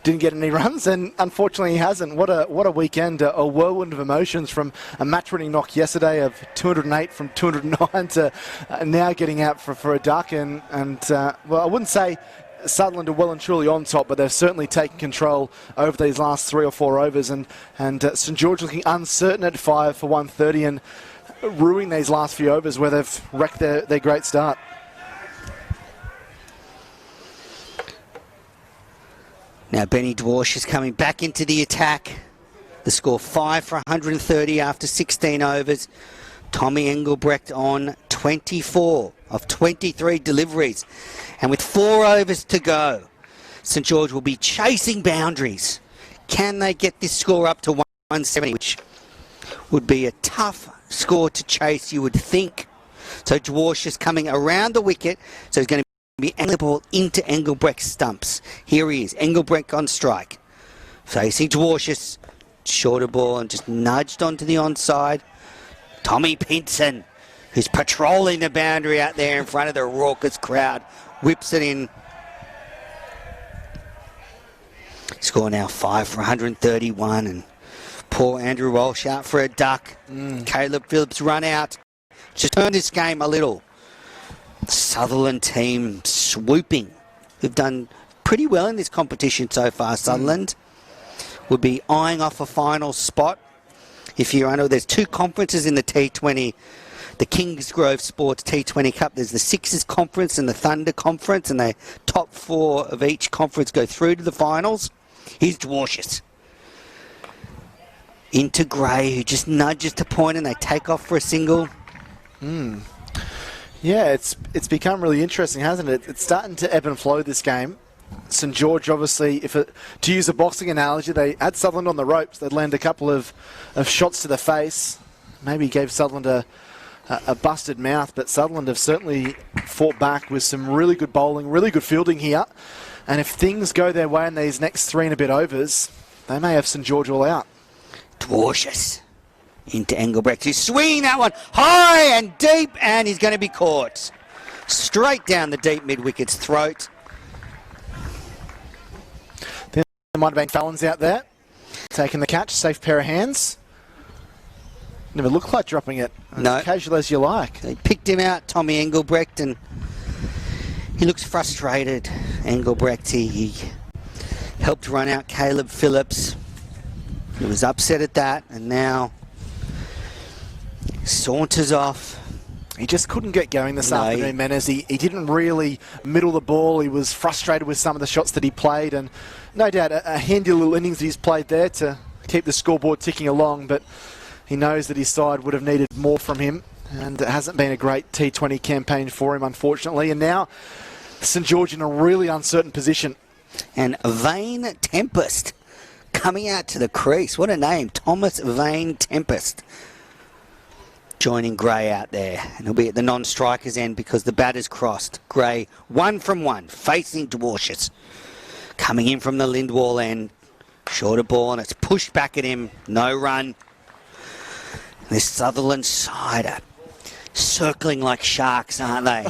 S6: didn't get any runs, and unfortunately he hasn't. What a weekend, a whirlwind of emotions, from a match-winning knock yesterday of 208 from 209 to now getting out for a duck. And well, I wouldn't say Sutherland are well and truly on top, but they've certainly taken control over these last 3 or 4 overs, and St George looking uncertain at 5 for 130 and ruining these last few overs where they've wrecked their great start.
S1: Now Benny Dwarsh is coming back into the attack. The score 5 for 130 after 16 overs. Tommy Engelbrecht on 24 of 23 deliveries. And with 4 overs to go, St George will be chasing boundaries. Can they get this score up to 170, which would be a tough score to chase, you would think. So Dwarsh is coming around the wicket, so he's going to be angling the ball into Engelbrecht's stumps. Here he is, Engelbrecht on strike. Facing Dwarshus, shorter ball and just nudged onto the onside. Tommy Pinson, who's patrolling the boundary out there in front of the raucous crowd, whips it in. Score now 5 for 131, and poor Andrew Walsh out for a duck. Caleb Phillips run out. Just turn this game a little. Sutherland team swooping. Who've done pretty well in this competition so far. Sutherland would be eyeing off a final spot. If you're under, there's 2 conferences in the T20. The Kingsgrove Sports T20 Cup. There's the Sixers Conference and the Thunder Conference, and the top 4 of each conference go through to the finals. Here's Dwarshus. Into Gray, who just nudges to point, and they take off for a single.
S6: Yeah, it's become really interesting, hasn't it? It's starting to ebb and flow, this game. St George, obviously, to use a boxing analogy, they had Sutherland on the ropes. They'd land a couple of shots to the face. Maybe gave Sutherland a busted mouth, but Sutherland have certainly fought back with some really good bowling, really good fielding here. And if things go their way in these next 3 and a bit overs, they may have St George all out.
S1: Dwarshus into Engelbrecht, who's swinging that one high and deep, and he's going to be caught. Straight down the deep mid-wicket's throat.
S6: There might have been Fallons out there, taking the catch, safe pair of hands. Never looked like dropping it.
S1: No.
S6: As casual as you like.
S1: They picked him out, Tommy Engelbrecht, and he looks frustrated. Engelbrecht, he helped run out Caleb Phillips. He was upset at that, and now saunters off.
S6: He just couldn't get going this afternoon, Menes. He didn't really middle the ball. He was frustrated with some of the shots that he played, and no doubt a handy little innings he's played there to keep the scoreboard ticking along, but he knows that his side would have needed more from him, and it hasn't been a great T20 campaign for him, unfortunately. And now St George in a really uncertain position.
S1: And Vane Tempest coming out to the crease. What a name, Thomas Vane Tempest. Joining Gray out there, and he'll be at the non-striker's end because the batter's crossed. Gray 1 from 1, facing Dwarshus. Coming in from the Lindwall end. Shorter ball, and it's pushed back at him. No run. This Sutherland side are circling like sharks, aren't they?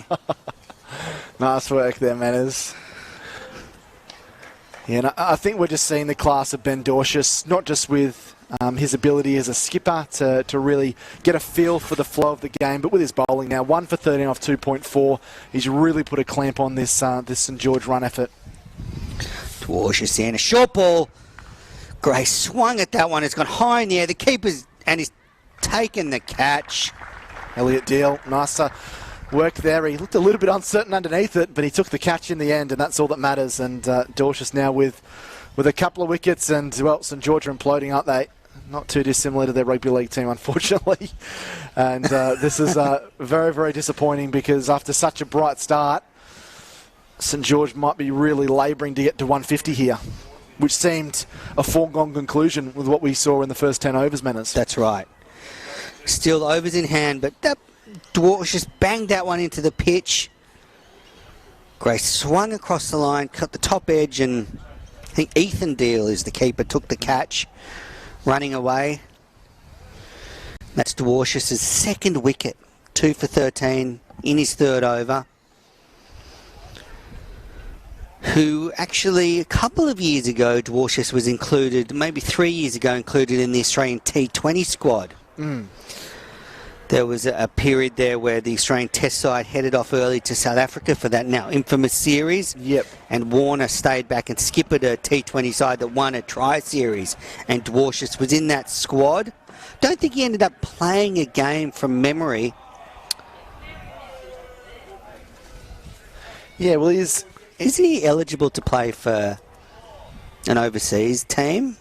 S6: Nice work there, Manners. Yeah, and I think we're just seeing the class of Ben Dwarshus, not just with his ability as a skipper to really get a feel for the flow of the game, but with his bowling now, 1 for 13 off 2.4. He's really put a clamp on this St George run effort.
S1: Dwarshus in a short ball. Gray swung at that one. It's gone high in the air. The keeper's, and he's taken the catch.
S6: Elliot Deal, nice work there. He looked a little bit uncertain underneath it, but he took the catch in the end, and that's all that matters. And Dwarshus now with a couple of wickets, and, well, St George are imploding, aren't they? Not too dissimilar to their rugby league team, unfortunately. And this is very, very disappointing, because after such a bright start, St George might be really labouring to get to 150 here, which seemed a foregone conclusion with what we saw in the first 10 overs, Manners.
S1: That's right. Still overs in hand, but that Dwarsh just banged that one into the pitch. Gray swung across the line, cut the top edge, and I think Ethan Deal is the keeper, took the catch, running away. That's Dwarsh's second wicket, 2 for 13 in his third over. Who actually, a couple of years ago, Dwarshus was included, maybe 3 years ago, included in the Australian T20 squad. There was a period there where the Australian Test side headed off early to South Africa for that now infamous series.
S6: Yep.
S1: And Warner stayed back and skippered a T20 side that won a tri-series. And Dwarshus was in that squad. Don't think he ended up playing a game from memory.
S6: Yeah, well,
S1: Isn't he eligible to play for an overseas team?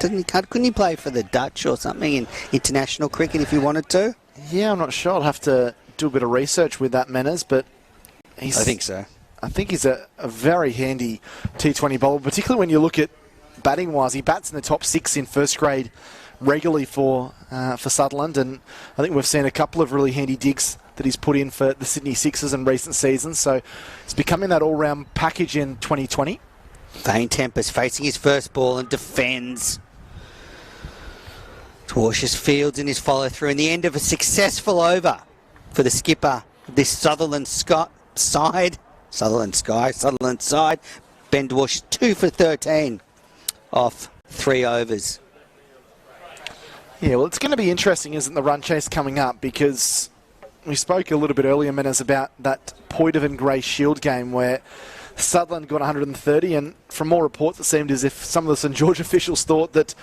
S1: Couldn't he play for the Dutch or something in international cricket if he wanted to?
S6: Yeah, I'm not sure. I'll have to do a bit of research with that, Manners, but
S1: I think so.
S6: I think he's a very handy T20 bowler, particularly when you look at batting-wise. He bats in the top 6 in first grade regularly for Sutherland, and I think we've seen a couple of really handy digs that he's put in for the Sydney Sixers in recent seasons, so it's becoming that all-round package in 2020.
S1: Vane Tempest facing his first ball and defends. Cautious fields in his follow-through, and the end of a successful over for the skipper, this Sutherland side. Ben Dwarsh 2 for 13 off 3 overs.
S6: Yeah, well, it's going to be interesting, isn't the run chase coming up, because we spoke a little bit earlier, Menas, about that Poitevin Grey Shield game where Sutherland got 130, and from all reports it seemed as if some of the St George officials thought that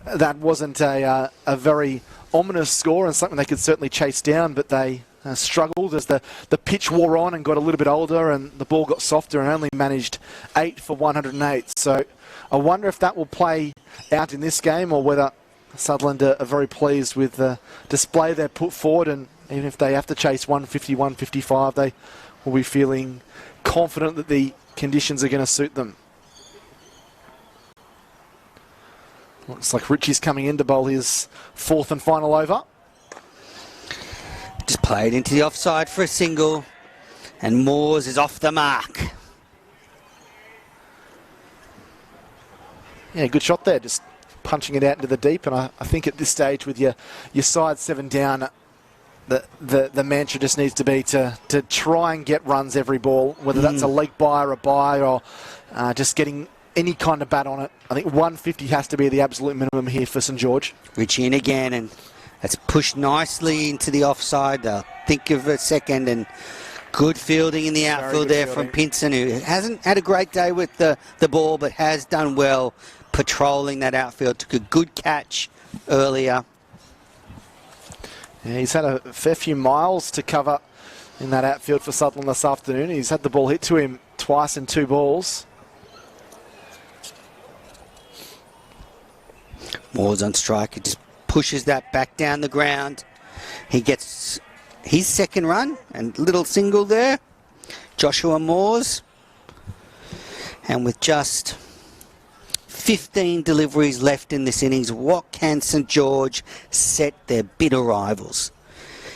S6: that wasn't a very ominous score and something they could certainly chase down, but they struggled as the pitch wore on and got a little bit older, and the ball got softer and only managed 8 for 108. So I wonder if that will play out in this game, or whether Sutherland are very pleased with the display they put forward, and even if they have to chase 150, 155, they will be feeling confident that the conditions are going to suit them. Looks like Richie's coming in to bowl his 4th and final over.
S1: Just played into the offside for a single, and Moores is off the mark.
S6: Yeah, good shot there, just punching it out into the deep, and I think at this stage with your side 7 down, the mantra just needs to be to try and get runs every ball, whether that's a leg bye or a bye, or just getting any kind of bat on it. I think 150 has to be the absolute minimum here for St George.
S1: Richie in again, and that's pushed nicely into the offside. They'll think of a second, and good fielding in the outfield there from Pinson, who hasn't had a great day with the ball, but has done well patrolling that outfield. Took a good catch earlier.
S6: Yeah, he's had a fair few miles to cover in that outfield for Sutherland this afternoon. He's had the ball hit to him twice in 2 balls.
S1: Moore's on strike. He just pushes that back down the ground. He gets his 2nd run, and little single there. Joshua Moores. And with just 15 deliveries left in this innings, what can St George set their bitter rivals?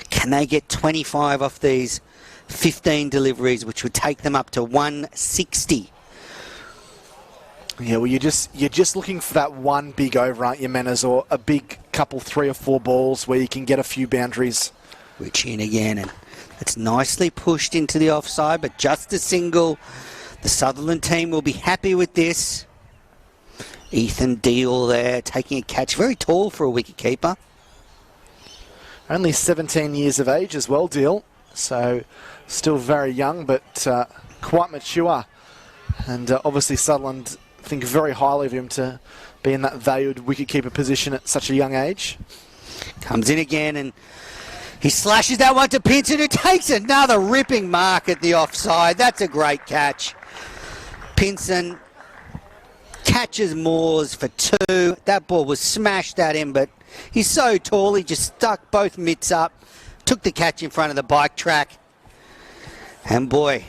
S1: Can they get 25 off these 15 deliveries, which would take them up to 160?
S6: Yeah, well, you're just looking for that one big over, aren't you, Manners, or a big couple 3 or 4 balls where you can get a few boundaries.
S1: Which in again, and it's nicely pushed into the offside, but just a single. The Sutherland team will be happy with this. Ethan Deal there taking a catch, very tall for a wicketkeeper.
S6: Only 17 years of age as well, Deal, so still very young, but quite mature. And obviously Sutherland think very highly of him to be in that valued wicketkeeper position at such a young age.
S1: Comes in again, and he slashes that one to Pinson, who takes another ripping mark at the offside. That's a great catch. Pinson catches Moores for 2. That ball was smashed at him, but he's so tall, he just stuck both mitts up, took the catch in front of the bike track. And boy,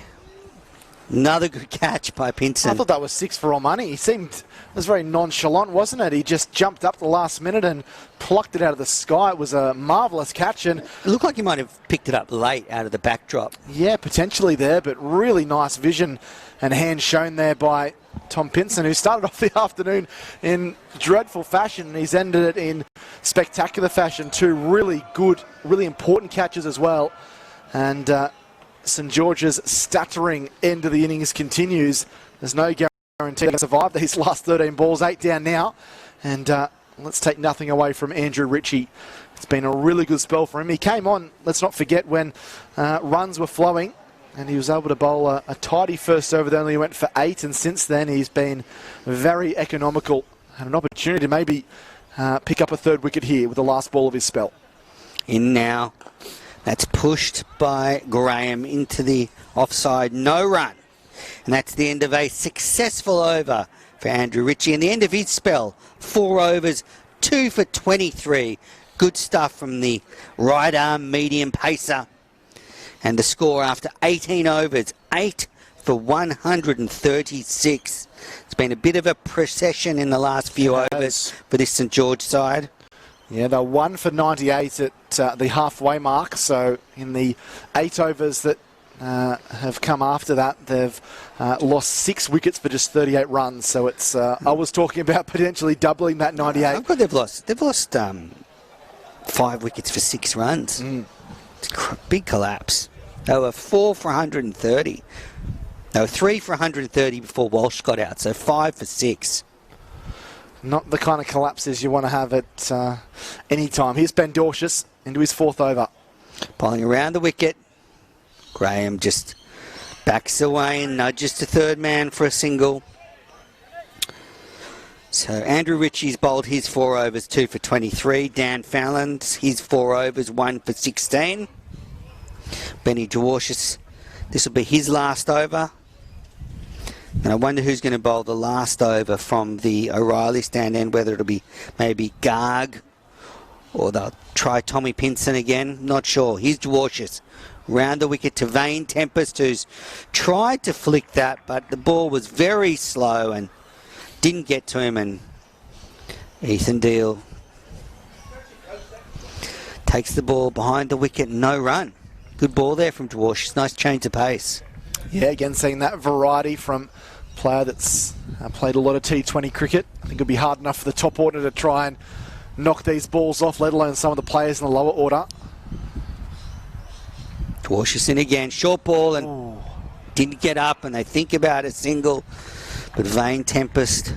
S1: another good catch by Pinson.
S6: I thought that was 6 for all money. It was very nonchalant, wasn't it? He just jumped up the last minute and plucked it out of the sky. It was a marvellous catch, and
S1: it looked like he might have picked it up late out of the backdrop.
S6: Yeah, potentially there, but really nice vision and hand shown there by Tom Pinson, who started off the afternoon in dreadful fashion, and he's ended it in spectacular fashion. 2 really good, really important catches as well. And St George's stuttering end of the innings continues. There's no guarantee they'll survive these last 13 balls. 8 down now. And let's take nothing away from Andrew Ritchie. It's been a really good spell for him. He came on, let's not forget, when runs were flowing, and he was able to bowl a tidy first over. They only went for 8, and since then he's been very economical. Had an opportunity to maybe pick up a 3rd wicket here with the last ball of his spell.
S1: In now. That's pushed by Graham into the offside. No run. And that's the end of a successful over for Andrew Ritchie. And the end of his spell. 4 overs, 2 for 23. Good stuff from the right arm medium pacer. And the score after 18 overs, 8 for 136. It's been a bit of a procession in the last few overs for this St George side.
S6: Yeah, they're 1 for 98 at the halfway mark. So in the 8 overs that have come after that, they've lost 6 wickets for just 38 runs. So it's I was talking about potentially doubling that 98.
S1: I've got they've lost 5 wickets for 6 runs. It's a big collapse. They were 4 for 130. They were 3 for 130 before Walsh got out, so 5 for 6.
S6: Not the kind of collapses you want to have at any time. Here's Ben Dorcius into his 4th over.
S1: Bowling around the wicket. Graham just backs away and nudges to third man for a single. So Andrew Ritchie's bowled his 4 overs, 2 for 23. Dan Fallon's his 4 overs, 1 for 16. Benny Dwarcius, this will be his last over. And I wonder who's going to bowl the last over from the O'Reilly stand end, whether it'll be maybe Garg or they'll try Tommy Pinson again. Not sure. Here's Dwarcius. Round the wicket to Vane Tempest, who's tried to flick that, but the ball was very slow and didn't get to him, and Ethan Deal takes the ball behind the wicket, no run. Good ball there from Dwarcius. Nice change of pace.
S6: Yeah, again, seeing that variety from a player that's played a lot of T20 cricket. I think it'll be hard enough for the top order to try and knock these balls off, let alone some of the players in the lower order.
S1: Dwarcius in again, short ball, and didn't get up, and they think about a single, but Vane Tempest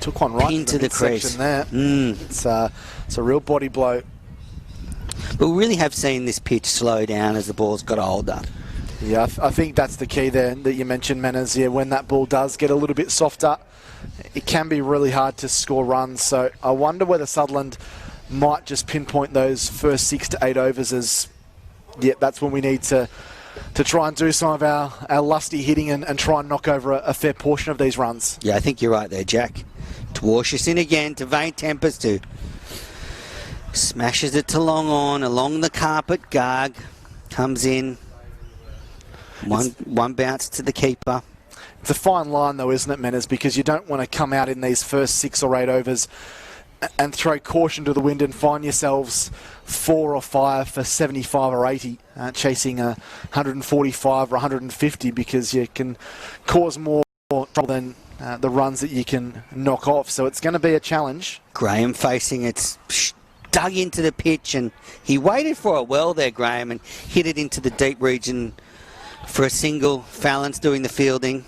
S6: took one right
S1: into the crease
S6: there. It's a real body blow.
S1: But we really have seen this pitch slow down as the ball's got older.
S6: Yeah, I think that's the key there that you mentioned, Manners. Yeah, when that ball does get a little bit softer, it can be really hard to score runs. So I wonder whether Sutherland might just pinpoint those first 6 to 8 overs as, yeah, that's when we need to try and do some of our lusty hitting and try and knock over a fair portion of these runs.
S1: Yeah, I think you're right there, Jack. Dwarcius in again to Vane Tempest, who smashes it to long on, along the carpet. Garg comes in. One bounce to the keeper.
S6: It's a fine line, though, isn't it, Manners? Because you don't want to come out in these first 6 or 8 overs and throw caution to the wind and find yourselves 4 or 5 for 75 or 80, chasing 145 or 150, because you can cause more trouble than the runs that you can knock off. So it's going to be a challenge.
S1: Graham facing it's dug into the pitch, and he waited for it well there, Graham, and hit it into the deep region for a single. Fallon's doing the fielding.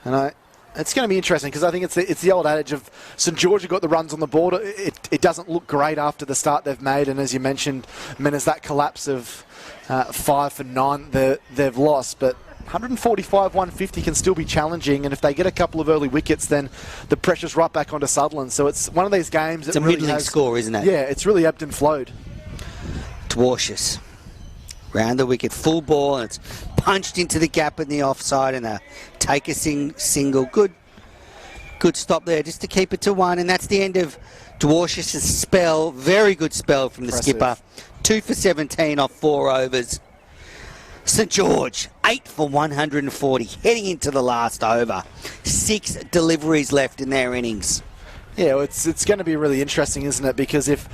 S6: And it's going to be interesting, because I think it's the old adage of St George have got the runs on the board. It doesn't look great after the start they've made, and as you mentioned, Manners, that collapse of 5 for 9 they've lost. But 145, 150 can still be challenging, and if they get a couple of early wickets, then the pressure's right back onto Sutherland. So it's one of these games that
S1: it's a
S6: really
S1: middling score, isn't it?
S6: Yeah, it's really ebbed and flowed.
S1: Dwarcius round the wicket, full ball, and it's punched into the gap in the offside, and they take a single. Good stop there just to keep it to 1, and that's the end of Dwarcius' spell. Very good spell from the skipper. 2 for 17 off 4 overs. St George, 8 for 140, heading into the last over. 6 deliveries left in their innings.
S6: Yeah, well, it's going to be really interesting, isn't it? Because if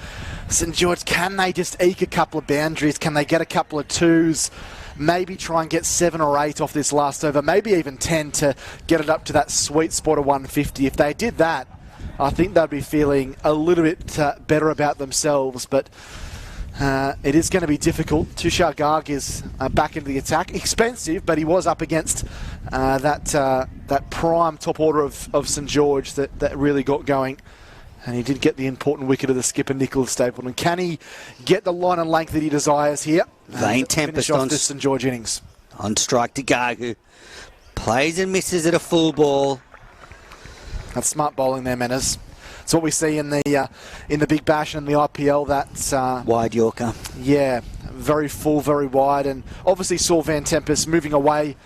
S6: St George, can they just eke a couple of boundaries? Can they get a couple of 2s? Maybe try and get 7 or 8 off this last over, maybe even 10 to get it up to that sweet spot of 150. If they did that, I think they'd be feeling a little bit better about themselves. But it is going to be difficult. Tushar Garg is back into the attack. Expensive, but he was up against that prime top order of St George that really got going. And he did get the important wicket of the skipper, Nicholas Stapleton. Can he get the line and length that he desires here?
S1: Vane Tempest
S6: on this St George innings.
S1: On strike to Garg, who plays and misses at a full ball.
S6: That's smart bowling there, Manners. It's what we see in the Big Bash and the IPL. That's
S1: wide Yorker.
S6: Yeah, very full, very wide, and obviously saw Van Tempest moving away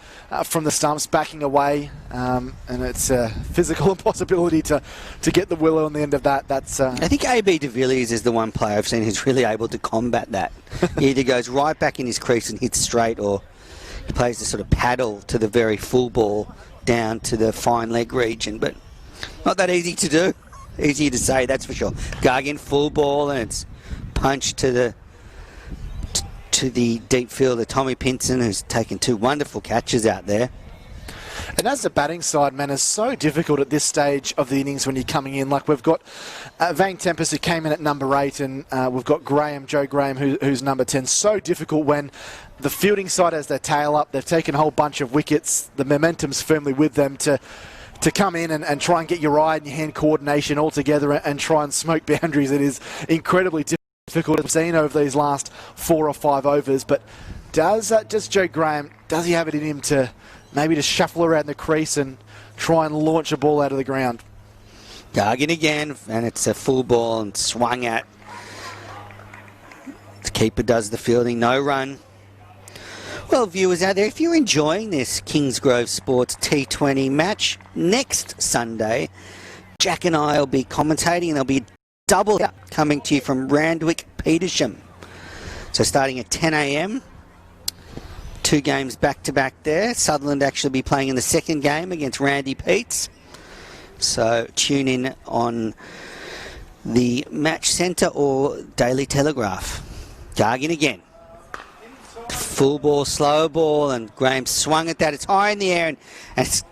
S6: from the stumps, backing away, and it's a physical impossibility to get the willow on the end of that. That's
S1: I think AB de Villiers is the one player I've seen who's really able to combat that. He either goes right back in his crease and hits straight, or he plays the sort of paddle to the very full ball down to the fine leg region, but not that easy to do. Easier to say, that's for sure. Gargan full ball, and it's punched to the deep fielder Tommy Pinson, who's taken 2 wonderful catches out there.
S6: And as the batting side, man, is so difficult at this stage of the innings when you're coming in. Like, we've got Van Tempest, who came in at number 8, and we've got Joe Graham, who's number 10. So difficult when the fielding side has their tail up. They've taken a whole bunch of wickets. The momentum's firmly with them to come in and try and get your eye and your hand coordination all together and try and smoke boundaries. It is incredibly difficult. I've seen over these last 4 or 5 overs, but does Joe Graham, does he have it in him to maybe just shuffle around the crease and try and launch a ball out of the ground?
S1: Gargan again, and it's a full ball and swung at. The keeper does the fielding, no run. Well, viewers out there, if you're enjoying this Kingsgrove Sports T20 match, next Sunday, Jack and I will be commentating, and there'll be a double coming to you from Randwick Petersham. So starting at 10 a.m, 2 games back-to-back there. Sutherland actually be playing in the second game against Randy Peets. So tune in on the Match Centre or Daily Telegraph. Gargan again. Full ball, slow ball, and Graham swung at that. It's high in the air, and it's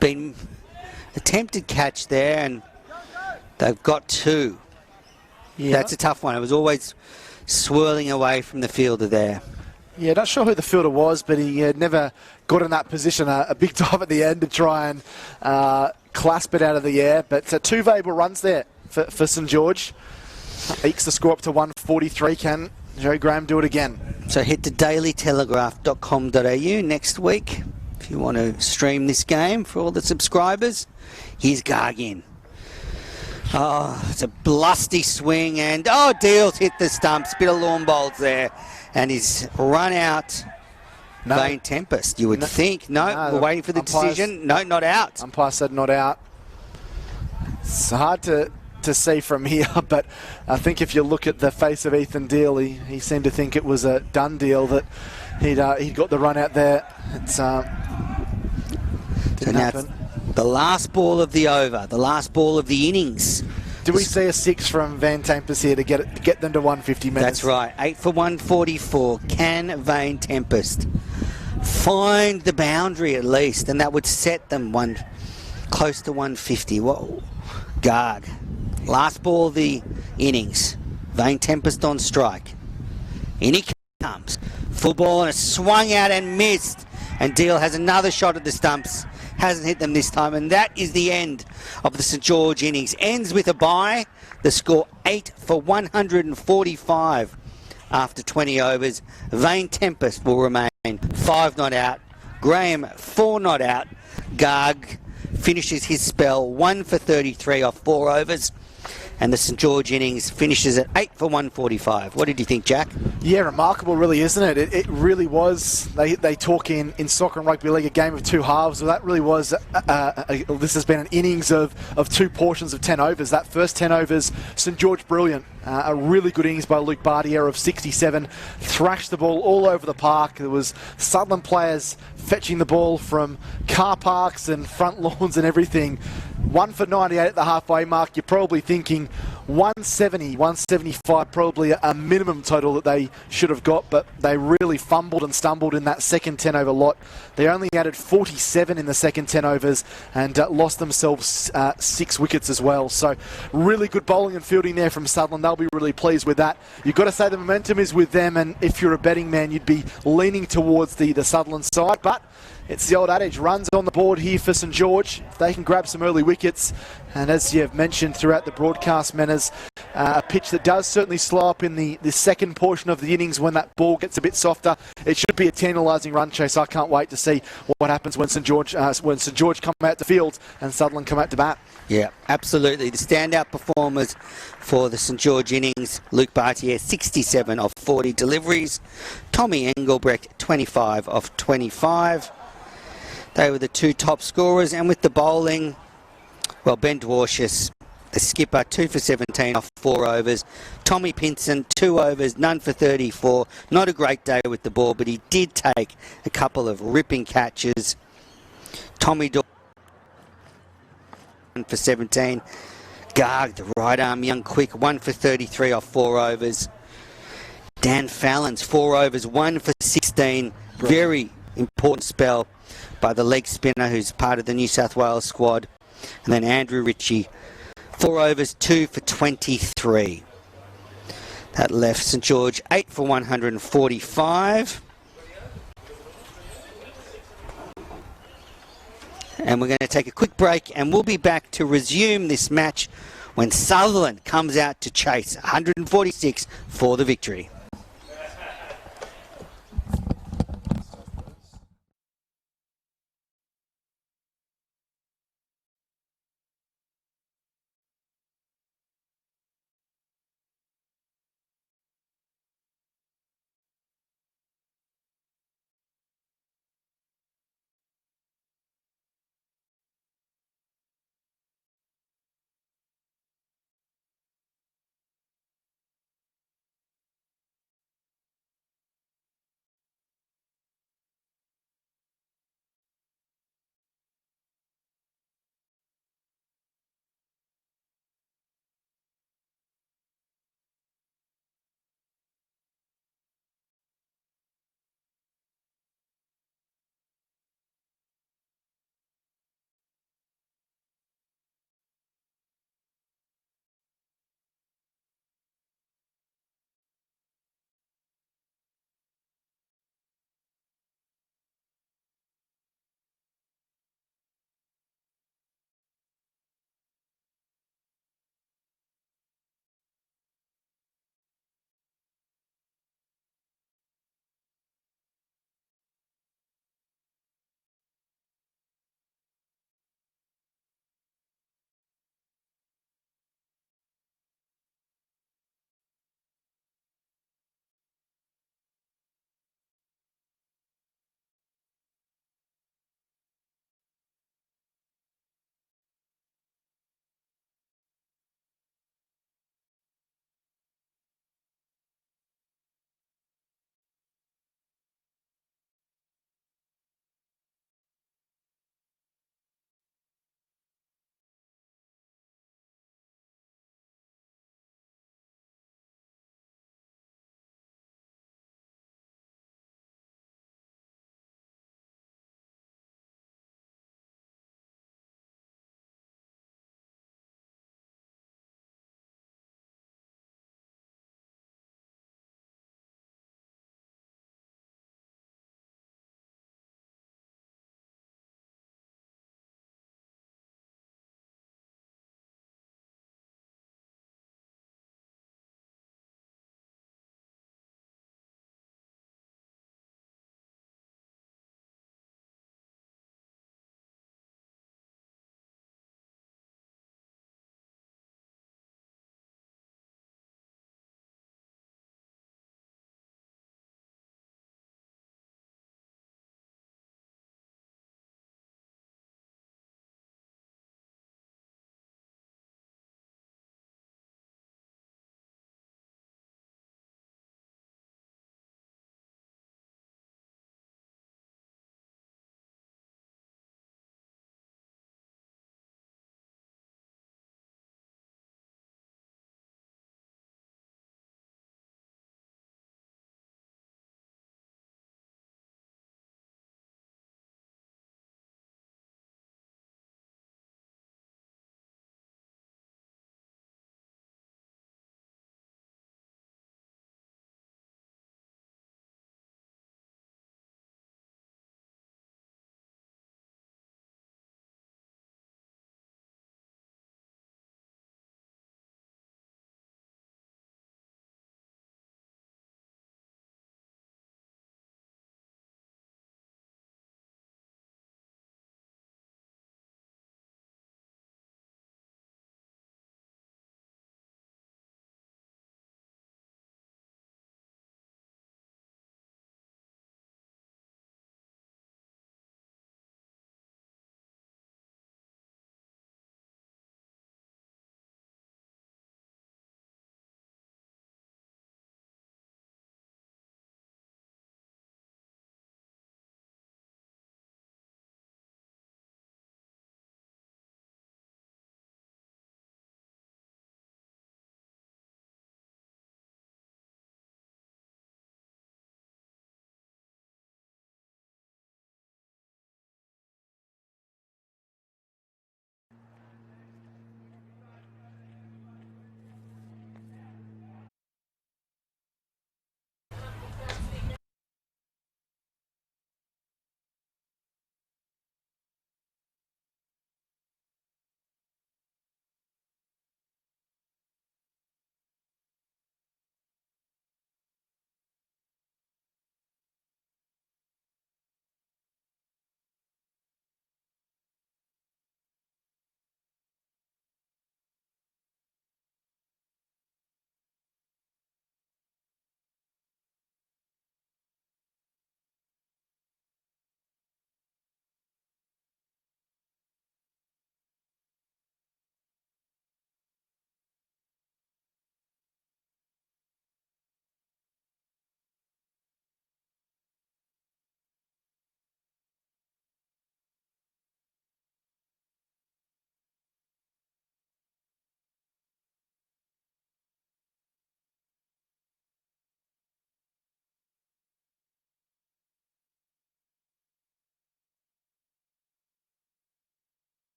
S1: been attempted catch there, and they've got 2. Yeah. That's a tough one. It was always swirling away from the fielder there.
S6: Yeah, not sure who the fielder was, but he never got in that position. A big dive at the end to try and clasp it out of the air. But 2 valuable runs there for St George. Ekes the score up to 143. Can Joe Graham do it again?
S1: So head to dailytelegraph.com.au next week if you want to stream this game for all the subscribers. Here's Gargan. Oh, it's a blusty swing, and Deal's hit the stumps. Bit of lawn bowls there, and he's run out. No. Vane Tempest, you would think. No, we're waiting for the decision. No, not out.
S6: Umpire said not out. It's hard to see from here, but I think if you look at the face of Ethan Deal, he seemed to think it was a done deal, that he'd got the run out there. It's didn't happen.
S1: The last ball of the over, the last ball of the innings.
S6: Do we see a 6 from Van Tempest here to get them to 150 minutes?
S1: That's right. 8 for 144. Can Van Tempest find the boundary at least, and that would set them close to 150. Whoa. Garg. Last ball of the innings. Van Tempest on strike. In he comes. Full ball, and it swung out and missed. And Deal has another shot at the stumps. Hasn't hit them this time, and that is the end of the St George innings. Ends with a bye. The score 8 for 145 after 20 overs. Vane Tempest will remain 5 not out. Graham 4 not out. Garg finishes his spell 1 for 33 off 4 overs. And the St George innings finishes at 8 for 145. What did you think, Jack?
S6: Yeah, remarkable really, isn't it? It really was. They talk in soccer and rugby league a game of 2 halves. Well, that really was, this has been an innings of 2 portions of 10 overs. That first 10 overs, St George brilliant. A really good innings by Luke Bartier of 67. Thrashed the ball all over the park. There was Sutherland players fetching the ball from car parks and front lawns and everything. 1 for 98 at the halfway mark. You're probably thinking 170, 175, probably a minimum total that they should have got, but they really fumbled and stumbled in that second 10 over lot. They only added 47 in the second 10 overs and lost themselves 6 wickets as well. So really good bowling and fielding there from Sutherland. They'll be really pleased with that. You've got to say the momentum is with them, and if you're a betting man, you'd be leaning towards the Sutherland side, but it's the old adage, runs on the board here for St George. If they can grab some early wickets, and as you've mentioned throughout the broadcast, Manners, a pitch that does certainly slow up in the second portion of the innings when that ball gets a bit softer. It should be a tantalising run chase. I can't wait to see what happens when St George come out to field and Sutherland come out to bat.
S1: Yeah, absolutely. The standout performers for the St George innings, Luke Bartier, 67 of 40 deliveries. Tommy Engelbrecht, 25 of 25. They were the two top scorers. And with the bowling, well, Ben Dwarshuis, the skipper, 2 for 17 off 4 overs. Tommy Pinson, 2 overs, none for 34. Not a great day with the ball, but he did take a couple of ripping catches. Tommy Dawson for 17. Garg, the right arm, young quick, 1 for 33 off 4 overs. Dan Fallon's 4 overs, 1 for 16. Very important spell by the leg spinner who's part of the New South Wales squad. And then Andrew Ritchie, 4 overs, 2 for 23. That left St George 8 for 145. And we're going to take a quick break and we'll be back to resume this match when Sutherland comes out to chase 146 for the victory.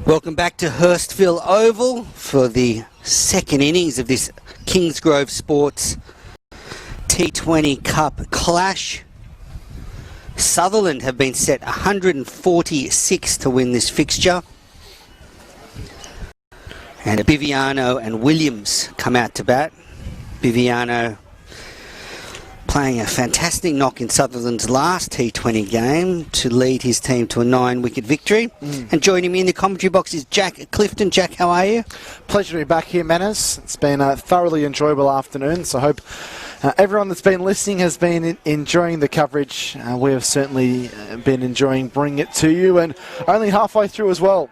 S1: Welcome back to Hurstville Oval for the second innings of this Kingsgrove Sports T20 Cup clash. Sutherland have been set 146 to win this fixture. And Biviano and Williams come out to bat. Biviano playing a fantastic knock in Sutherland's last T20 game to lead his team to a 9-wicket victory. And joining me in the commentary box is Jack Clifton. Jack, how are you?
S6: Pleasure to be back here, Manners. It's been a thoroughly enjoyable afternoon, so I hope everyone that's been listening has been enjoying the coverage. We have certainly been enjoying bringing it to you, and only halfway through as well.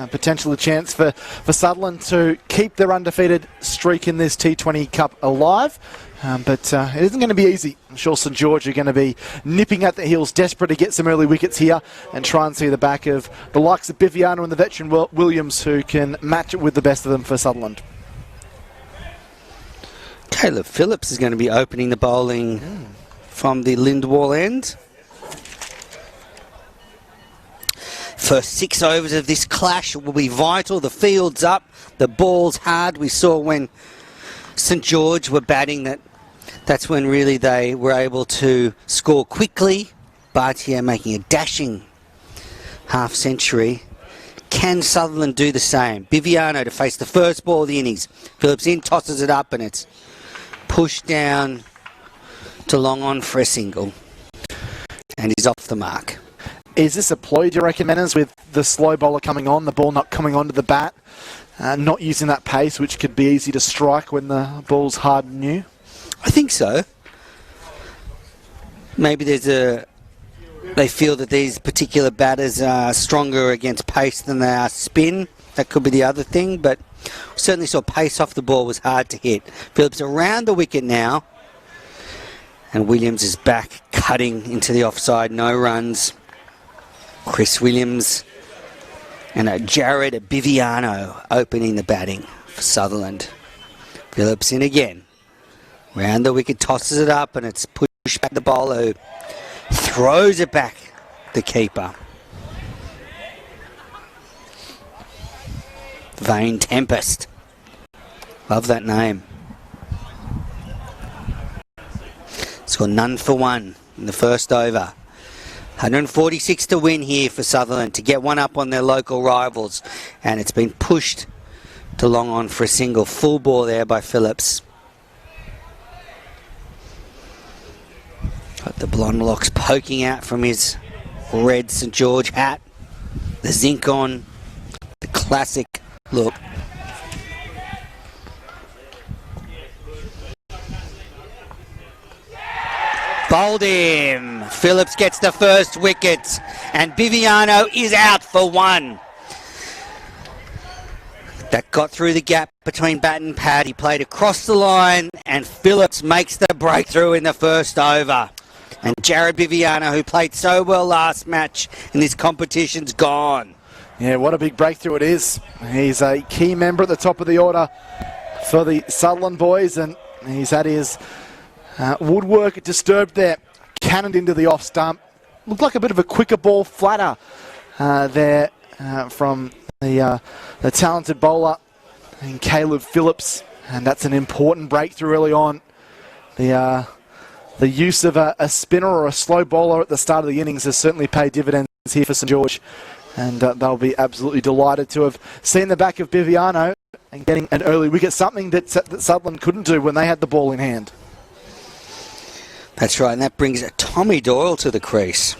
S6: Potential chance for Sutherland to keep their undefeated streak in this T20 Cup alive. But it isn't going to be easy. I'm sure St George are going to be nipping at the heels, desperate to get some early wickets here and try and see the back of the likes of Biviano and the veteran Williams, who can match it with the best of them for Sutherland.
S1: Caleb Phillips is going to be opening the bowling from the Lindwall end. First 6 overs of this clash will be vital. The field's up, the ball's hard. We saw when St George were batting that's when really they were able to score quickly. Bhatia making a dashing half century. Can Sutherland do the same? Biviano to face the first ball of the innings. Phillips in, tosses it up, and it's pushed down to long on for a single. And he's off the mark.
S6: Is this a ploy, do you reckon, Manners, with the slow bowler coming on, the ball not coming onto the bat, not using that pace, which could be easy to strike when the ball's hard and new?
S1: I think so. Maybe they feel that these particular batters are stronger against pace than they are spin. That could be the other thing, but certainly saw pace off the ball was hard to hit. Phillips around the wicket now, and Williams is back cutting into the offside, no runs. Chris Williams and Jared Biviano opening the batting for Sutherland. Phillips in again. Round the wicket, tosses it up, and it's pushed back the bowler who throws it back the keeper. Vane Tempest. Love that name. Scored none for one in the first over. 146 to win here for Sutherland to get one up on their local rivals, and it's been pushed to long on for a single. Full ball there by Phillips. Got the blonde locks poking out from his red St George hat. The zinc on, the classic look. Bowled him. Phillips gets the first wicket, and Biviano is out for one. That got through the gap between bat and pad. He played across the line, and Phillips makes the breakthrough in the first over. And Jared Biviano, who played so well last match in this competition's gone.
S6: Yeah, what a big breakthrough it is. He's a key member at the top of the order for the Sutherland boys, and he's had his woodwork disturbed there. Cannoned into the off stump. Looked like a bit of a quicker ball flatter there from the talented bowler and Caleb Phillips, and that's an important breakthrough early on. The use of a spinner or a slow bowler at the start of the innings has certainly paid dividends here for St George, and they'll be absolutely delighted to have seen the back of Biviano and getting an early wicket, something that Sutherland couldn't do when they had the ball in hand.
S1: That's right, and that brings Tommy Doyle to the crease.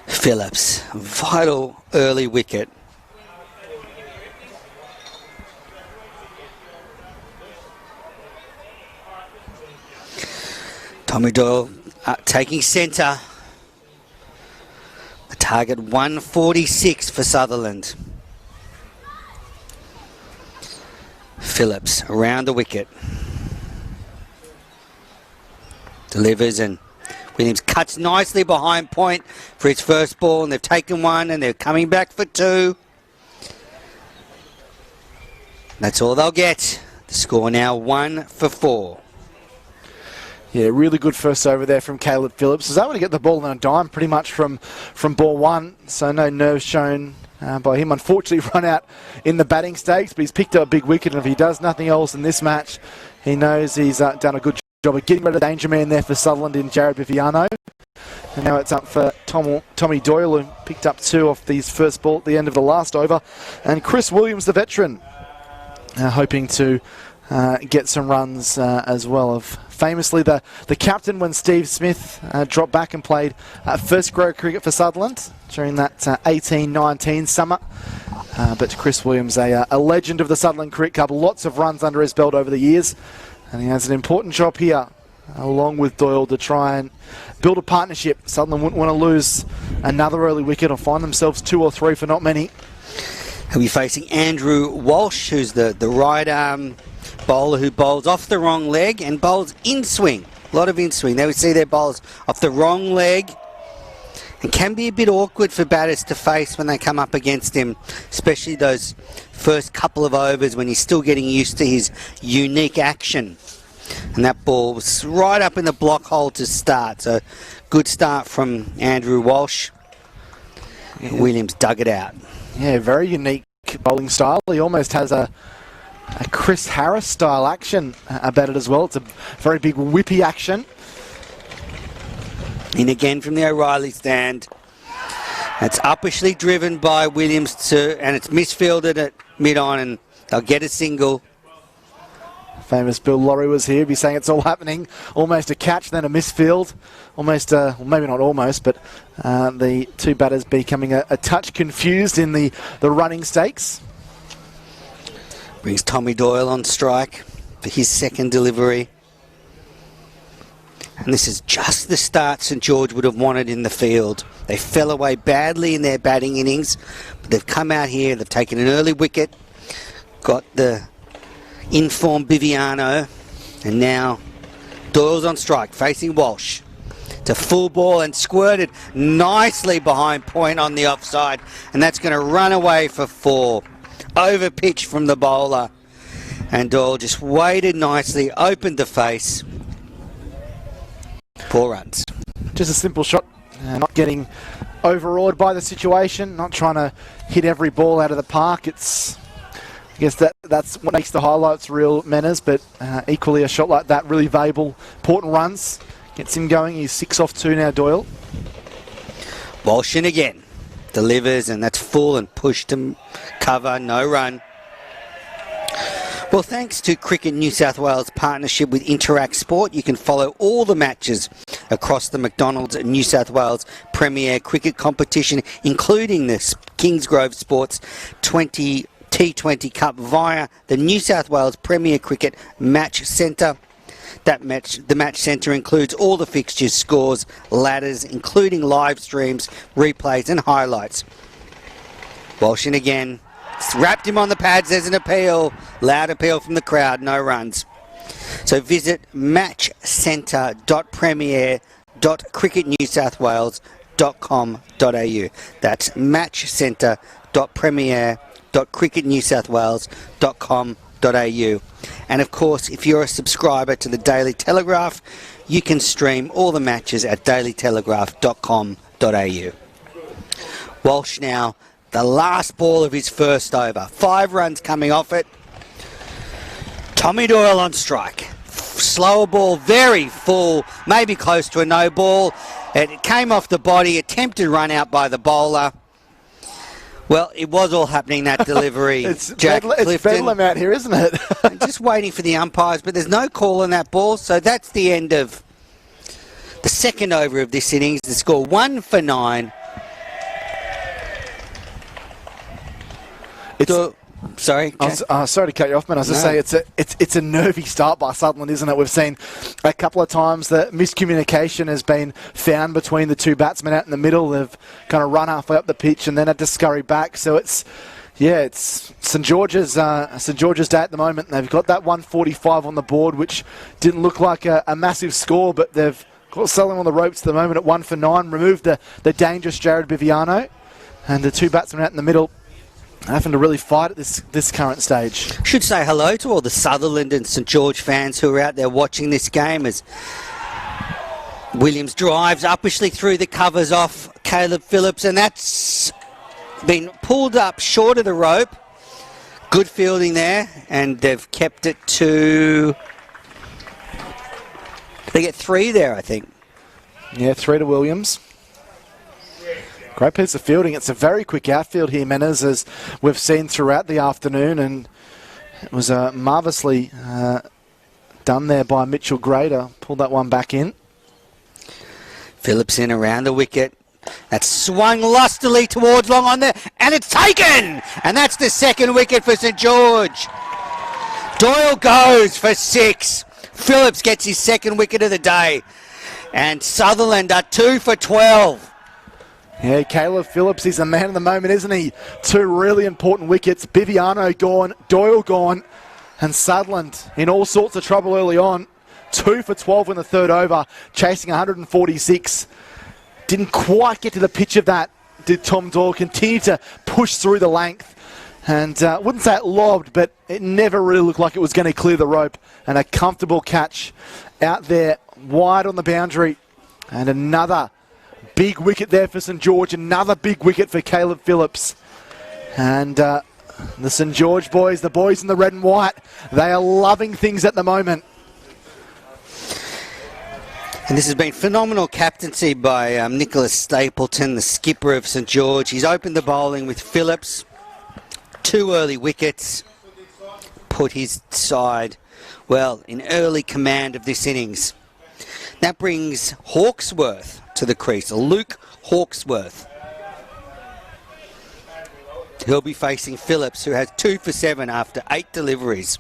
S1: Phillips, vital early wicket. Tommy Doyle taking centre. The target 146 for Sutherland. Phillips around the wicket. Delivers, and Williams cuts nicely behind point for his first ball, and they've taken one and they're coming back for two. That's all they'll get. The score now 1 for 4.
S6: Yeah, really good first over there from Caleb Phillips. Was able to get the ball on a dime pretty much from ball one, so no nerves shown by him. Unfortunately, run out in the batting stakes, but he's picked up a big wicket, and if he does nothing else in this match, he knows he's done a good job of getting rid of the danger man there for Sutherland in Jared Viviano. And now it's up for Tommy Doyle, who picked up 2 off his first ball at the end of the last over. And Chris Williams, the veteran, hoping to get some runs as well. Famously, the captain when Steve Smith dropped back and played first grade cricket for Sutherland during that 18-19 summer. But Chris Williams, a legend of the Sutherland Cricket Club, lots of runs under his belt over the years. And he has an important job here, along with Doyle, to try and build a partnership. Sutherland wouldn't want to lose another early wicket or find themselves 2 or 3 for not many.
S1: He'll be facing Andrew Walsh, who's the right arm bowler who bowls off the wrong leg and bowls in swing. A lot of in swing. There we see their bowls off the wrong leg. It can be a bit awkward for batters to face when they come up against him, especially those first couple of overs when he's still getting used to his unique action. And that ball was right up in the block hole to start. So good start from Andrew Walsh. Yeah. Williams dug it out. Yeah,
S6: very unique bowling style. He almost has a Chris Harris style action about it as well. It's a very big whippy action.
S1: In again from the O'Reilly stand. That's uppishly driven by Williams and it's misfielded at mid-on, and they'll get a single.
S6: Famous Bill Laurie was here. Be saying it's all happening. Almost a catch, then a misfield. Almost, well, maybe not almost, but the 2 batters becoming a touch confused in the running stakes.
S1: Brings Tommy Doyle on strike for his second delivery. And this is just the start St George would have wanted in the field. They fell away badly in their batting innings, but they've come out here, they've taken an early wicket, got the informed Viviano, and now Doyle's on strike, facing Walsh. It's a full ball and squirted nicely behind point on the offside, and that's going to run away for 4. Over pitch from the bowler, and Doyle just waited nicely, opened the face. 4 runs.
S6: Just a simple shot, not getting overawed by the situation, not trying to hit every ball out of the park. I guess that's what makes the highlights real, Manners, but equally a shot like that, really valuable, important runs. Gets him going. He's 6 off 2 now, Doyle.
S1: Walsh in again. Delivers, and that's full and pushed to cover. No run. Well, thanks to Cricket New South Wales partnership with Interact Sport, you can follow all the matches across the McDonald's New South Wales Premier Cricket Competition, including the Kingsgrove Sports T20 Cup via the New South Wales Premier Cricket Match Centre. The match centre includes all the fixtures, scores, ladders, including live streams, replays and highlights. Walsh in again. Wrapped him on the pads. There's an appeal. Loud appeal from the crowd. No runs. So visit matchcentre.premier.cricketnewsouthwales.com.au. That's matchcentre.premier.cricketnewsouthwales.com.au. And of course, if you're a subscriber to the Daily Telegraph, you can stream all the matches at dailytelegraph.com.au. Walsh now, the last ball of his first over. 5 runs coming off it. Tommy Doyle on strike. Slower ball, very full, maybe close to a no ball. It came off the body, attempted run out by the bowler. Well, it was all happening, that delivery.
S6: It's bedlam out here, isn't it?
S1: Just waiting for the umpires, but there's no call on that ball, so that's the end of the second over of this innings. The score 1 for 9. Sorry,
S6: sorry to cut you off, man. I was just saying it's a nervy start by Sutherland, isn't it? We've seen a couple of times that miscommunication has been found between the 2 batsmen out in the middle. They've kind of run halfway up the pitch and then had to scurry back. So it's St George's day at the moment. They've got that 145 on the board, which didn't look like a massive score, but they've got Sutherland on the ropes at the moment at 1 for 9. Removed the dangerous Jared Viviano, and the 2 batsmen out in the middle having to really fight at this current stage.
S1: Should say hello to all the Sutherland and St George fans who are out there watching this game, as Williams drives uppishly through the covers off Caleb Phillips, and that's been pulled up short of the rope. Good fielding there, and they've kept it to... They get 3 there, I think.
S6: Yeah, 3 to Williams. Great piece of fielding. It's a very quick outfield here, Manners, as we've seen throughout the afternoon, and it was marvellously done there by Mitchell Grader. Pulled that one back in.
S1: Phillips in around the wicket. That's swung lustily towards long on there, and it's taken! And that's the second wicket for St George. Doyle goes for 6. Phillips gets his second wicket of the day. And Sutherland are 2 for 12.
S6: Yeah, Caleb Phillips is a man of the moment, isn't he? 2 really important wickets. Biviano gone, Doyle gone, and Sutherland in all sorts of trouble early on. 2 for 12 in the third over, chasing 146. Didn't quite get to the pitch of that, did Tom Doyle. Continued to push through the length. And wouldn't say it lobbed, but it never really looked like it was going to clear the rope. And a comfortable catch out there, wide on the boundary. And another big wicket there for St George. Another big wicket for Caleb Phillips. And the St George boys, the boys in the red and white, they are loving things at the moment.
S1: And this has been phenomenal captaincy by Nicholas Stapleton, the skipper of St George. He's opened the bowling with Phillips. 2 early wickets. Put his side, well, in early command of this innings. That brings Hawksworth to the crease, Luke Hawksworth. He'll be facing Phillips, who has 2 for 7 after 8 deliveries.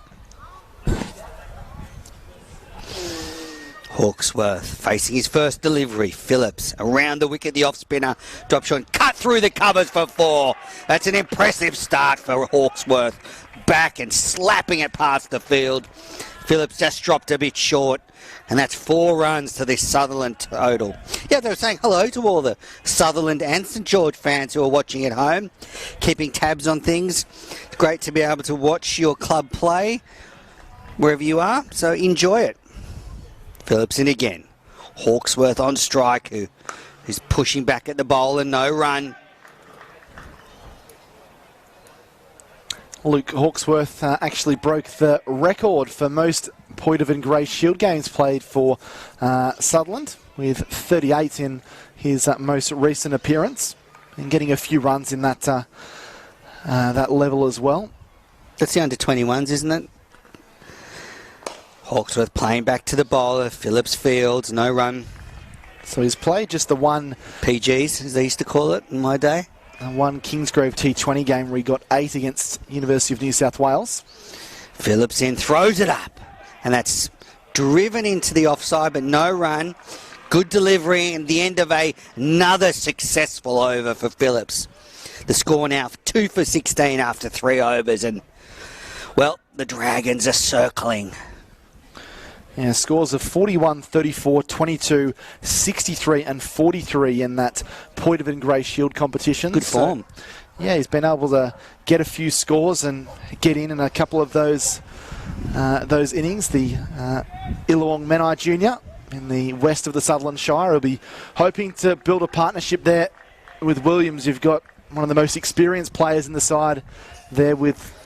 S1: Hawksworth facing his first delivery. Phillips around the wicket, the off-spinner. Drop shot, cut through the covers for 4. That's an impressive start for Hawksworth. Back and slapping it past the field. Phillips just dropped a bit short. And that's 4 runs to this Sutherland total. Yeah, they were saying hello to all the Sutherland and St George fans who are watching at home, keeping tabs on things. It's great to be able to watch your club play wherever you are, so enjoy it. Phillips in again. Hawksworth on strike, who's pushing back at the bowler, no run.
S6: Luke Hawksworth actually broke the record for most point of and grey shield games played for Sutherland, with 38 in his most recent appearance, and getting a few runs in that that level as well.
S1: That's the under-21s, isn't it? Hawksworth playing back to the bowler. Phillips fields, no run.
S6: So he's played just the one
S1: PGs, as they used to call it in my day.
S6: One Kingsgrove T20 game where he got 8 against University of New South Wales.
S1: Phillips in, throws it up, and that's driven into the offside, but no run. Good delivery, and the end of another successful over for Phillips. The score now 2 for 16 after 3 overs, and, well, the Dragons are circling.
S6: Yeah, scores of 41, 34, 22, 63 and 43 in that point of and grey shield competition.
S1: Good form.
S6: So, yeah, he's been able to get a few scores and get in a couple of those innings. The Illawong Menai Junior in the west of the Sutherland Shire will be hoping to build a partnership there with Williams. You've got one of the most experienced players in the side there with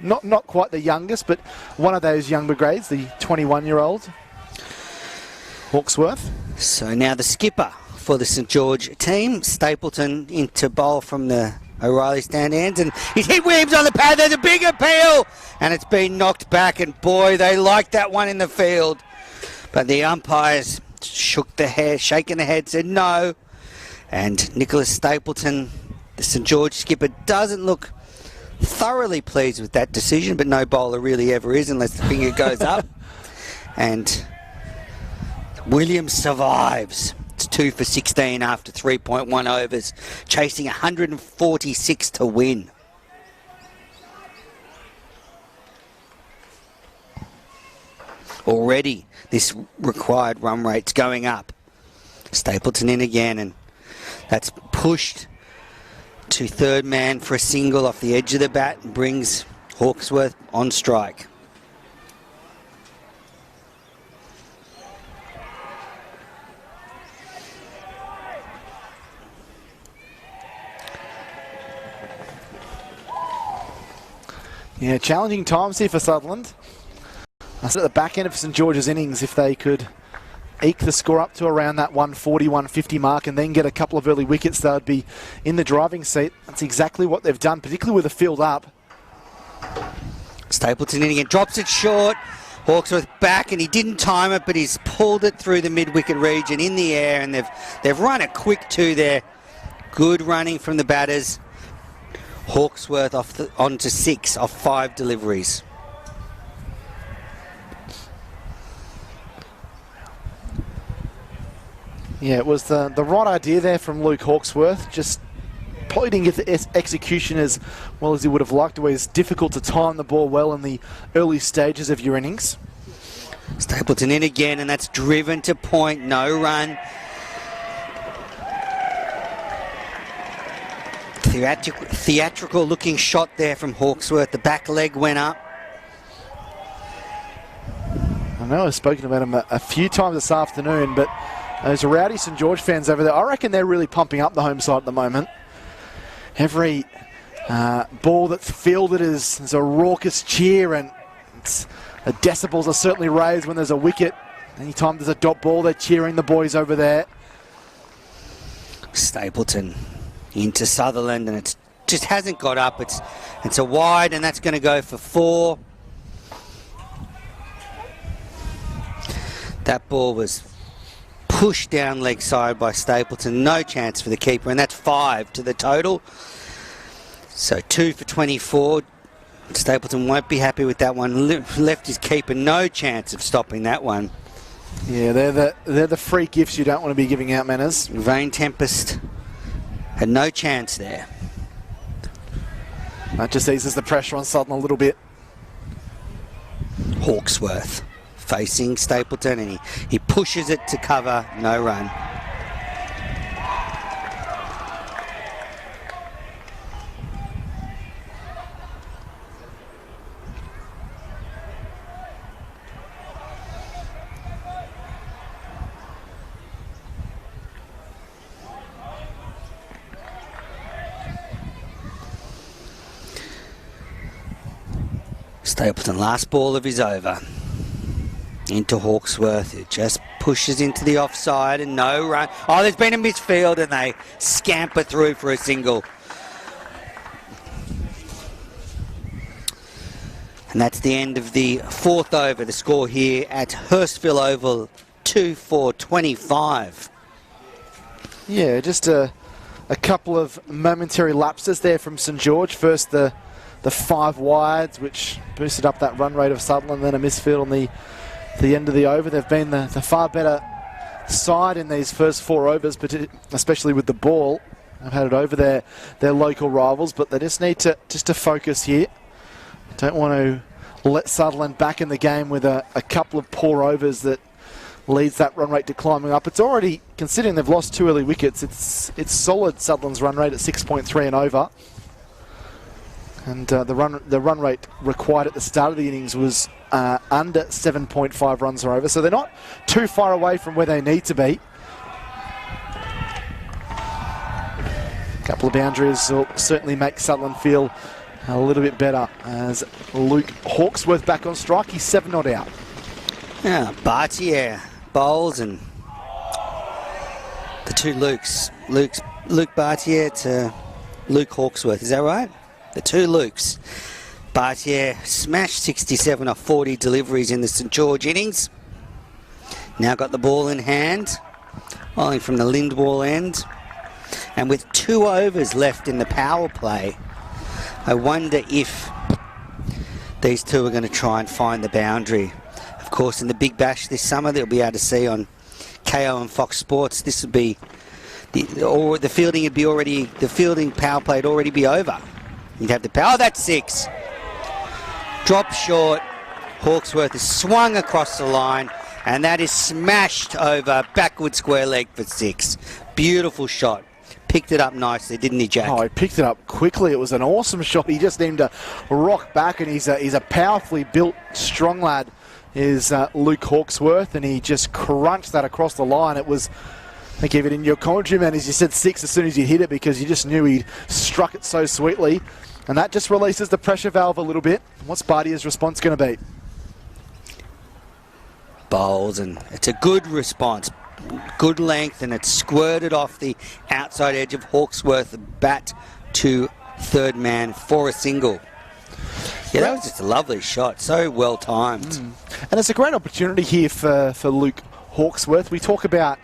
S6: not quite the youngest, but one of those younger grades, the 21-year-old Hawksworth.
S1: So now the skipper for the St George team, Stapleton, into bowl from the O'Reilly stand ends, and he's hit Williams on the pad. There's a big appeal, and it's been knocked back, and boy, they liked that one in the field. But the umpires shaking their head, said no, and Nicholas Stapleton, the St George skipper, doesn't look thoroughly pleased with that decision, but no bowler really ever is unless the finger goes up. And Williams survives. It's 2 for 16 after 3.1 overs, chasing 146 to win. Already this required run rate's going up. Stapleton in again, and that's pushed to third man for a single off the edge of the bat and brings Hawksworth on strike.
S6: Yeah, challenging times here for Sutherland. That's at the back end of St George's innings. If they could eke the score up to around that 140, 150 mark and then get a couple of early wickets, they would be in the driving seat. That's exactly what they've done, particularly with the field up.
S1: Stapleton in again, drops it short. Hawksworth back, and he didn't time it, but he's pulled it through the mid-wicket region in the air, and they've run a quick two there. Good running from the batters. Hawksworth onto 6 off 5 deliveries.
S6: Yeah, it was the right idea there from Luke Hawksworth. Just probably didn't get the execution as well as he would have liked. It was difficult to time the ball well in the early stages of your innings.
S1: Stapleton in again, and that's driven to point. No run. Theatrical looking shot there from Hawksworth. The back leg went up.
S6: I know I've spoken about him a few times this afternoon, but those rowdy St George fans over there, I reckon they're really pumping up the home side at the moment. Every ball that's fielded is a raucous cheer, and the decibels are certainly raised when there's a wicket. Anytime there's a dot ball, they're cheering the boys over there.
S1: Stapleton into Sutherland, and it just hasn't got up. It's a wide, and that's going to go for 4. That ball was pushed down leg side by Stapleton. No chance for the keeper, and that's 5 to the total. So 2 for 24. Stapleton won't be happy with that one. Left his keeper no chance of stopping that one.
S6: Yeah, they're the free gifts you don't want to be giving out, Manners.
S1: Vane Tempest had no chance there.
S6: That just eases the pressure on Sutton a little bit.
S1: Hawksworth facing Stapleton, and he pushes it to cover. No run. Stapleton, last ball of his over. Into Hawksworth, who just pushes into the offside, and no run. Oh, there's been a misfield, and they scamper through for a single. And that's the end of the 4th over. The score here at Hurstville Oval, 2-4-25.
S6: Yeah, just a couple of momentary lapses there from St George. First, the 5 wides, which boosted up that run rate of Sutherland, then a misfield on the end of the over. They've been the far better side in these first 4 overs, but especially with the ball. They've had it over their local rivals, but they just need to focus here. Don't want to let Sutherland back in the game with a couple of poor overs that leads that run rate to climbing up. It's already, considering they've lost 2 early wickets, it's solid, Sutherland's run rate at 6.3 and over. And the run rate required at the start of the innings was under 7.5 runs or over, so they're not too far away from where they need to be. A couple of boundaries will certainly make Sutherland feel a little bit better as Luke Hawksworth back on strike. He's 7 not out.
S1: Yeah, Bartier bowls, and the 2 Lukes. Luke Bartier to Luke Hawksworth, is that right? The 2 Lukes. Bartier smashed 67 off 40 deliveries in the St George innings. Now got the ball in hand, bowling from the Lindwall end. And with 2 overs left in the power play, I wonder if these 2 are going to try and find the boundary. Of course, in the Big Bash this summer, they'll be able to see on KO and Fox Sports, this would be, the fielding would be already, the fielding power play would already be over. You'd have the power. Oh, that's 6. Drop short. Hawksworth is swung across the line, and that is smashed over backward square leg for 6. Beautiful shot. Picked it up nicely, didn't he, Jack?
S6: Oh, he picked it up quickly. It was an awesome shot. He just needed to rock back, and he's a powerfully built, strong lad, is Luke Hawksworth, and he just crunched that across the line. It was, I think even in your commentary, man, as you said 6 as soon as you hit it, because you just knew he'd struck it so sweetly. And that just releases the pressure valve a little bit. What's Bardia's response going to be?
S1: Bowls, and it's a good response. Good length, and it's squirted off the outside edge of Hawksworth, bat to third man for a single. Yeah, that was just a lovely shot. So well timed.
S6: And it's a great opportunity here for Luke Hawksworth. We talk about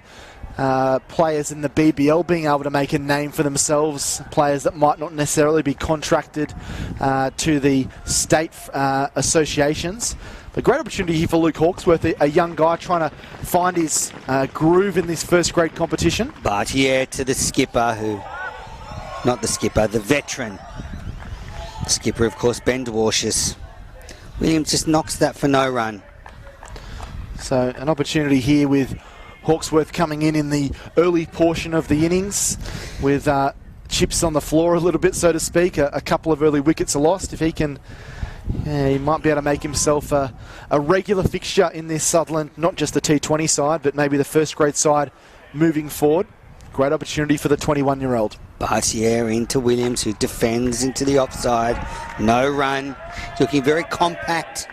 S6: players in the BBL being able to make a name for themselves, players that might not necessarily be contracted to the state associations. A great opportunity here for Luke Hawksworth, a young guy trying to find his groove in this first grade competition.
S1: But yeah, to the skipper the veteran. Skipper, of course, Ben Dwarshus. Williams just knocks that for no run.
S6: So an opportunity here with Hawksworth coming in the early portion of the innings with chips on the floor a little bit, so to speak. A couple of early wickets are lost. If he can, he might be able to make himself a regular fixture in this Sutherland, not just the T20 side, but maybe the first grade side moving forward. Great opportunity for the 21-year-old.
S1: Bartier into Williams, who defends into the offside. No run. Looking very compact.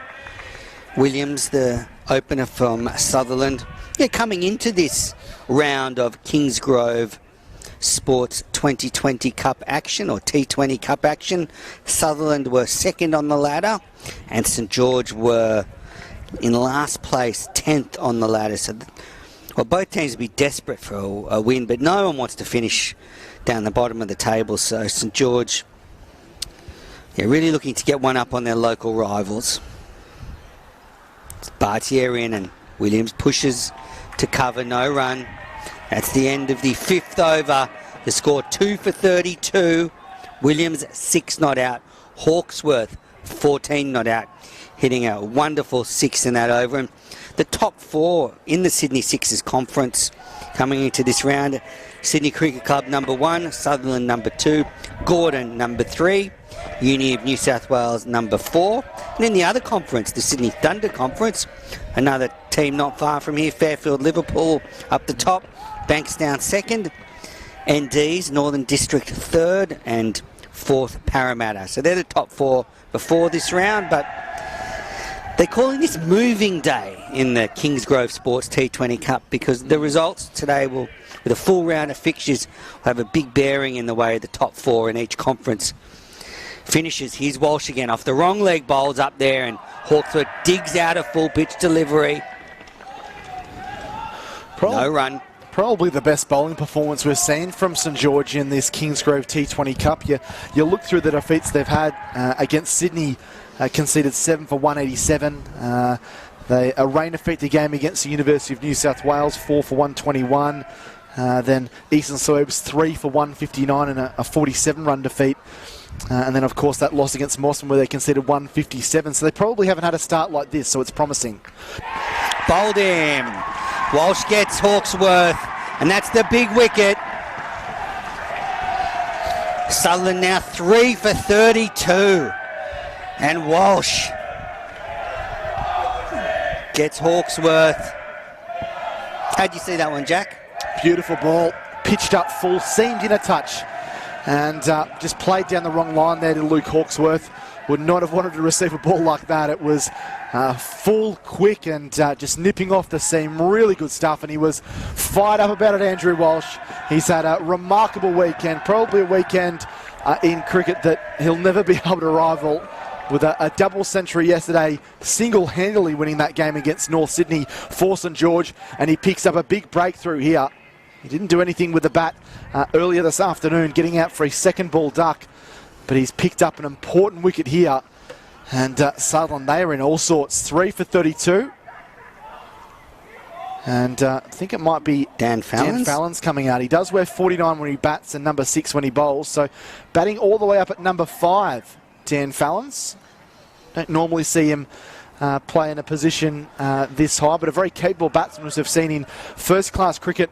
S1: Williams, the opener from Sutherland. Yeah, coming into this round of Kingsgrove Sports 2020 Cup action, or T20 Cup action, Sutherland were second on the ladder, and St George were in last place, 10th on the ladder. So, both teams would be desperate for a win, but no one wants to finish down the bottom of the table. So St George, really looking to get one up on their local rivals. It's Bartier in, and Williams pushes to cover, no run. That's the end of the fifth over. The score 2 for 32. Williams 6 not out. Hawksworth 14 not out. Hitting a wonderful 6 in that over. And the top 4 in the Sydney Sixers conference coming into this round: Sydney Cricket Club number 1, Sutherland number 2, Gordon number 3, Uni of New South Wales number 4. And in the other conference, the Sydney Thunder Conference, another team not far from here, Fairfield Liverpool up the top, Bankstown second, ND's Northern District third, and fourth Parramatta. So they're the top 4 before this round, but they're calling this moving day in the Kingsgrove Sports T20 Cup because the results today will, with a full round of fixtures, will have a big bearing in the way the top 4 in each conference finishes. Here's Walsh again off the wrong leg, bowls up there, and Hawksworth digs out a full pitch delivery. No run.
S6: Probably the best bowling performance we've seen from St George in this Kingsgrove T20 Cup. You look through the defeats they've had against Sydney, conceded 7 for 187. A rain-affected game against the University of New South Wales, 4 for 121. Then Eastern Suburbs 3 for 159 and a 47-run defeat. And then, of course, that loss against Mossman where they conceded 157. So they probably haven't had a start like this, so it's promising.
S1: Bowled him. Walsh gets Hawksworth, and that's the big wicket. Sutherland now 3 for 32. And Walsh gets Hawksworth. How'd you see that one, Jack?
S6: Beautiful ball, pitched up full, seamed in a touch, and just played down the wrong line there to Luke Hawksworth. Would not have wanted to receive a ball like that. It was full, quick, and just nipping off the seam. Really good stuff, and he was fired up about it, Andrew Walsh. He's had a remarkable weekend, probably a weekend in cricket that he'll never be able to rival, with a double century yesterday, single-handedly winning that game against North Sydney for St George, and he picks up a big breakthrough here. He didn't do anything with the bat earlier this afternoon, getting out for his second ball duck, but he's picked up an important wicket here. And Sutherland, they are in all sorts. 3 for 32. And I think it might be
S1: Dan Fallon's
S6: coming out. He does wear 49 when he bats and number 6 when he bowls. So batting all the way up at number 5, Dan Fallon's. Don't normally see him play in a position this high, but a very capable batsman as we've seen in first-class cricket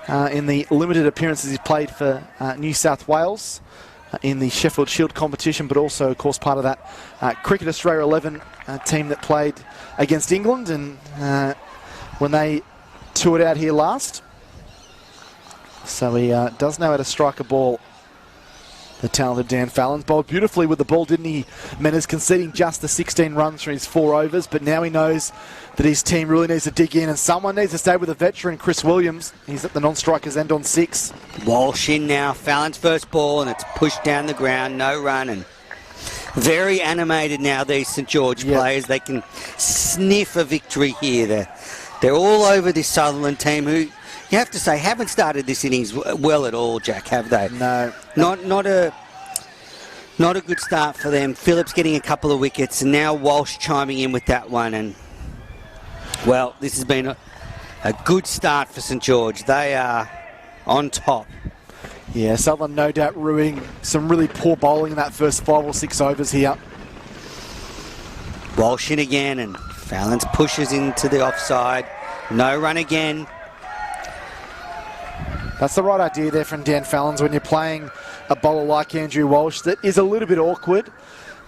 S6: in the limited appearances he's played for New South Wales in the Sheffield Shield competition, but also, of course, part of that Cricket Australia 11 team that played against England and when they toured out here last. So he does know how to strike a ball The talented Dan Fallon's bowled beautifully with the ball, didn't he? Menas conceding just the 16 runs from his 4 overs, but now he knows that his team really needs to dig in and someone needs to stay with the veteran, Chris Williams. He's at the non-strikers end on 6.
S1: Walsh in now, Fallon's first ball, and it's pushed down the ground, no run, and very animated now, these St George players. They can sniff a victory here. They're all over this Sutherland team who, you have to say, haven't started this innings well at all, Jack, have they?
S6: No.
S1: Not a good start for them. Phillips getting a couple of wickets, and now Walsh chiming in with that one. And, well, this has been a good start for St George. They are on top.
S6: Yeah, Sutherland no doubt ruining some really poor bowling in that first 5 or 6 overs here.
S1: Walsh in again, and Fallon's pushes into the offside. No run again.
S6: That's the right idea there from Dan Fallon's when you're playing a bowler like Andrew Walsh that is a little bit awkward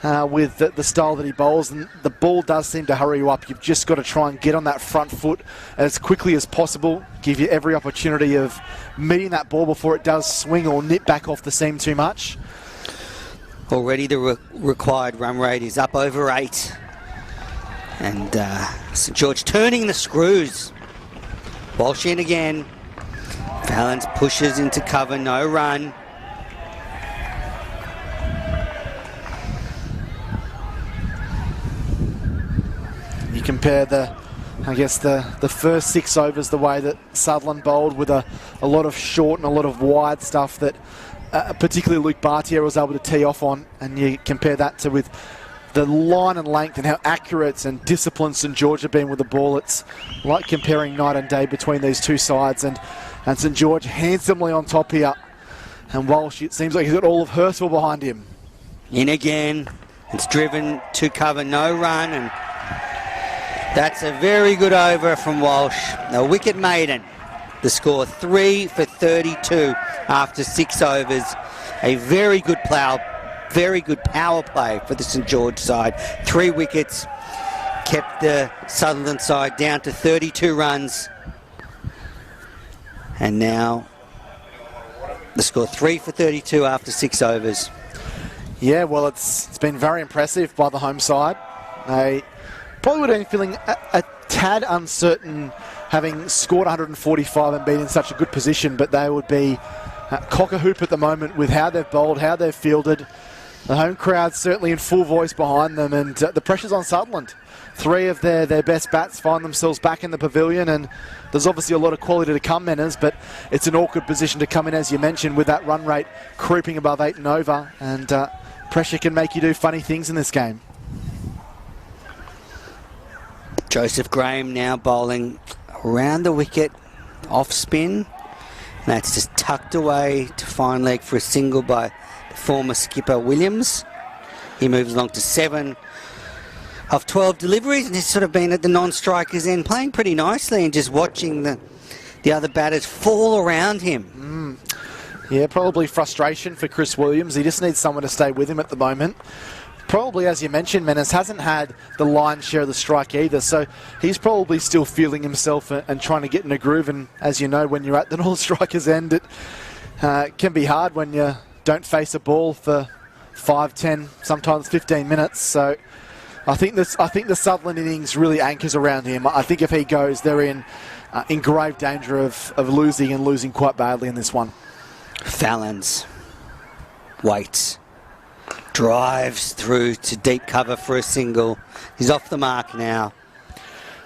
S6: with the style that he bowls, and the ball does seem to hurry you up. You've just got to try and get on that front foot as quickly as possible, give you every opportunity of meeting that ball before it does swing or nip back off the seam too much.
S1: Already the required run rate is up over 8. And St George turning the screws. Walsh in again. Fallon's pushes into cover, no run.
S6: You compare the first 6 overs, the way that Sutherland bowled with a lot of short and a lot of wide stuff that particularly Luke Bartier was able to tee off on, and you compare that to with the line and length and how accurate and disciplined St George have been with the ball. It's like comparing night and day between these two sides, and St George handsomely on top here. And Walsh, it seems like he's got all of Hurstville behind him.
S1: In again. It's driven to cover, no run, and that's a very good over from Walsh. A wicket maiden. The score 3 for 32 after 6 overs. A very good power play for the St George side. 3 wickets kept the Sutherland side down to 32 runs. And now the score 3 for 32 after 6 overs.
S6: Yeah, well, it's been very impressive by the home side. They probably would have been feeling a tad uncertain having scored 145 and been in such a good position, but they would be cock-a-hoop at the moment with how they've bowled, how they've fielded. The home crowd's certainly in full voice behind them, and the pressure's on Sutherland. 3 of their best bats find themselves back in the pavilion, and there's obviously a lot of quality to come, Menas, but it's an awkward position to come in, as you mentioned, with that run rate creeping above 8 and over, and pressure can make you do funny things in this game.
S1: Joseph Graham now bowling around the wicket, off spin. That's just tucked away to fine leg for a single by the former skipper Williams. He moves along to 7 of 12 deliveries, and he's sort of been at the non-strikers end, playing pretty nicely and just watching the other batters fall around him.
S6: Yeah, probably frustration for Chris Williams. He just needs someone to stay with him at the moment. Probably, as you mentioned, Menas hasn't had the lion's share of the strike either, so he's probably still feeling himself and trying to get in a groove. And as you know, when you're at the non-strikers end, it can be hard when you don't face a ball for 5, 10, sometimes 15 minutes. So I think the Sutherland innings really anchors around him. I think if he goes, they're in grave danger of losing quite badly in this one.
S1: Fallon's waits. Drives through to deep cover for a single. He's off the mark now.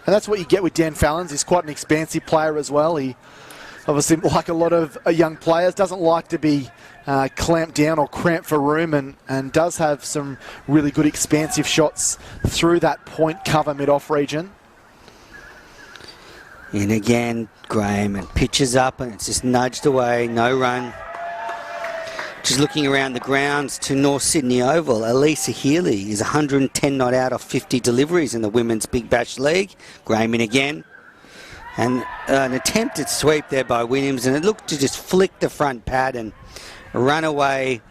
S6: And that's what you get with Dan Fallon's. He's quite an expansive player as well. He obviously, like a lot of young players, doesn't like to be clamped down or cramped for room, and does have some really good expansive shots through that point cover mid-off region.
S1: In again, Graham, and pitches up, and it's just nudged away, no run. Just looking around the grounds to North Sydney Oval, Elisa Healy is 110 not out of 50 deliveries in the Women's Big Bash League. Graham in again. And an attempted sweep there by Williams, and it looked to just flick the front pad and run away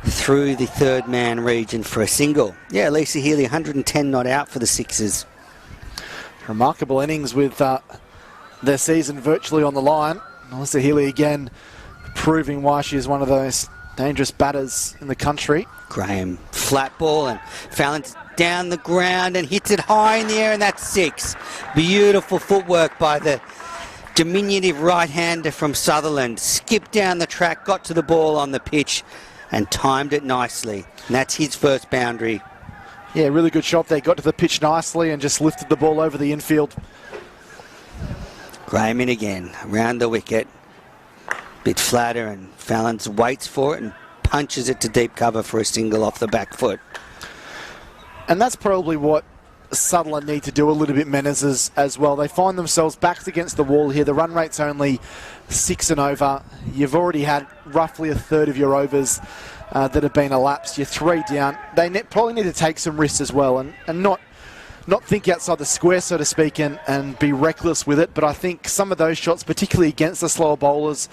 S1: through the third man region for a single. Yeah, Elisa Healy 110 not out for the Sixers.
S6: Remarkable innings with their season virtually on the line. Elisa Healy again proving why she is one of those dangerous batters in the country.
S1: Graham, flat ball, and Fallon's down the ground and hits it high in the air, and that's 6. Beautiful footwork by the diminutive right-hander from Sutherland. Skipped down the track, got to the ball on the pitch, and timed it nicely. And that's his first boundary.
S6: Yeah, really good shot there. Got to the pitch nicely and just lifted the ball over the infield.
S1: Graham in again, around the wicket. Bit flatter, and Fallon's waits for it and punches it to deep cover for a single off the back foot.
S6: And that's probably what Sutherland need to do a little bit, Menners, as well. They find themselves backs against the wall here. The run rate's only 6 and over. You've already had roughly a third of your overs that have been elapsed. You're 3 down. They probably need to take some risks as well and not think outside the square, so to speak, and be reckless with it. But I think some of those shots, particularly against the slower bowlers,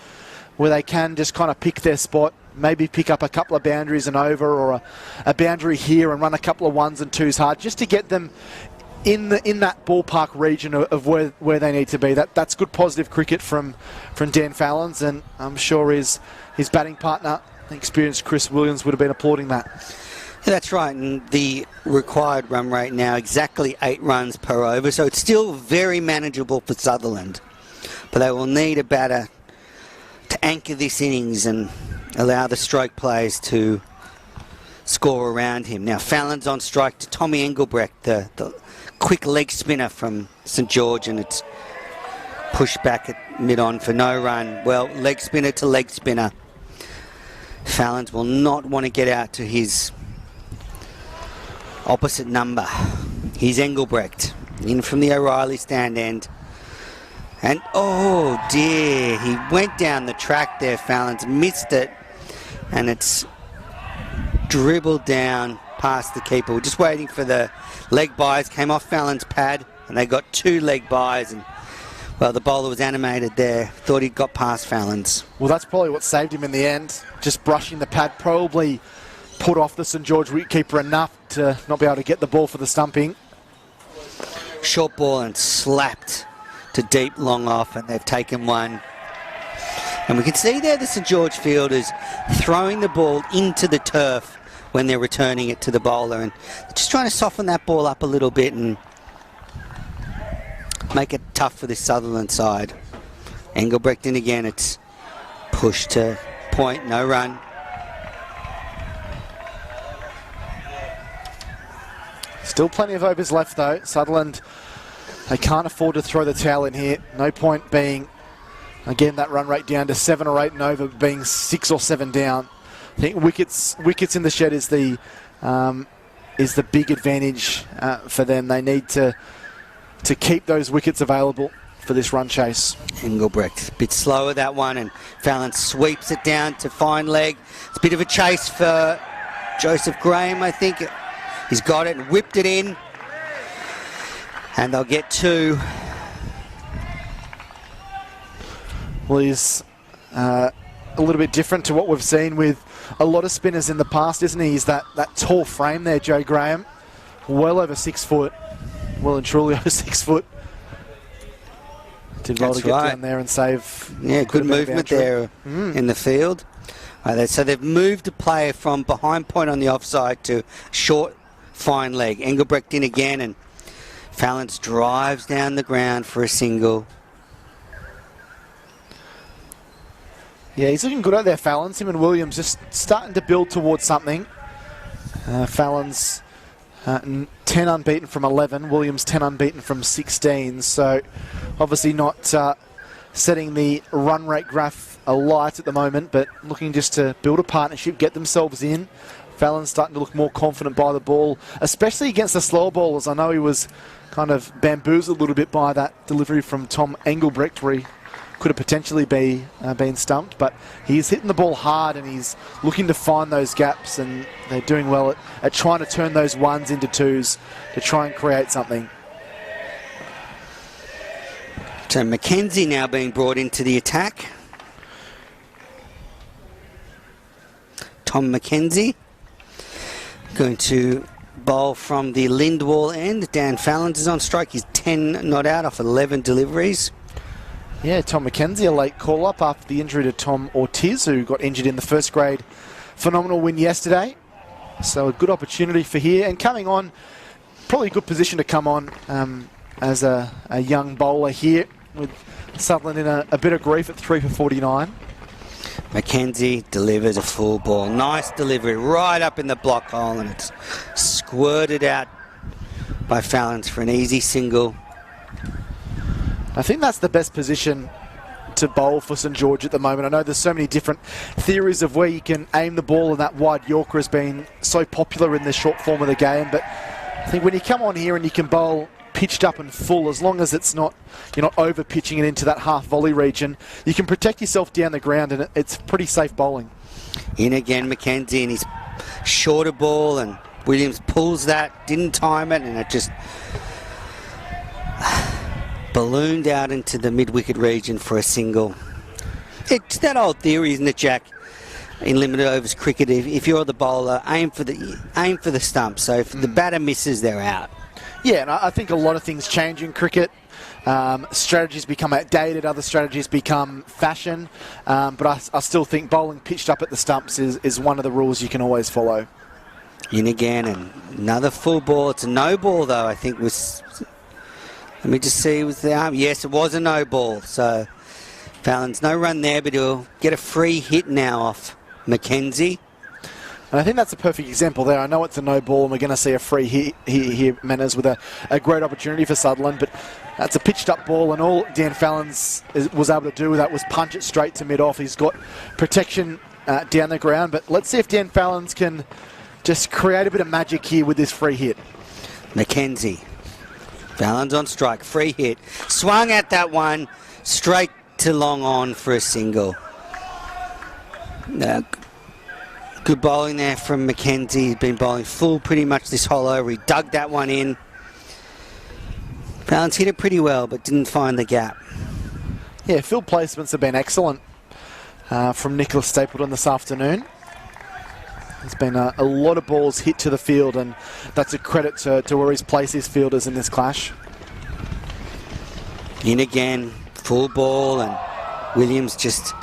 S6: where they can just kind of pick their spot, maybe pick up a couple of boundaries and over, or a boundary here and run a couple of 1s and 2s hard, just to get them in that ballpark region of where they need to be. That's good positive cricket from Dan Fallon's, and I'm sure his batting partner, the experienced Chris Williams, would have been applauding that.
S1: Yeah, that's right, and the required run rate now exactly 8 runs per over, so it's still very manageable for Sutherland. But they will need a batter to anchor this innings and allow the stroke players to score around him. Now Fallon's on strike to Tommy Engelbrecht, the quick leg spinner from St George, and it's pushed back at mid-on for no run. Well, leg spinner to leg spinner. Fallon's will not want to get out to his opposite number. Here's Engelbrecht in from the O'Reilly stand end. And oh dear, he went down the track there, Fallon's missed it, and it's dribbled down past the keeper. We're just waiting for the leg byes. Came off Fallon's pad, and they got 2 leg byes, and well, the bowler was animated there, thought he'd got past Fallon's.
S6: Well, that's probably what saved him in the end. Just brushing the pad, probably put off the St George wicketkeeper enough to not be able to get the ball for the stumping.
S1: Short ball and slapped to deep long off, and they've taken 1. And we can see there the St George fielders throwing the ball into the turf when they're returning it to the bowler, and just trying to soften that ball up a little bit and make it tough for this Sutherland side. Engelbrecht in again, it's pushed to point, no run.
S6: Still plenty of overs left though. Sutherland, they can't afford to throw the towel in here. No point being, again, that run rate down to 7 or 8 and over, being 6 or 7 down. I think wickets in the shed is the big advantage for them. They need to keep those wickets available for this run chase.
S1: Engelbrecht, a bit slower that one, and Fallon sweeps it down to fine leg. It's a bit of a chase for Joseph Graham, I think. He's got it and whipped it in, and they'll get 2.
S6: Well, he's a little bit different to what we've seen with a lot of spinners in the past, isn't he? He's that tall frame there, Joe Graham. Well over 6 foot. Well and truly over 6 foot. Did well to get down there and save.
S1: Yeah, good movement there in the field. So they've moved a player from behind point on the offside to short, fine leg. Engelbrecht in again, and Fallon's drives down the ground for a single.
S6: Yeah, he's looking good out there, Fallon's. Him and Williams just starting to build towards something. Fallon's 10 unbeaten from 11. Williams 10 unbeaten from 16. So obviously not setting the run rate graph alight at the moment, but looking just to build a partnership, get themselves in. Fallon's starting to look more confident by the ball, especially against the slower bowlers. I know he was kind of bamboozled a little bit by that delivery from Tom Engelbrecht, where he could have potentially been stumped, but he's hitting the ball hard and he's looking to find those gaps, and they're doing well at trying to turn those 1s into 2s to try and create something.
S1: So Mackenzie now being brought into the attack. Tom Mackenzie going to bowl from the Lindwall end. Dan Fallon is on strike. He's 10 not out off 11 deliveries.
S6: Yeah, Tom Mackenzie, a late call-up after the injury to Tom Ortiz, who got injured in the first grade phenomenal win yesterday. So a good opportunity for here. And coming on, probably a good position to come on as a young bowler here with Sutherland in a bit of grief at 3 for 49.
S1: Mackenzie delivers a full ball. Nice delivery right up in the block hole, and it's squirted out by Fallons for an easy single.
S6: I think that's the best position to bowl for St George at the moment. I know there's so many different theories of where you can aim the ball, and that wide Yorker has been so popular in the short form of the game, but I think when you come on here and you can bowl pitched up and full, as long as it's not, you're not over pitching it into that half volley region, you can protect yourself down the ground, and it's pretty safe bowling.
S1: In again Mackenzie, and his shorter ball, and Williams pulls that, didn't time it, and it just ballooned out into the mid-wicket region for a single. It's that old theory, isn't it, Jack? In limited overs cricket, if you're the bowler, aim for the stump. So if the batter misses, they're out.
S6: Yeah, and I think a lot of things change in cricket. Strategies become outdated, other strategies become fashion, but I still think bowling pitched up at the stumps is one of the rules you can always follow.
S1: In again, and another full ball. It's a no ball, though, I think was... Let me just see, was the arm? Yes, it was a no ball. So Fallon's no run there, but he'll get a free hit now off Mackenzie.
S6: And I think that's a perfect example there. I know it's a no ball, and we're going to see a free hit here, Manners, with a great opportunity for Sutherland, but that's a pitched up ball, and all Dan Fallons was able to do with that was punch it straight to mid-off. He's got protection down the ground, but let's see if Dan Fallons can just create a bit of magic here with this free hit.
S1: Mackenzie. Fallons on strike. Free hit. Swung at that one. Straight to long on for a single. Good bowling there from Mackenzie. He's been bowling full pretty much this whole over. He dug that one in. Fallons hit it pretty well, but didn't find the gap.
S6: Yeah, field placements have been excellent from Nicholas Stapleton this afternoon. There's been a lot of balls hit to the field, and that's a credit to where he's placed his fielders in this clash.
S1: In again, full ball, and Williams just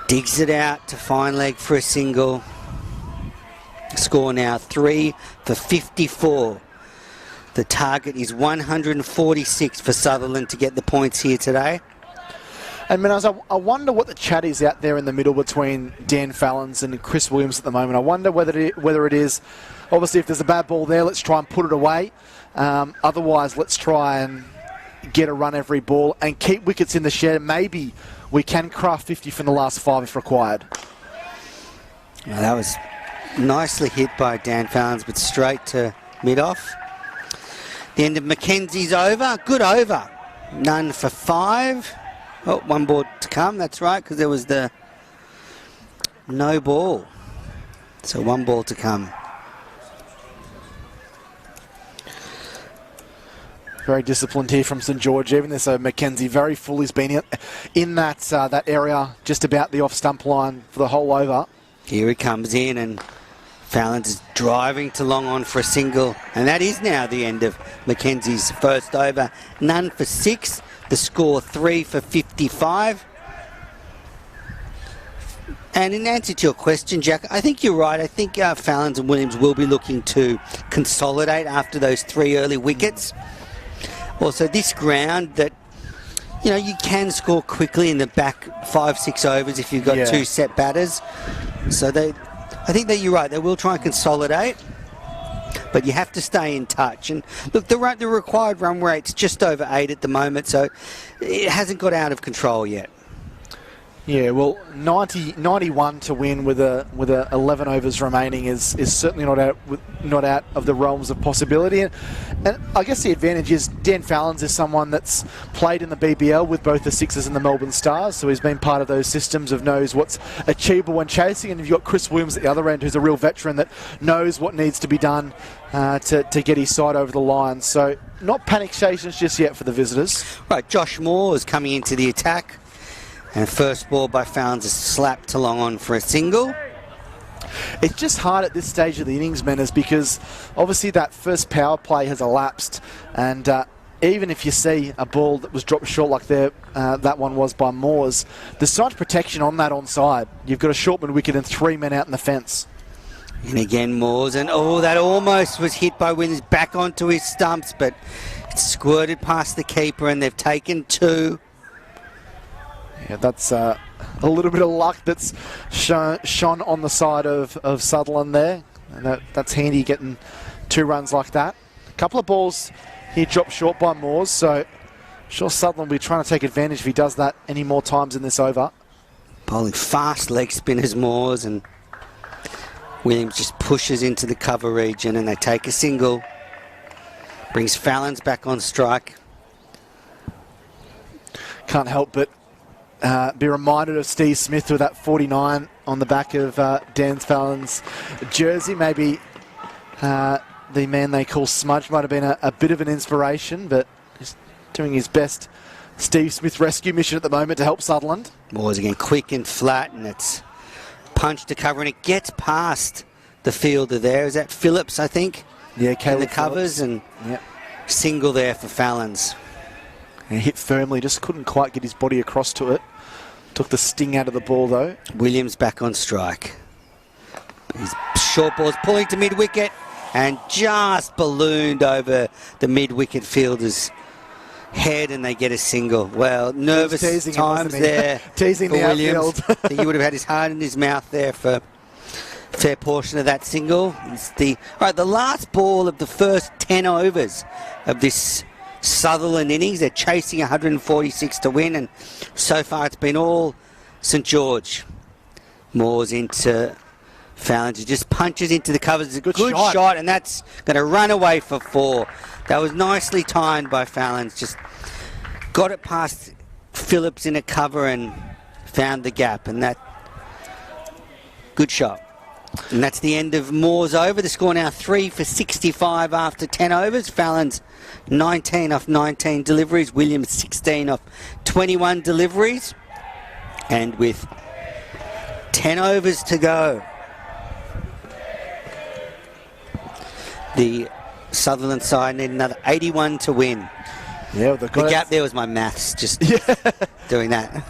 S1: digs it out to fine leg for a single. Score now 3 for 54. The target is 146 for Sutherland to get the points here today.
S6: And I wonder what the chat is out there in the middle between Dan Fallons and Chris Williams at the moment. I wonder whether it is, obviously if there's a bad ball there, let's try and put it away. Otherwise, let's try and get a run every ball and keep wickets in the shed. Maybe we can craft 50 from the last 5 if required.
S1: Well, that was nicely hit by Dan Fallons, but straight to mid-off. The end of Mackenzie's over. Good over. None for 5. Oh, one ball to come, that's right, because there was the no ball. So one ball to come.
S6: Very disciplined here from St George. Even this Mackenzie, very full. He's been in that area just about the off-stump line for the whole over.
S1: Here he comes in, and Fallons is driving to long on for a single. And that is now the end of Mackenzie's first over. None for 6. The score 3 for 55. And in answer to your question, Jack, I think you're right. I think Fallons and Williams will be looking to consolidate after those 3 early wickets. Also, this ground that, you know, you can score quickly in the back 5-6 overs if you've got 2 set batters. So I think that you're right. They will try and consolidate. But you have to stay in touch. And look, the required run rate's just over 8 at the moment, so it hasn't got out of control yet.
S6: Yeah, well, 91 to win with 11 overs remaining is certainly not out of the realms of possibility. And I guess the advantage is Dan Fallons is someone that's played in the BBL with both the Sixers and the Melbourne Stars, so he's been part of those systems of knows what's achievable when chasing. And you've got Chris Williams at the other end, who's a real veteran that knows what needs to be done to get his side over the line. So not panic stations just yet for the visitors.
S1: Right, Josh Moore is coming into the attack. And first ball by Fallons is slapped to long on for a single.
S6: It's just hard at this stage of the innings, Manners, because obviously that first power play has elapsed, and even if you see a ball that was dropped short like that one was by Moores, there's so much protection on that onside. You've got a shortman wicket and 3 men out in the fence.
S1: And again, Moores, and that almost was hit by Williams back onto his stumps, but it squirted past the keeper, and they've taken 2.
S6: Yeah, that's a little bit of luck that's shone on the side of Sutherland there. And that's handy, getting 2 runs like that. A couple of balls here dropped short by Moores, so I'm sure Sutherland will be trying to take advantage if he does that any more times in this over.
S1: Bowling fast leg spinners, Moores, and Williams just pushes into the cover region, and they take a single. Brings Fallon's back on strike.
S6: Can't help but be reminded of Steve Smith with that 49 on the back of Dan Fallon's jersey. Maybe the man they call Smudge might have been a bit of an inspiration, but he's doing his best Steve Smith rescue mission at the moment to help Sutherland.
S1: Moores again, quick and flat, and it's punched to cover, and it gets past the fielder there. Is that Phillips, I think?
S6: Yeah,
S1: in
S6: Caleb
S1: the covers,
S6: Phillips.
S1: and
S6: yep.
S1: Single there for Fallon's.
S6: And hit firmly, just couldn't quite get his body across to it. Took the sting out of the ball though.
S1: Williams back on strike. His short ball's pulling to mid-wicket and just ballooned over the mid-wicket fielder's head, and they get a single. Well, nervous times there
S6: teasing
S1: for
S6: the
S1: Williams.
S6: outfield.
S1: He would have had his heart in his mouth there for a fair portion of that single. It's the last ball of the first 10 overs of this Sutherland innings. They're chasing 146 to win, and so far it's been all St George. Moores into Fallon, just punches into the covers. It's a good shot, and that's going to run away for 4. That was nicely timed by Fallon. Just got it past Phillips in a cover and found the gap, and that good shot. And that's the end of Moore's over. The score now 3 for 65 after 10 overs. Fallon's 19 off 19 deliveries. Williams 16 off 21 deliveries. And with 10 overs to go, the Sutherland side need another 81 to win.
S6: Yeah,
S1: the gap there was my maths, just doing that.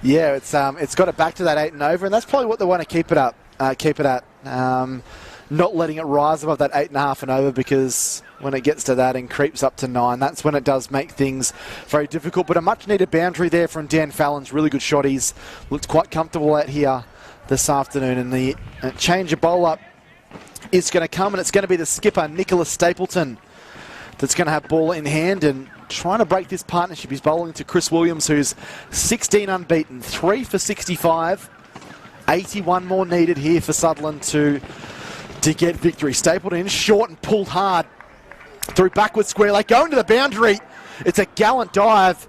S6: Yeah, it's got it back to that 8 and over, and that's probably what they want to keep it at. Not letting it rise above that 8.5 and over, because when it gets to that and creeps up to 9, that's when it does make things very difficult. But a much needed boundary there from Dan Fallon's really good shot. He's looked quite comfortable out here this afternoon, and the change of bowl up is going to come, and it's going to be the skipper Nicholas Stapleton that's going to have ball in hand and trying to break this partnership. He's bowling to Chris Williams, who's 16 unbeaten, 3 for 65. 81 more needed here for Sutherland to get victory. Stapleton short and pulled hard through backward square leg, going to the boundary. It's a gallant dive,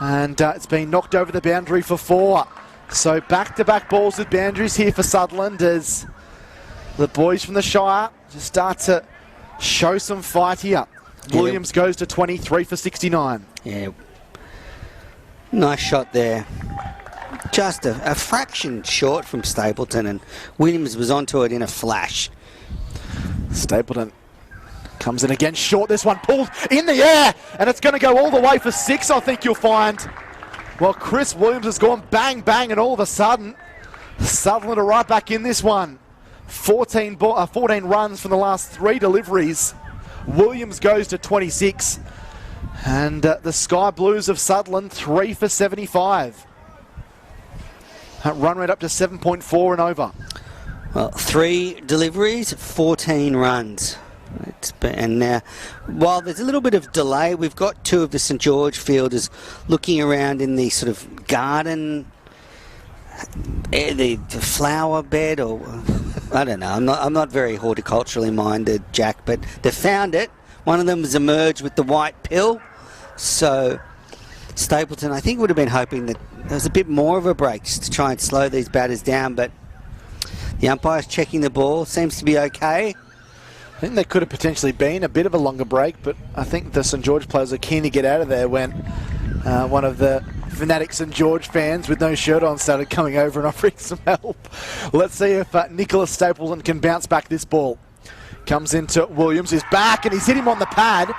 S6: and it's been knocked over the boundary for 4. So back-to-back balls with boundaries here for Sutherland as the boys from the Shire just start to show some fight here. Williams goes to 23 for 69.
S1: Yeah, nice shot there. Just a fraction short from Stapleton, and Williams was onto it in a flash.
S6: Stapleton comes in again short. This one pulled in the air, and it's going to go all the way for 6, I think you'll find. Well, Chris Williams has gone bang, bang, and all of a sudden, Sutherland are right back in this one. 14 runs from the last 3 deliveries. Williams goes to 26. And the Sky Blues of Sutherland, 3 for 75. That run rate up to 7.4 and over.
S1: Well, 3 deliveries, 14 runs. And now, while there's a little bit of delay, we've got 2 of the St George fielders looking around in the sort of garden, the flower bed, or I don't know. I'm not very horticulturally minded, Jack, but they found it. One of them has emerged with the white pill. So Stapleton, I think, would have been hoping that there was a bit more of a break just to try and slow these batters down, but the umpire's checking the ball. Seems to be okay.
S6: I think there could have potentially been a bit of a longer break, but I think the St George players are keen to get out of there when one of the fanatic St George fans with no shirt on started coming over and offering some help. Let's see if Nicholas Stapleton can bounce back this ball. Comes into Williams, he's back, and he's hit him on the pad.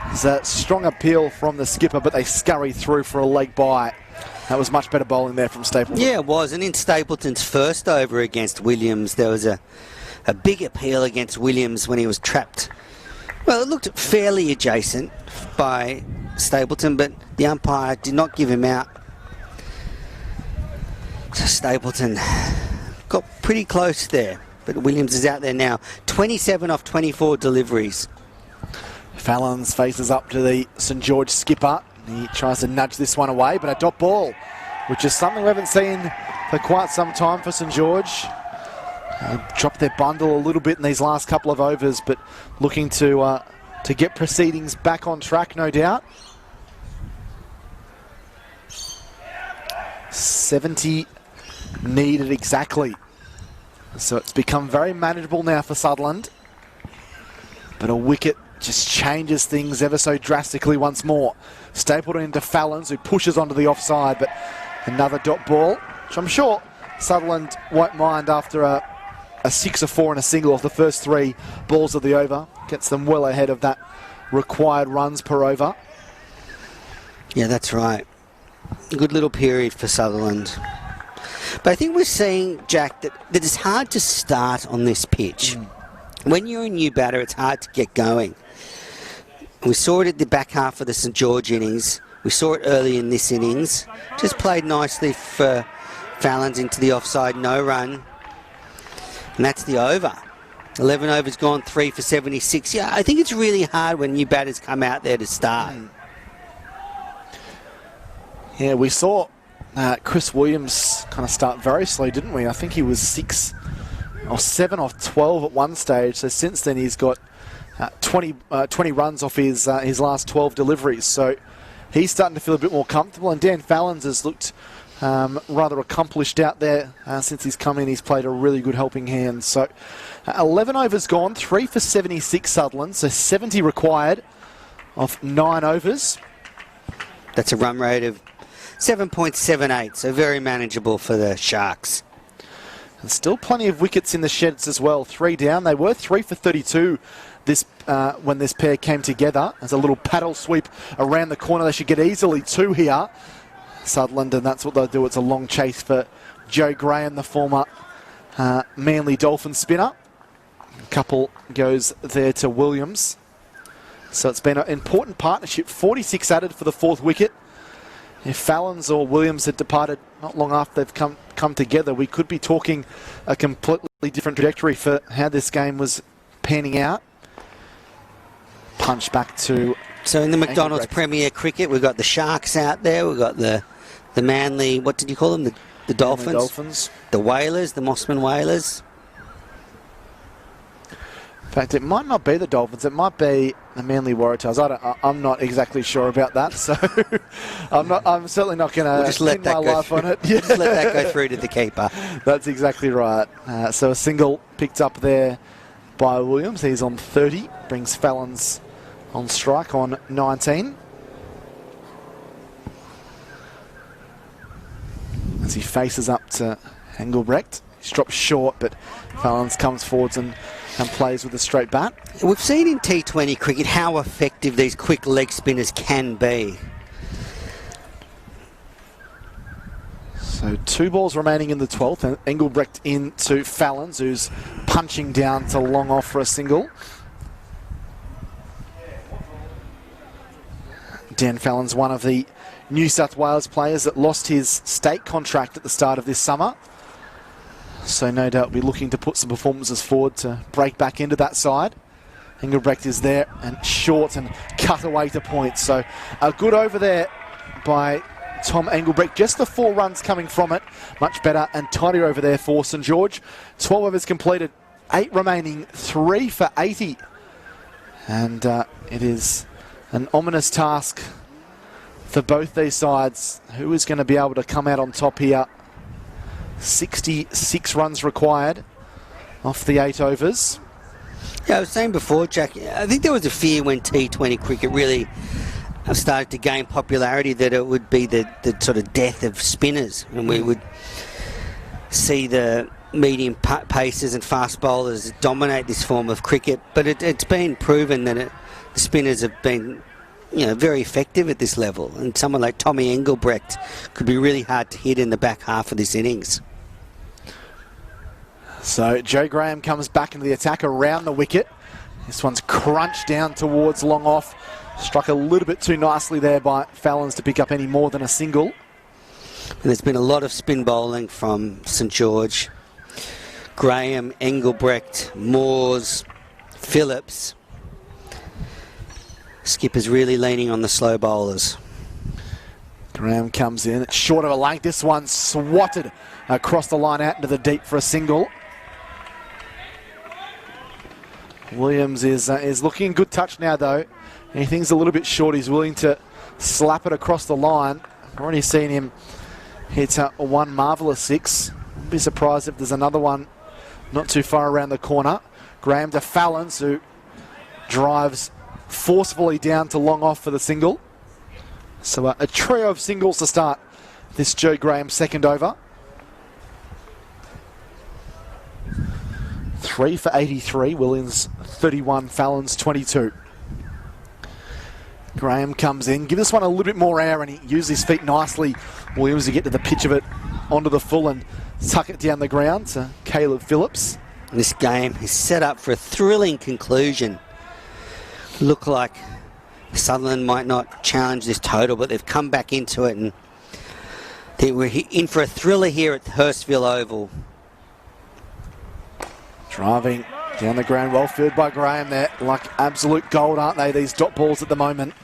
S6: There's a strong appeal from the skipper, but they scurry through for a leg bye. That was much better bowling there from Stapleton.
S1: Yeah, it was. And in Stapleton's first over against Williams, there was a big appeal against Williams when he was trapped. Well, it looked fairly adjacent by Stapleton, but the umpire did not give him out. So Stapleton got pretty close there, but Williams is out there now. 27 off 24 deliveries.
S6: Fallons faces up to the St George skipper. He tries to nudge this one away, but a dot ball, which is something we haven't seen for quite some time for St George. Dropped their bundle a little bit in these last couple of overs, but looking to get proceedings back on track, no doubt. 70 needed exactly. So it's become very manageable now for Sutherland. But a wicket just changes things ever so drastically once more. Stapleton into Fallons, who pushes onto the offside, but another dot ball, which I'm sure Sutherland won't mind after a 6 or 4 and a single off the first 3 balls of the over. Gets them well ahead of that required runs per over.
S1: Yeah, that's right. Good little period for Sutherland. But I think we're seeing, Jack, that it's hard to start on this pitch. When you're a new batter, it's hard to get going. We saw it at the back half of the St George innings. We saw it early in this innings. Just played nicely for Fallons into the offside, no run. And that's the over. 11 overs gone, 3 for 76. Yeah, I think it's really hard when new batters come out there to start.
S6: Yeah, we saw Chris Williams kind of start very slow, didn't we? I think he was 6 or 7 off 12 at one stage. So since then he's got 20 runs off his last 12 deliveries. So he's starting to feel a bit more comfortable. And Dan Fallons has looked rather accomplished out there since he's come in. He's played a really good helping hand. So 11 overs gone, 3 for 76 Sutherland. So 70 required off 9 overs.
S1: That's a run rate of 7.78, so very manageable for the Sharks.
S6: And still plenty of wickets in the sheds as well. 3 down. They were 3 for 32 this when this pair came together. There's a little paddle sweep around the corner. They should get easily 2 here, Sutherland, and that's what they'll do. It's a long chase for Joe Graham, the former Manly Dolphin spinner. A couple goes there to Williams. So it's been an important partnership. 46 added for the 4th wicket. If Fallons or Williams had departed not long after they've come together, we could be talking a completely different trajectory for how this game was panning out. Punch back to...
S1: So in the McDonald's Premier Cricket, we've got the Sharks out there. We've got the Manly, what did you call them? The Dolphins?
S6: Dolphins.
S1: The Whalers, the Mossman Whalers.
S6: In fact, it might not be the Dolphins. It might be the Manly Waratahs. I'm not exactly sure about that, so I'm certainly not going to pin my life on it.
S1: Just let that go through to the keeper.
S6: That's exactly right. So a single picked up there by Williams. He's on 30. Brings Fallons on strike on 19. As he faces up to Engelbrecht. He's dropped short, but Fallons comes forwards and plays with a straight bat.
S1: We've seen in T20 cricket how effective these quick leg spinners can be.
S6: So 2 balls remaining in the 12th, and Engelbrecht into Fallons, who's punching down to long off for a single. Dan Fallons, one of the New South Wales players that lost his state contract at the start of this summer. So no doubt be looking to put some performances forward to break back into that side. Engelbrecht is there and short and cut away to points. So a good over there by Tom Engelbrecht. Just the 4 runs coming from it. Much better and tidier over there for St George. 12 overs completed, 8 remaining, 3 for 80. And it is an ominous task for both these sides. Who is going to be able to come out on top here? 66 runs required off the 8 overs.
S1: Yeah, I was saying before, Jack, I think there was a fear when T20 cricket really started to gain popularity that it would be the sort of death of spinners, and we would see the medium pacers and fast bowlers dominate this form of cricket. But it's been proven that the spinners have been very effective at this level. And someone like Tommy Engelbrecht could be really hard to hit in the back half of this innings.
S6: So Joe Graham comes back into the attack around the wicket. This one's crunched down towards long off. Struck a little bit too nicely there by Fallons to pick up any more than a single.
S1: And there's been a lot of spin bowling from St George. Graham, Engelbrecht, Moores, Phillips. Skipper's really leaning on the slow bowlers.
S6: Graham comes in, it's short of a length. This one swatted across the line out into the deep for a single. Williams is looking in good touch now though. Anything's a little bit short. He's willing to slap it across the line. I've already seen him hit one marvellous six. I'd be surprised if there's another one not too far around the corner. Graham to Fallons, who drives forcefully down to long off for the single. So a trio of singles to start this Joe Graham second over. 3 for 83, Williams 31, Fallons 22. Graham comes in, give this one a little bit more air, and he uses his feet nicely, Williams, to get to the pitch of it onto the full and tuck it down the ground to Caleb Phillips.
S1: This game is set up for a thrilling conclusion. Look like Sutherland might not challenge this total, but they've come back into it, and we're in for a thriller here at Hurstville Oval.
S6: Driving down the ground, well fielded by Graham there. Like absolute gold, aren't they, these dot balls at the moment?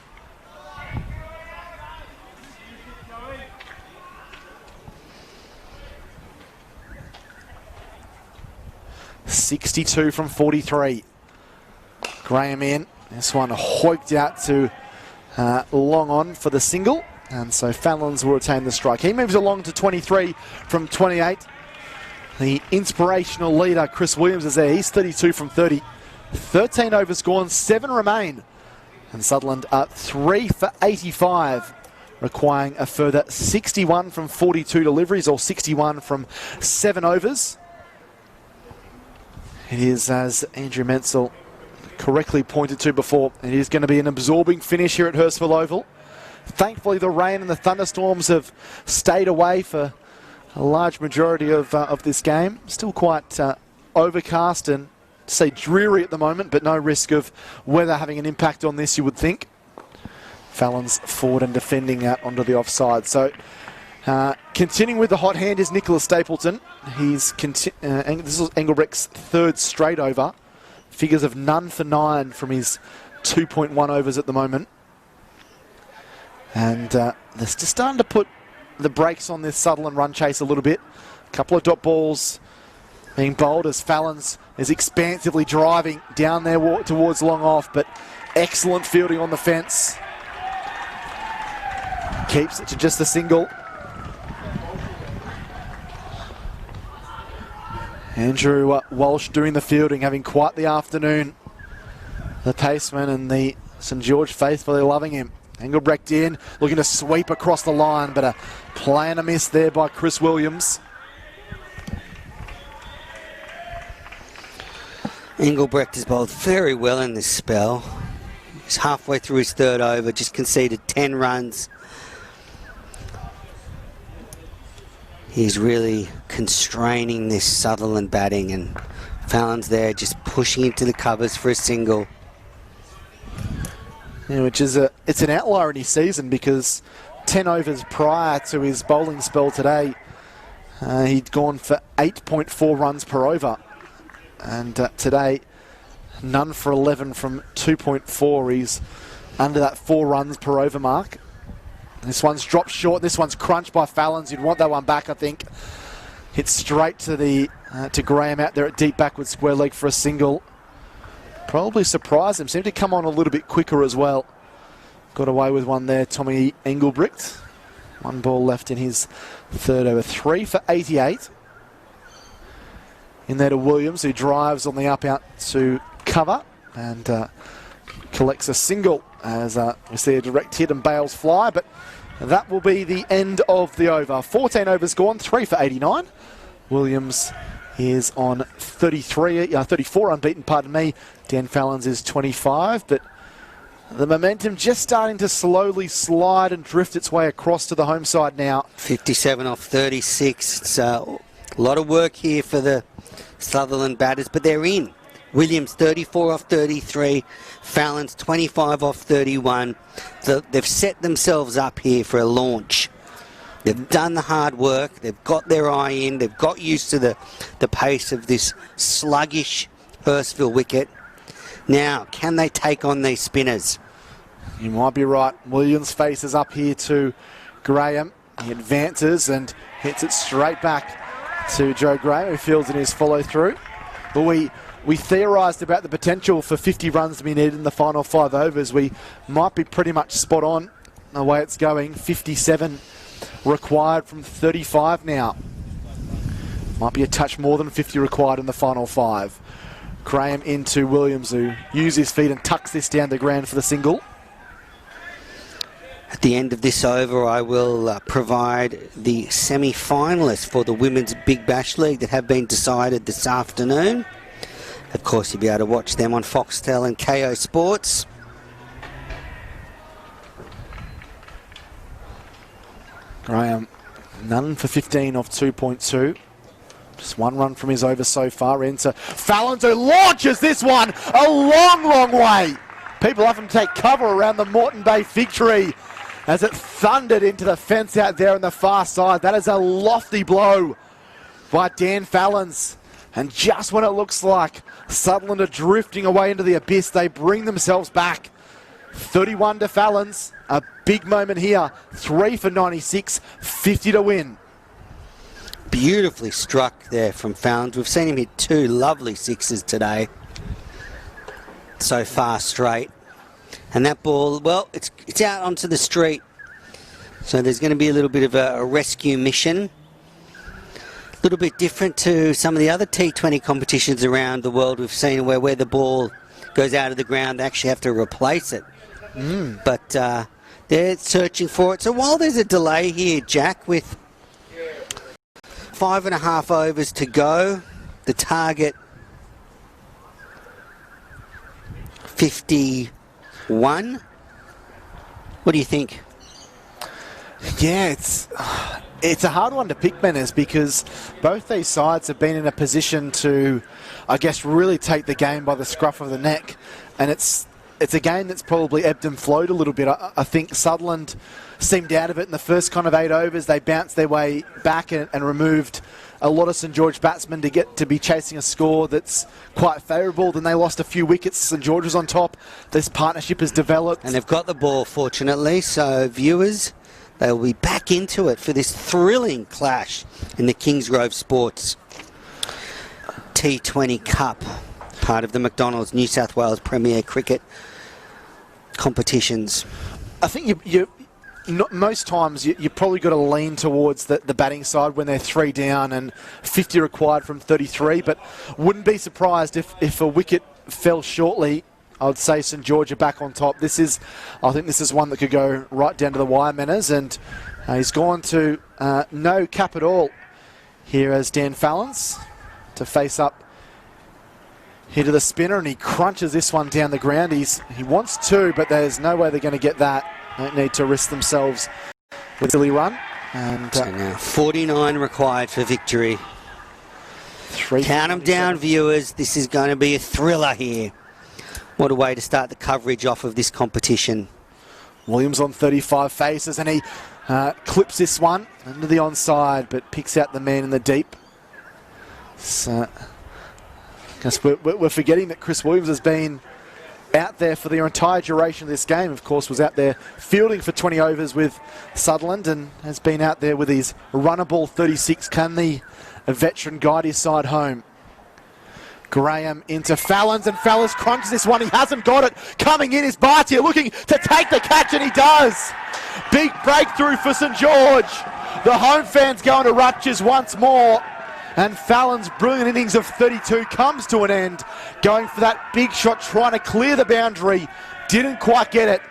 S6: .62 from 43. Graham in. This one hoiked out to long on for the single. And so Fallons will retain the strike. He moves along to 23 from 28. The inspirational leader, Chris Williams, is there. He's 32 from 30. 13 overs gone, 7 remain. And Sutherland are 3 for 85, requiring a further 61 from 42 deliveries, or 61 from 7 overs. It is, as Andrew Menzel correctly pointed to before, it is going to be an absorbing finish here at Hurstville Oval. Thankfully, the rain and the thunderstorms have stayed away for a large majority of this game. Still quite overcast and, say, dreary at the moment, but no risk of weather having an impact on this, you would think. Fallons forward and defending onto the offside. So, continuing with the hot hand is Nicholas Stapleton. This is Engelbrecht's third straight over. Figures of none for 9 from his 2.1 overs at the moment. And they're just starting to put the brakes on this Sutherland run chase a little bit. A couple of dot balls being bowled as Fallons is expansively driving down there towards long off, but excellent fielding on the fence. Keeps it to just a single. Andrew Walsh doing the fielding, having quite the afternoon. The paceman and the St George faithful are loving him. Engelbrecht in, looking to sweep across the line, but a play and a miss there by Chris Williams.
S1: Engelbrecht has bowled very well in this spell. He's halfway through his third over, just conceded 10 runs. He's really constraining this Sutherland batting, and Fallon's there just pushing into the covers for a single.
S6: Yeah, which is it's an outlier in his season, because 10 overs prior to his bowling spell today, he'd gone for 8.4 runs per over. And today, none for 11 from 2.4. He's under that 4 runs per over mark. This one's dropped short. This one's crunched by Fallons. You'd want that one back, I think. Hit straight to Graham out there at deep backward square leg for a single. Probably surprised him. Seemed to come on a little bit quicker as well. Got away with one there, Tommy Engelbrecht. 1 ball left in his third over. 3 for 88. In there to Williams, who drives on the up out to cover and collects a single as we see a direct hit and bails fly, but that will be the end of the over. 14 overs gone, 3 for 89. Williams is on 34 unbeaten, pardon me. Dan Fallons is 25, but The momentum just starting to slowly slide and drift its way across to the home side now.
S1: 57 off 36. It's a lot of work here for the Sutherland batters, but they're in. Williams 34 off 33. Fallon's 25 off 31. They've set themselves up here for a launch. They've done the hard work. They've got their eye in. They've got used to the pace of this sluggish Hurstville wicket. Now, can they take on these spinners?
S6: You might be right. Williams faces up here to Graham. He advances and hits it straight back to Joe Graham, who fields in his follow-through. But we theorised about the potential for 50 runs to be needed in the final 5 overs. We might be pretty much spot on the way it's going. 57 required from 35 now. Might be a touch more than 50 required in the final 5. Graham into Williams, who uses his feet and tucks this down the ground for the single.
S1: At the end of this over, I will provide the semi-finalists for the Women's Big Bash League that have been decided this afternoon. Of course, you'll be able to watch them on Foxtel and KO Sports.
S6: Graham, none for 15 off 2.2. Just 1 run from his over so far. Into Fallon, who launches this one a long, long way. People often take cover around the Moreton Bay fig tree as it thundered into the fence out there on the far side. That is a lofty blow by Dan Fallons. And just when it looks like Sutherland are drifting away into the abyss, they bring themselves back. 31 to Fallons. A big moment here. 3 for 96, 50 to win.
S1: Beautifully struck there from Fallons. We've seen him hit 2 lovely sixes today. So far straight. And that ball, well, it's out onto the street. So there's going to be a little bit of a rescue mission. A little bit different to some of the other T20 competitions around the world we've seen where the ball goes out of the ground, they actually have to replace it. But they're searching for it. So while there's a delay here, Jack, with 5.5 overs to go, the target 51. What do you think?
S6: Yeah, it's a hard one to pick, Manners, because both these sides have been in a position to, I guess, really take the game by the scruff of the neck. And it's a game that's probably ebbed and flowed a little bit. I think Sutherland seemed out of it in the first kind of 8 overs. They bounced their way back and removed a lot of St George batsmen to get to be chasing a score that's quite favourable. Then they lost a few wickets. St George was on top. This partnership has developed.
S1: And they've got the ball, fortunately. So viewers, they'll be back into it for this thrilling clash in the Kingsgrove Sports T20 Cup, part of the McDonald's New South Wales Premier Cricket competitions.
S6: I think most times you probably got to lean towards the batting side when they're 3 down and 50 required from 33, but wouldn't be surprised if a wicket fell shortly. I would say St George are back on top. I think this is one that could go right down to the wire, Manners, and he's gone to no cap at all here as Dan Fallons to face up here to the spinner, and he crunches this one down the ground. He wants 2, but there's no way they're going to get that. Don't need to risk themselves with a silly run. And
S1: so now 49 required for victory. Count them down, viewers. This is going to be a thriller here. What a way to start the coverage off of this competition.
S6: Williams on 35 faces, and he clips this one under the onside, but picks out the man in the deep. So, I guess we're forgetting that Chris Williams has been out there for the entire duration of this game. Of course, was out there fielding for 20 overs with Sutherland and has been out there with his runnable 36. Can the veteran guide his side home? Graham into Fallons, and Fallons crunches this one. He hasn't got it. Coming in is Bhatia looking to take the catch, and he does. Big breakthrough for St George. The home fans going to Rutgers once more. And Fallon's brilliant innings of 32 comes to an end. Going for that big shot, trying to clear the boundary. Didn't quite get it.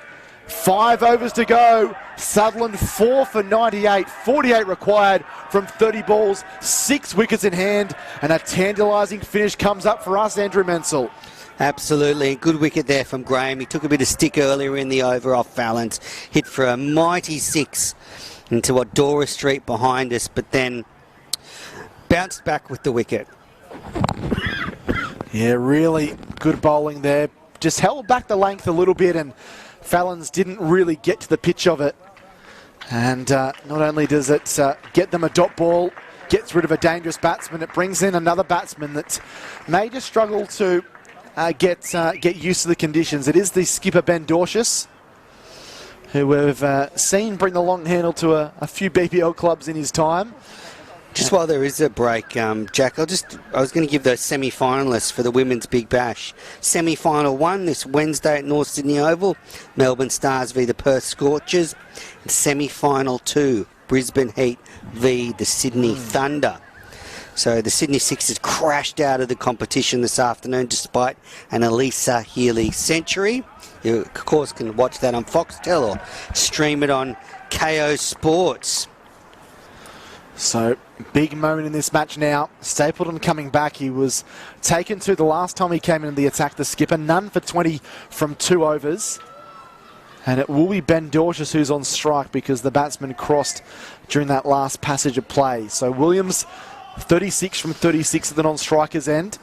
S6: 5 overs to go. Sutherland 4 for 98. 48 required from 30 balls. 6 wickets in hand. And a tantalising finish comes up for us, Andrew Mansell.
S1: Absolutely. Good wicket there from Graham. He took a bit of stick earlier in the over off Fallon's. Hit for a mighty 6 into what Dora Street behind us, but then bounced back with the wicket.
S6: Yeah, really good bowling there. Just held back the length a little bit, and Fallon's didn't really get to the pitch of it. And not only does it get them a dot ball, gets rid of a dangerous batsman, it brings in another batsman that may just struggle to get used to the conditions. It is the skipper Ben Dorcius, who we've seen bring the long handle to a few BPL clubs in his time.
S1: Just while there is a break, Jack, I was going to give those semi-finalists for the Women's Big Bash. Semi-final 1 this Wednesday at North Sydney Oval, Melbourne Stars v the Perth Scorchers. And semi-final 2, Brisbane Heat v the Sydney Thunder. So the Sydney Sixers crashed out of the competition this afternoon despite an Elisa Healy century. You, of course, can watch that on Foxtel or stream it on KO Sports.
S6: So, big moment in this match now. Stapleton coming back. He was taken to the last time he came into the attack, the skipper. None for 20 from 2 overs. And it will be Ben Dorcius who's on strike because the batsman crossed during that last passage of play. So, Williams, 36 from 36 at the non-striker's end.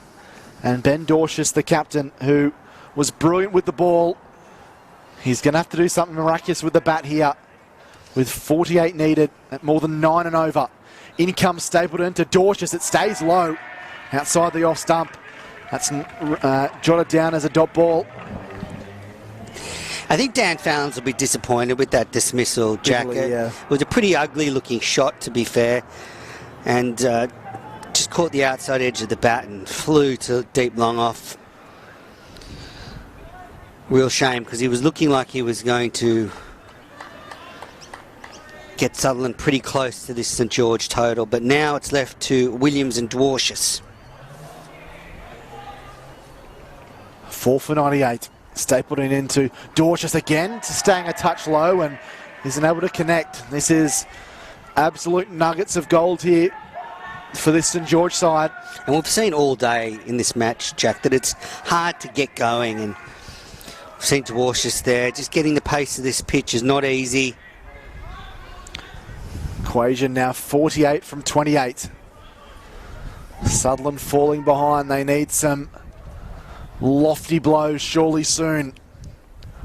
S6: And Ben Dorcius, the captain, who was brilliant with the ball. He's going to have to do something miraculous with the bat here. With 48 needed at more than 9 and over. In comes Stapleton to Dorcius. It stays low outside the off stump. That's jotted down as a dot ball.
S1: I think Dan Fallons will be disappointed with that dismissal, Jack.
S6: Yeah.
S1: It was a pretty ugly looking shot, to be fair. And just caught the outside edge of the bat and flew to deep long off. Real shame, because he was looking like he was going to get Sutherland pretty close to this St George total, but now it's left to Williams and Dorcius.
S6: 4 for 98. Stapleton into Dorcius again, staying a touch low and isn't able to connect. This is absolute nuggets of gold here for this St George side.
S1: And we've seen all day in this match, Jack, that it's hard to get going, and we've seen Dorcius there. Just getting the pace of this pitch is not easy.
S6: Equation now 48 from 28. Sutherland falling behind. They need some lofty blows surely soon.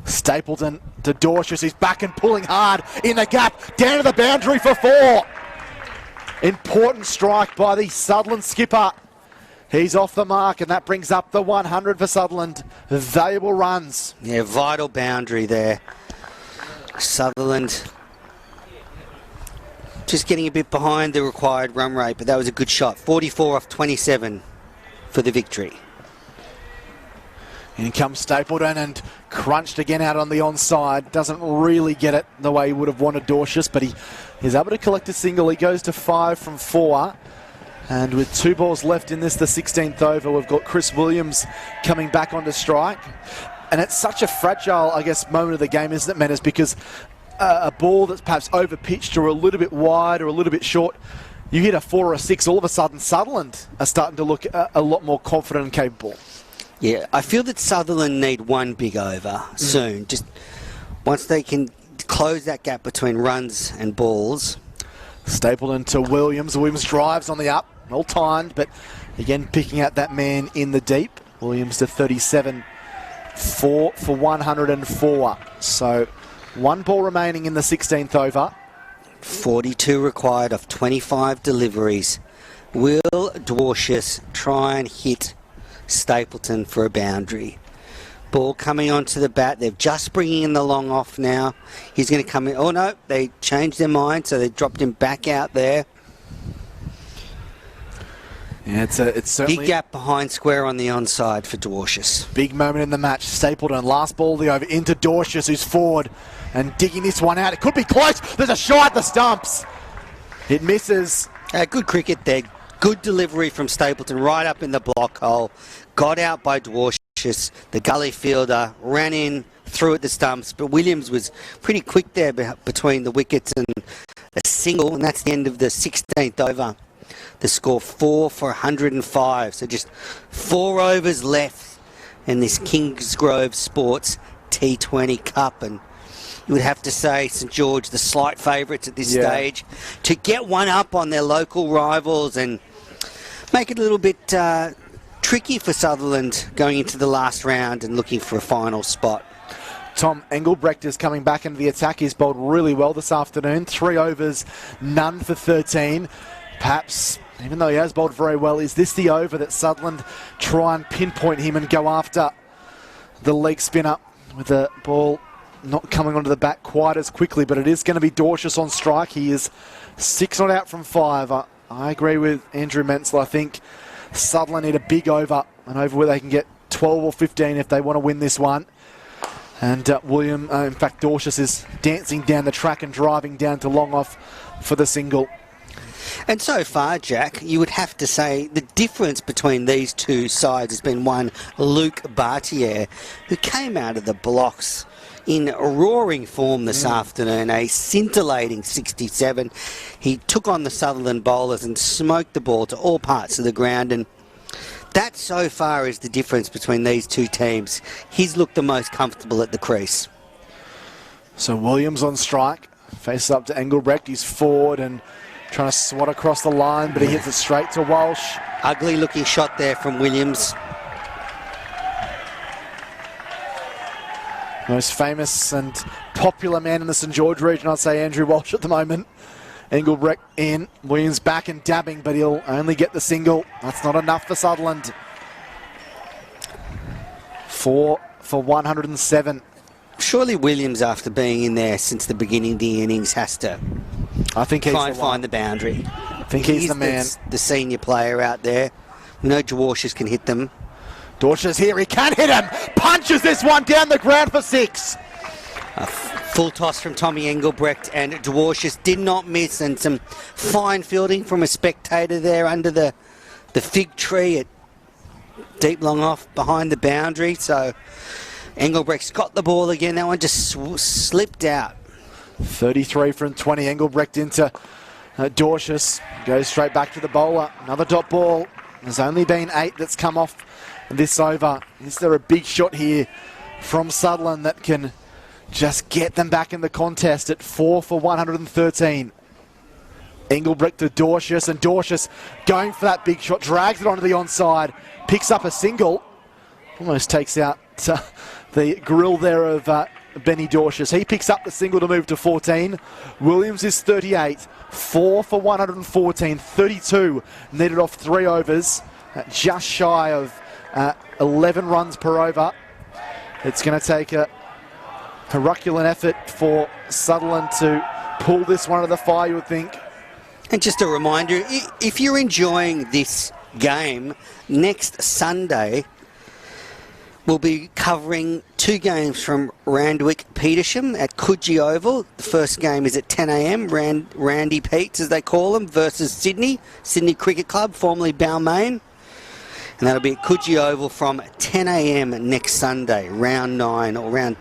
S6: Stapleton to Dorcius. He's back and pulling hard in the gap. Down to the boundary for 4. Important strike by the Sutherland skipper. He's off the mark, and that brings up the 100 for Sutherland. Valuable runs.
S1: Yeah, vital boundary there. Sutherland just getting a bit behind the required run rate, but that was a good shot. 44 off 27 for the victory.
S6: In comes Stapleton and crunched again out on the onside. Doesn't really get it the way he would have wanted Dorcius, but he is able to collect a single. He goes to 5 from 4. And with 2 balls left in this, the 16th over, we've got Chris Williams coming back onto strike. And it's such a fragile, I guess, moment of the game, isn't it, Menace? Because a ball that's perhaps over-pitched or a little bit wide or a little bit short, you hit a 4 or a 6, all of a sudden Sutherland are starting to look a lot more confident and capable.
S1: Yeah, I feel that Sutherland need one big over soon. Just once they can close that gap between runs and balls.
S6: Stapleton to Williams. Williams drives on the up, all timed, but again picking out that man in the deep. Williams to 37, 4 for 104. So 1 ball remaining in the 16th over.
S1: 42 required of 25 deliveries. Will Dorcius try and hit Stapleton for a boundary? Ball coming onto the bat. They're just bringing in the long off now. He's going to come in. Oh no, they changed their mind, so they dropped him back out there.
S6: Yeah, it's certainly
S1: big gap behind square on the onside for Dorcius.
S6: Big moment in the match. Stapleton, last ball the over into Dorcius, who's forward and digging this one out. It could be close. There's a shot at the stumps. It misses.
S1: Good cricket there. Good delivery from Stapleton right up in the block hole. Got out by Dorcius, the gully fielder, ran in, threw at the stumps, but Williams was pretty quick there between the wickets and a single, and that's the end of the 16th over. The score 4 for 105, so just 4 overs left, in this Kingsgrove Sports T20 Cup. And you would have to say St George, the slight favourites at this stage, to get one up on their local rivals and make it a little bit tricky for Sutherland going into the last round and looking for a final spot.
S6: Tom Engelbrecht is coming back into the attack. He's bowled really well this afternoon. 3 overs, none for 13. Perhaps, even though he has bowled very well, is this the over that Sutherland try and pinpoint him and go after the leg spinner with the ball not coming onto the bat quite as quickly, but it is going to be Dorcius on strike. He is 6 not out from 5. I agree with Andrew Menzel. I think Sutherland need a big over, an over where they can get 12 or 15 if they want to win this one. And in fact, Dorcius is dancing down the track and driving down to long off for the single.
S1: And so far, Jack, you would have to say the difference between these two sides has been one Luke Bartier, who came out of the blocks in roaring form this afternoon, a scintillating 67. He took on the Sutherland bowlers and smoked the ball to all parts of the ground, and that so far is the difference between these two teams. He's looked the most comfortable at the crease.
S6: So Williams on strike, faces up to Engelbrecht. He's forward and trying to swat across the line, but he hits it straight to Walsh.
S1: Ugly looking shot there from Williams.
S6: Most famous and popular man in the St George region, I'd say Andrew Walsh at the moment. Engelbrecht in, Williams back and dabbing, but he'll only get the single. That's not enough for Sutherland. 4 for 107.
S1: Surely Williams, after being in there since the beginning of the innings, has to try and find the boundary.
S6: I think he's the man.
S1: The senior player out there. We know Dwarshis can hit them.
S6: Dorcius here, he can hit him! Punches this one down the ground for 6.
S1: A full toss from Tommy Engelbrecht, and Dwarshis did not miss, and some fine fielding from a spectator there under the fig tree at deep long off behind the boundary. So Engelbrecht's got the ball again. That one just slipped out.
S6: 33 from 20. Engelbrecht into Dorcius. Goes straight back to the bowler. Another dot ball. There's only been 8 that's come off this over. Is there a big shot here from Sutherland that can just get them back in the contest at 4 for 113? Engelbrecht to Dorcius, and Dorcius going for that big shot, drags it onto the onside, picks up a single, almost takes out the grill there of Benny Dorcius. He picks up the single to move to 14. Williams is 38, 4 for 114, 32 needed off 3 overs, just shy of 11 runs per over. It's going to take a Herculean effort for Sutherland to pull this one to the fire, you would think.
S1: And just a reminder, if you're enjoying this game, next Sunday we'll be covering 2 games from Randwick Petersham at Coogee Oval. The first game is at 10 a.m, Randy Pete's as they call them, versus Sydney Cricket Club, formerly Balmain. And that'll be at Coogee Oval from 10 a.m. next Sunday, round 9, or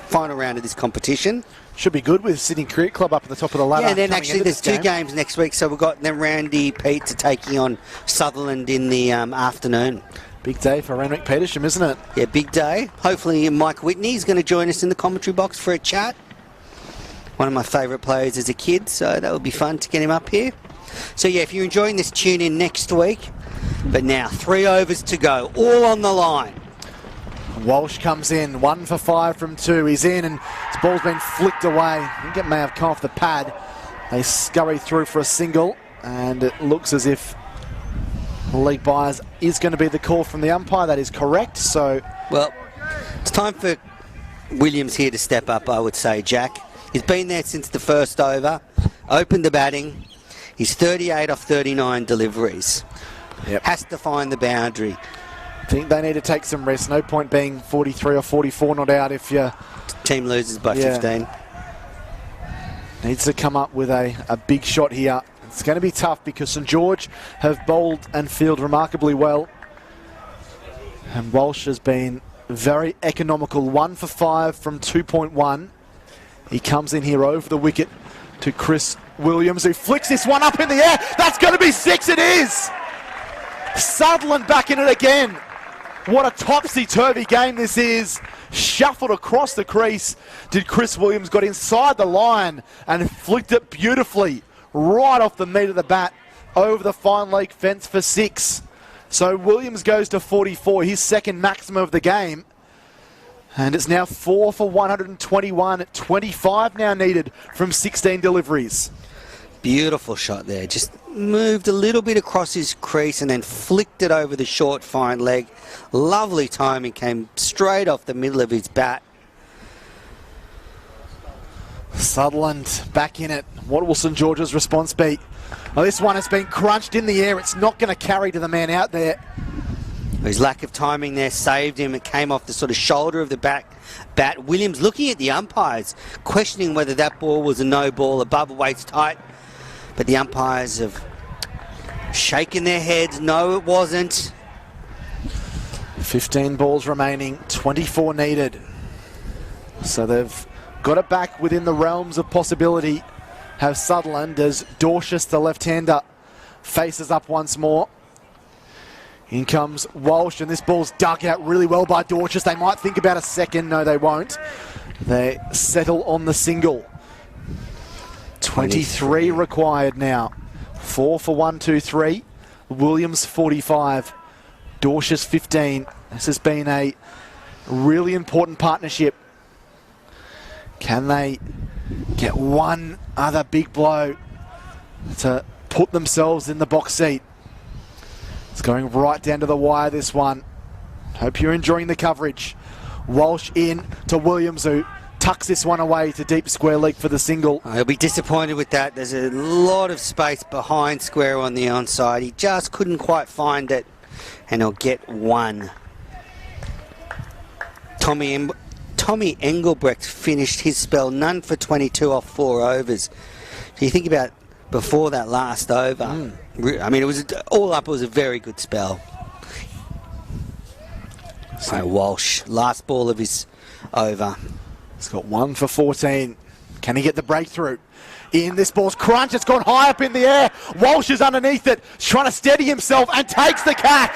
S1: final round of this competition.
S6: Should be good with Sydney Cricket Club up at the top of the ladder.
S1: Yeah, then actually there's 2 games next week, so we've got then Randy Pete's taking on Sutherland in the afternoon.
S6: Big day for Randwick Petersham, isn't it?
S1: Yeah, big day. Hopefully Mike Whitney is going to join us in the commentary box for a chat. One of my favourite players as a kid, so that would be fun to get him up here. So yeah, if you're enjoying this, tune in next week. But now 3 overs to go, all on the line.
S6: Walsh comes in, 1 for 5 from 2. He's in, and his ball's been flicked away. I think it may have come off the pad. They scurry through for a single, and it looks as if leg bias is going to be the call from the umpire. That is correct. So,
S1: well, it's time for Williams here to step up, I would say, Jack. He's been there since the first over, opened the batting. He's 38 off 39 deliveries.
S6: Yep.
S1: Has to find the boundary.
S6: I think they need to take some rest. No point being 43 or 44 not out if your
S1: team loses by 15.
S6: Needs to come up with a big shot here. It's going to be tough because St George have bowled and fielded remarkably well. And Walsh has been very economical. 1 for 5 from 2.1. He comes in here over the wicket to Chris Williams, who flicks this one up in the air. That's going to be 6. It is! Sutherland back in it again. What a topsy-turvy game this is. Shuffled across the crease. Did Chris Williams, got inside the line and flicked it beautifully right off the meat of the bat over the fine leg fence for 6. So Williams goes to 44, his second maximum of the game. And it's now 4 for 121, 25 now needed from 16 deliveries.
S1: Beautiful shot there. Just moved a little bit across his crease and then flicked it over the short fine leg. Lovely timing, came straight off the middle of his bat.
S6: Sutherland back in it. What will St George's response be? Well, this one has been crunched in the air. It's not going to carry to the man out there.
S1: His lack of timing there saved him. It came off the sort of shoulder of the bat. Williams looking at the umpires, questioning whether that ball was a no ball above waist height. But the umpires have shaken their heads. No, it wasn't.
S6: 15 balls remaining, 24 needed. So they've got it back within the realms of possibility. Have Sutherland as Dorcius, the left-hander, faces up once more. In comes Walsh, and this ball's dug out really well by Dorcius. They might think about a second. No, they won't. They settle on the single. 23 required now. 4 for 1, 2, 3. Williams 45. Dorcius 15. This has been a really important partnership. Can they get one other big blow to put themselves in the box seat? It's going right down to the wire, this one. Hope you're enjoying the coverage. Walsh in to Williams, who tucks this one away to deep square leg for the single.
S1: He'll be disappointed with that. There's a lot of space behind square on the onside. He just couldn't quite find it, and he'll get one. Tommy Engelbrecht finished his spell none for 22 off 4 overs. So you think about before that last over. I mean, it was all up. It was a very good spell. So Walsh, last ball of his over.
S6: He's got 1 for 14. Can he get the breakthrough? In this ball's crunch. It's gone high up in the air. Walsh is underneath it, trying to steady himself and takes the catch.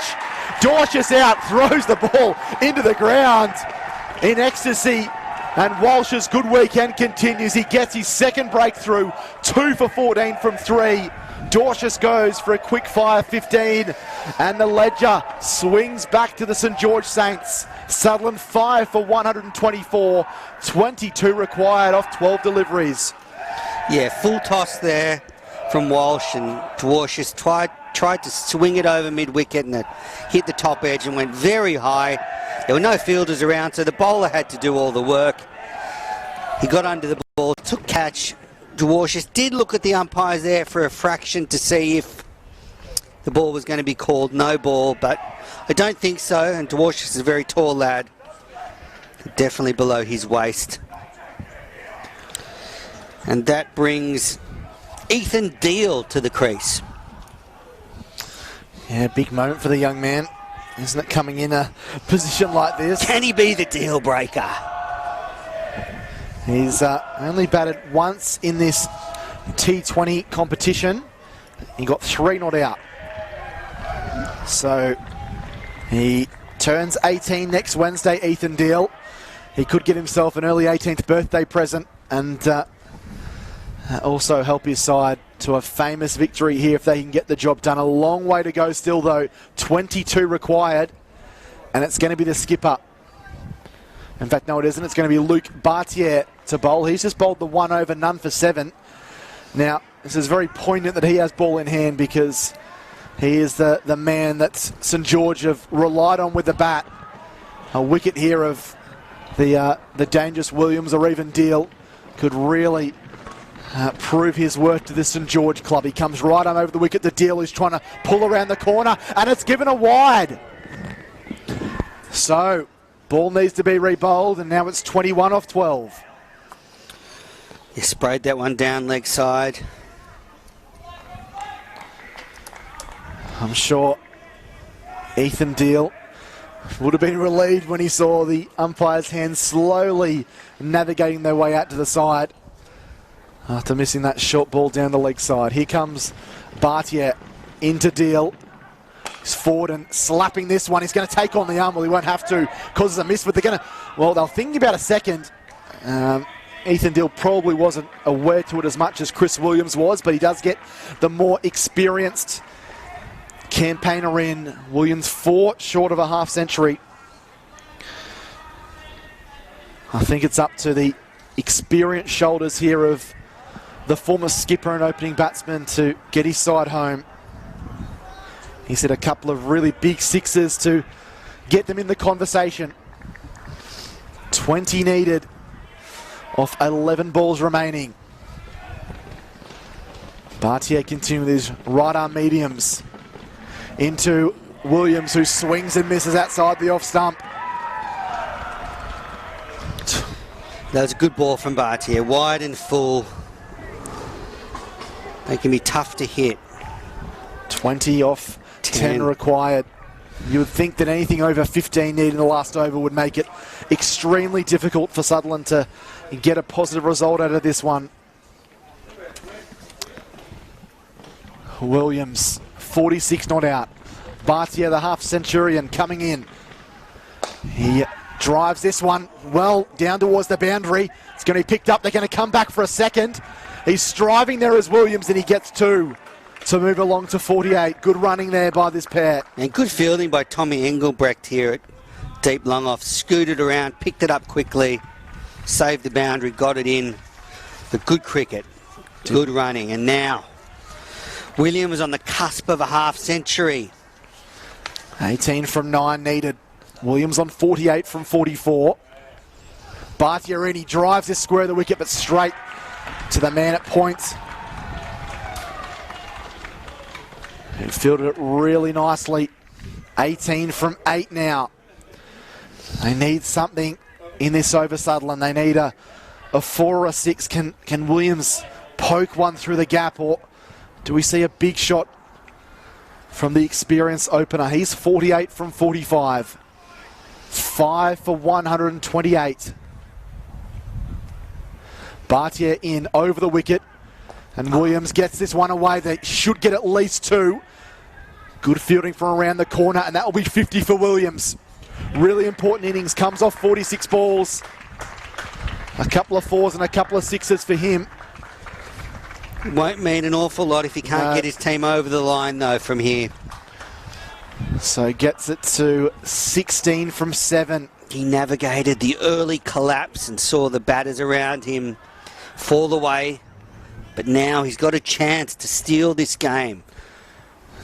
S6: Dorcius out, throws the ball into the ground in ecstasy. And Walsh's good weekend continues. He gets his second breakthrough, 2 for 14 from 3. Dorcius goes for a quick fire 15, and the ledger swings back to the St George Saints. Sutherland 5 for 124, 22 required off 12 deliveries.
S1: Yeah, full toss there from Walsh, and Dorcius tried to swing it over mid-wicket, and it hit the top edge and went very high. There were no fielders around, so the bowler had to do all the work. He got under the ball, took catch. Dorcius did look at the umpires there for a fraction to see if the ball was going to be called no ball, but I don't think so, and Dorcius is a very tall lad. Definitely below his waist. And that brings Ethan Deal to the crease.
S6: Yeah, big moment for the young man, isn't it, coming in a position like this?
S1: Can he be the deal breaker?
S6: He's only batted once in this T20 competition. He got 3 not out. So he turns 18 next Wednesday, Ethan Deal. He could get himself an early 18th birthday present and also help his side to a famous victory here if they can get the job done. A long way to go still, though. 22 required, and it's going to be the skipper. In fact, no, it isn't. It's going to be Luke Bartier to bowl. He's just bowled the 1 over, none for 7. Now, this is very poignant that he has ball in hand because he is the man that St George have relied on with the bat. A wicket here of the dangerous Williams or even Deal could really prove his worth to this St George club. He comes right on over the wicket. The Deal is trying to pull around the corner, and it's given a wide. So ball needs to be rebowled, and now it's 21 off 12.
S1: You sprayed that one down leg side.
S6: I'm sure Ethan Deal would have been relieved when he saw the umpire's hands slowly navigating their way out to the side after missing that short ball down the leg side. Here comes Bartier into Deal. He's forward and slapping this one. He's going to take on the arm. Well, he won't have to. Causes a miss, but they're going to... Well, they're thinking about a second. Ethan Dill probably wasn't aware to it as much as Chris Williams was, but he does get the more experienced campaigner in. Williams 4 short of a half century. I think it's up to the experienced shoulders here of the former skipper and opening batsman to get his side home. He's hit a couple of really big sixes to get them in the conversation. 20 needed off 11 balls remaining. Bartier continuing with his right arm mediums into Williams, who swings and misses outside the off stump.
S1: That was a good ball from Bartier, wide and full. They can be tough to hit.
S6: 20 off 10 required. You would think that anything over 15 needed in the last over would make it extremely difficult for Sutherland to get a positive result out of this one. Williams, 46 not out. Bartier, the half centurion, coming in. He drives this one well down towards the boundary. It's going to be picked up. They're going to come back for a second. He's striving there as Williams, and he gets 2 to move along to 48. Good running there by this pair.
S1: And good fielding by Tommy Engelbrecht here at deep long off. Scooted around, picked it up quickly, saved the boundary, got it in. But good cricket, good running. And now Williams on the cusp of a half century.
S6: 18 from 9 needed. Williams on 48 from 44. Bartier in, he drives this square of the wicket, but straight to the man at point. He fielded it really nicely. 18 from 8 now. They need something in this over, Sutherland. They need a 4 or a 6. Can Williams poke one through the gap, or do we see a big shot from the experienced opener? He's 48 from 45. 5 for 128. Bartier in over the wicket, and Williams gets this one away. They should get at least 2. Good fielding from around the corner, and that will be 50 for Williams. Really important innings, comes off 46 balls. A couple of 4s and a couple of 6s for him.
S1: Won't mean an awful lot if he can't get his team over the line, though, from here.
S6: So gets it to 16 from 7.
S1: He navigated the early collapse and saw the batters around him fall away. But now he's got a chance to steal this game.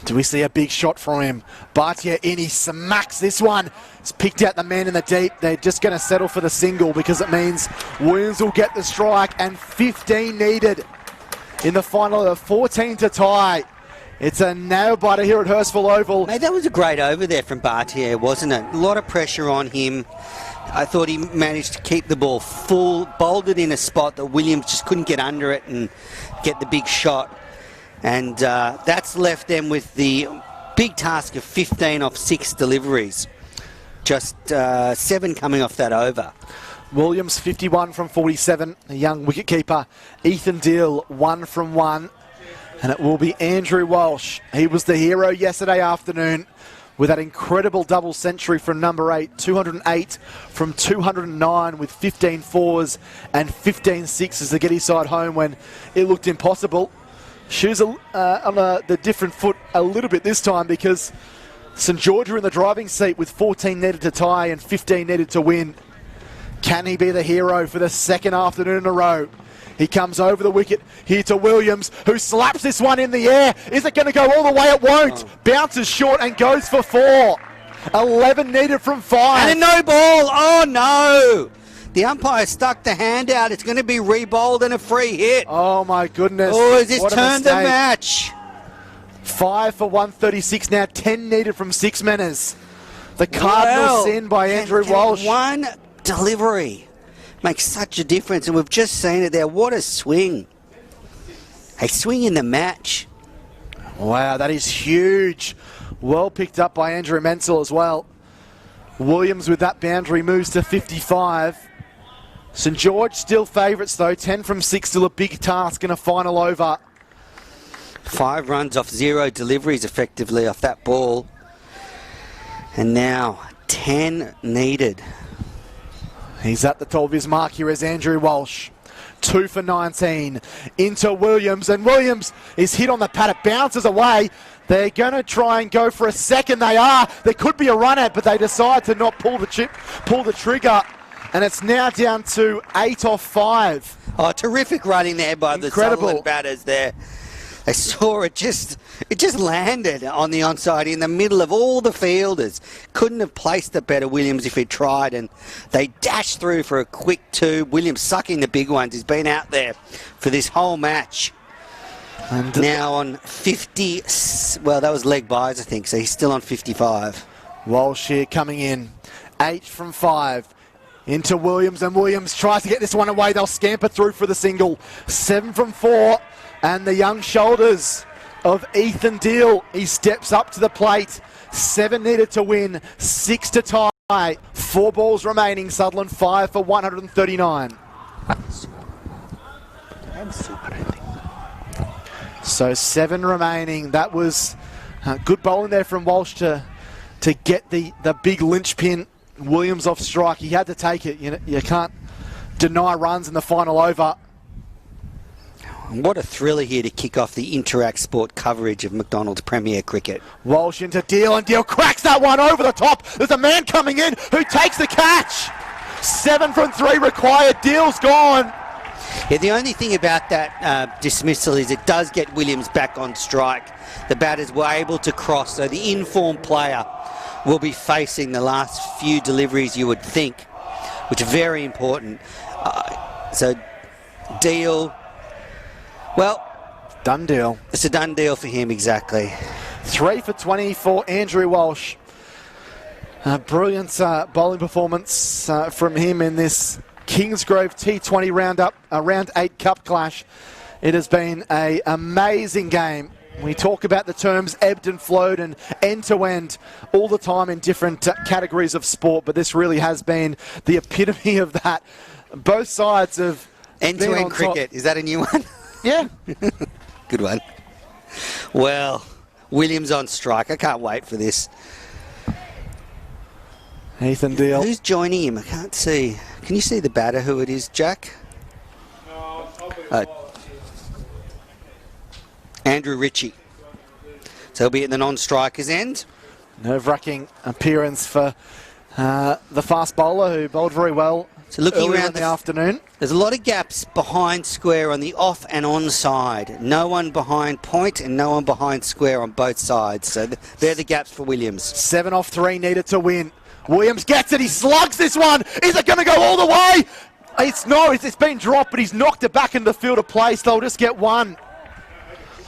S6: Do we see a big shot from him? Bartier in, he smacks this one. He's picked out the man in the deep. They're just going to settle for the single because it means Williams will get the strike, and 15 needed in the final of 14 to tie. It's a nail-biter here at Hurstville Oval.
S1: Mate, that was a great over there from Bartier, wasn't it? A lot of pressure on him. I thought he managed to keep the ball full, bowled it in a spot that Williams just couldn't get under it and get the big shot. And that's left them with the big task of 15 off 6 deliveries. Just 7 coming off that over.
S6: Williams 51 from 47. A young wicketkeeper, Ethan Dill, 1 from 1. And it will be Andrew Walsh. He was the hero yesterday afternoon with that incredible double century from number 8. 208 from 209 with 15 4s and 15 6s to get his side home when it looked impossible. Shoes on the different foot a little bit this time because St George are in the driving seat with 14 needed to tie and 15 needed to win. Can he be the hero for the second afternoon in a row? He comes over the wicket here to Williams, who slaps this one in the air. Is it going to go all the way? It won't. Bounces short and goes for 4. 11 needed from 5.
S1: And a no ball. Oh, no. The umpire stuck the hand out. It's going to be re-bowled and a free hit.
S6: Oh, my goodness.
S1: Oh, has this
S6: What a
S1: turned the
S6: mistake.
S1: match?
S6: 5 for 136 now. 10 needed from 6 manners. The Cardinals in by Andrew Walsh.
S1: One delivery makes such a difference, and we've just seen it there. What a swing. A swing in the match.
S6: Wow, that is huge. Well picked up by Andrew Menzel as well. Williams with that boundary moves to 55. St George still favourites though. 10 from 6, still a big task in a final over.
S1: 5 runs off 0 deliveries effectively off that ball. And now 10 needed.
S6: He's at the top of his mark here is Andrew Walsh. 2 for 19 into Williams, and Williams is hit on the pad. It bounces away. They're going to try and go for a second. They are. There could be a run at, but they decide to not pull the trigger, and it's now down to 8 off 5.
S1: Oh, terrific running there by the Sutherland batters there. They saw it just landed on the onside in the middle of all the fielders. Couldn't have placed it better, Williams, if he tried, and they dashed through for a quick 2. Williams sucking the big ones. He's been out there for this whole match. And now on 50, well, that was leg byes, I think, so he's still on 55.
S6: Walsh here coming in. 8 from 5. Into Williams, and Williams tries to get this one away. They'll scamper through for the single. 7 from 4. And the young shoulders of Ethan Deal. He steps up to the plate. 7 needed to win, 6 to tie. 4 balls remaining. Sutherland 5 for 139. So 7 remaining. That was good bowling there from Walsh to get the big linchpin. Williams off strike. He had to take it. You can't deny runs in the final over.
S1: What a thriller here to kick off the Interact Sport coverage of McDonald's Premier Cricket.
S6: Walsh into Deal, and Deal cracks that one over the top. There's a man coming in who takes the catch. 7 from 3 required. Deal's gone.
S1: Yeah, the only thing about that dismissal is it does get Williams back on strike. The batters were able to cross, so the informed player will be facing the last few deliveries, you would think, which are very important. So Deal... Well,
S6: done deal.
S1: It's a done deal for him, exactly.
S6: 3 for 20 for Andrew Walsh. Brilliant bowling performance from him in this Kingsgrove T20 round 8 cup clash. It has been an amazing game. We talk about the terms ebbed and flowed and end to end all the time in different categories of sport, but this really has been the epitome of that. Both sides of
S1: end-to-end cricket. Is that a new one?
S6: Yeah.
S1: Good one. Well, Williams on strike. I can't wait for this.
S6: Ethan Deal.
S1: Who's joining him? I can't see. Can you see the batter who it is, Jack? Andrew Ritchie. So he'll be at the non-striker's end.
S6: Nerve-wracking appearance for the fast bowler who bowled very well. So looking around in the afternoon.
S1: There's a lot of gaps behind square on the off and on side. No one behind point and no one behind square on both sides. So they're the gaps for Williams.
S6: 7 off 3 needed to win. Williams gets it. He slugs this one. Is it going to go all the way? It's been dropped, but he's knocked it back into the field of play. So they'll just get 1.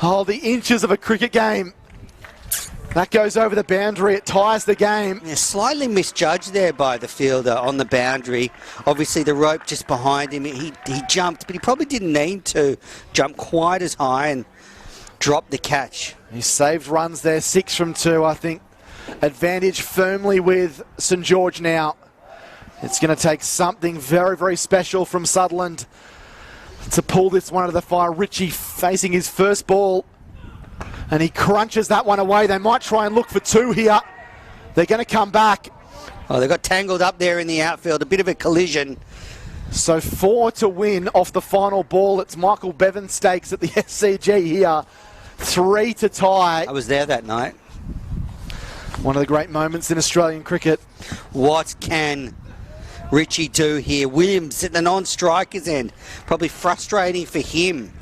S6: Oh, the inches of a cricket game. That goes over the boundary. It ties the game.
S1: Yeah, slightly misjudged there by the fielder on the boundary. Obviously, the rope just behind him. He jumped, but he probably didn't need to jump quite as high and drop the catch.
S6: He saved runs there. 6 from 2, I think. Advantage firmly with St George now. It's going to take something very, very special from Sutherland to pull this one out of the fire. Ritchie facing his first ball. And he crunches that one away. They might try and look for 2 here. They're going to come back.
S1: Oh, they got tangled up there in the outfield. A bit of a collision.
S6: So 4 to win off the final ball. It's Michael Bevan stakes at the SCG here. 3 to tie.
S1: I was there that night.
S6: One of the great moments in Australian cricket.
S1: What can Ritchie do here? Williams at the non-striker's end. Probably frustrating for him.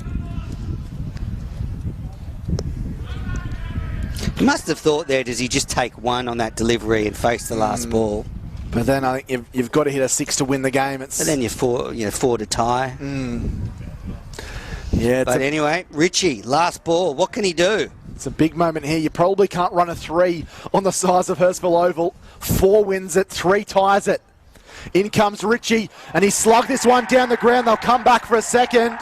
S1: He must have thought there, does he just take 1 on that delivery and face the last ball?
S6: But then I think you've got to hit a 6 to win the game.
S1: And then you're 4 to tie.
S6: Yeah.
S1: But anyway, Ritchie, last ball. What can he do?
S6: It's a big moment here. You probably can't run a 3 on the size of Hurstville Oval. 4 wins it, 3 ties it. In comes Ritchie, and he slugged this one down the ground. They'll come back for a second.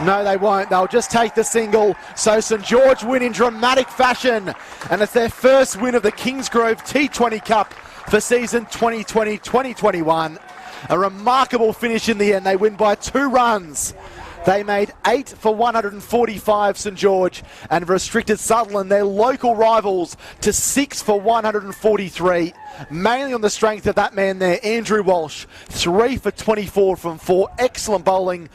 S6: No, they won't. They'll just take the single. So St George win in dramatic fashion. And it's their first win of the Kingsgrove T20 Cup for season 2020-2021. A remarkable finish in the end. They win by 2 runs. They made 8 for 145, St George, and restricted Sutherland, their local rivals, to 6 for 143. Mainly on the strength of that man there, Andrew Walsh, 3 for 24 from 4. Excellent bowling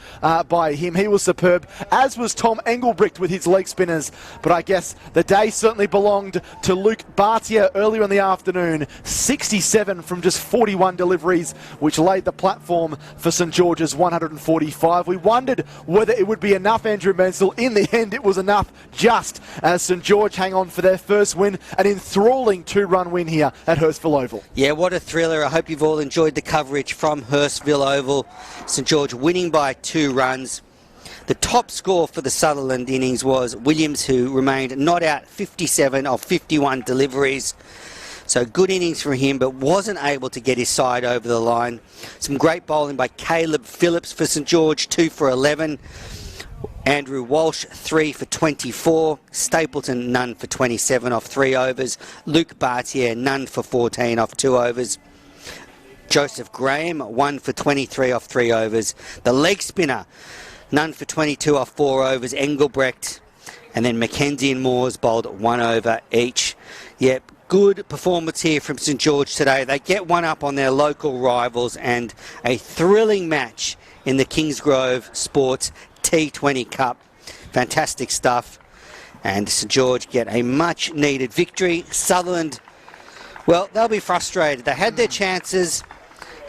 S6: by him. He was superb, as was Tom Engelbrecht with his leg spinners. But I guess the day certainly belonged to Luke Bartier earlier in the afternoon. 67 from just 41 deliveries, which laid the platform for St George's 145. We wondered whether it would be enough, Andrew Menzel. In the end, it was enough, just as St George hang on for their first win, an enthralling 2-run win here at Hurstville Oval.
S1: Yeah, what a thriller. I hope you've all enjoyed the coverage from Hurstville Oval. St George winning by 2 runs. The top score for the Sutherland innings was Williams, who remained not out, 57 of 51 deliveries. So good innings from him, but wasn't able to get his side over the line. Some great bowling by Caleb Phillips for St George, 2 for 11. Andrew Walsh, 3 for 24. Stapleton, none for 27 off 3 overs. Luke Bartier, none for 14 off 2 overs. Joseph Graham, 1 for 23 off 3 overs. The leg spinner, none for 22 off 4 overs. Engelbrecht. And then Mackenzie and Moores bowled 1 over each. Yep, good performance here from St George today. They get one up on their local rivals, and a thrilling match in the Kingsgrove Sports T20 Cup. Fantastic stuff. And St George get a much needed victory. Sutherland, well, they'll be frustrated. They had their chances,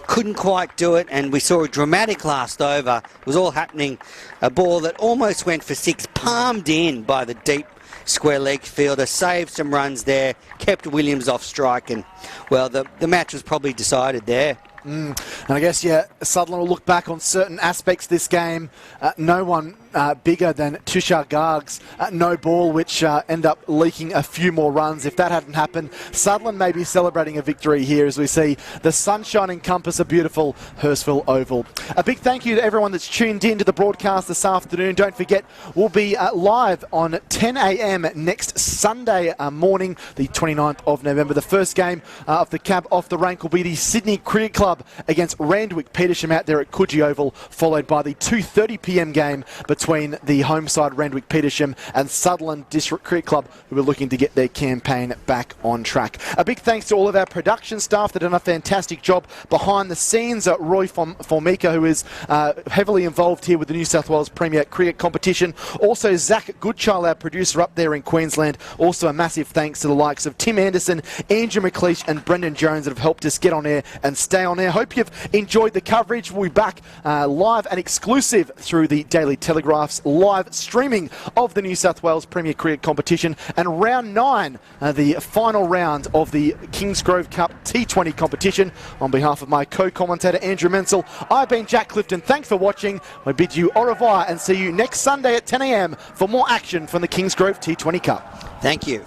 S1: couldn't quite do it, and we saw a dramatic last over. It was all happening. A ball that almost went for 6, palmed in by the deep square leg fielder, saved some runs there, kept Williams off strike, and well, the match was probably decided there.
S6: And I guess, yeah, Sutherland will look back on certain aspects of this game. No one bigger than Tushar Garg's no ball, which end up leaking a few more runs. If that hadn't happened, Sutherland may be celebrating a victory here as we see the sunshine encompass a beautiful Hurstville Oval. A big thank you to everyone that's tuned in to the broadcast this afternoon. Don't forget, we'll be live on 10 a.m. next Sunday morning, the 29th of November. The first game of the cab off the rank will be the Sydney Cricket Club against Randwick Petersham out there at Coogee Oval, followed by the 2:30 p.m. game between the home side Randwick Petersham and Sutherland District Cricket Club, who are looking to get their campaign back on track. A big thanks to all of our production staff that done a fantastic job behind the scenes. Roy Formica, who is heavily involved here with the New South Wales Premier Cricket Competition. Also Zach Goodchild, our producer up there in Queensland. Also a massive thanks to the likes of Tim Anderson, Andrew McLeish and Brendan Jones that have helped us get on air and stay on air. Hope you've enjoyed the coverage. We'll be back live and exclusive through the Daily Telegraph's live streaming of the New South Wales Premier Cricket Competition, and round 9, the final round of the Kingsgrove Cup T20 competition. On behalf of my co-commentator Andrew Menzel, I've been Jack Clifton. Thanks for watching. I bid you au revoir and see you next Sunday at 10 a.m. for more action from the Kingsgrove T20 Cup.
S1: Thank you.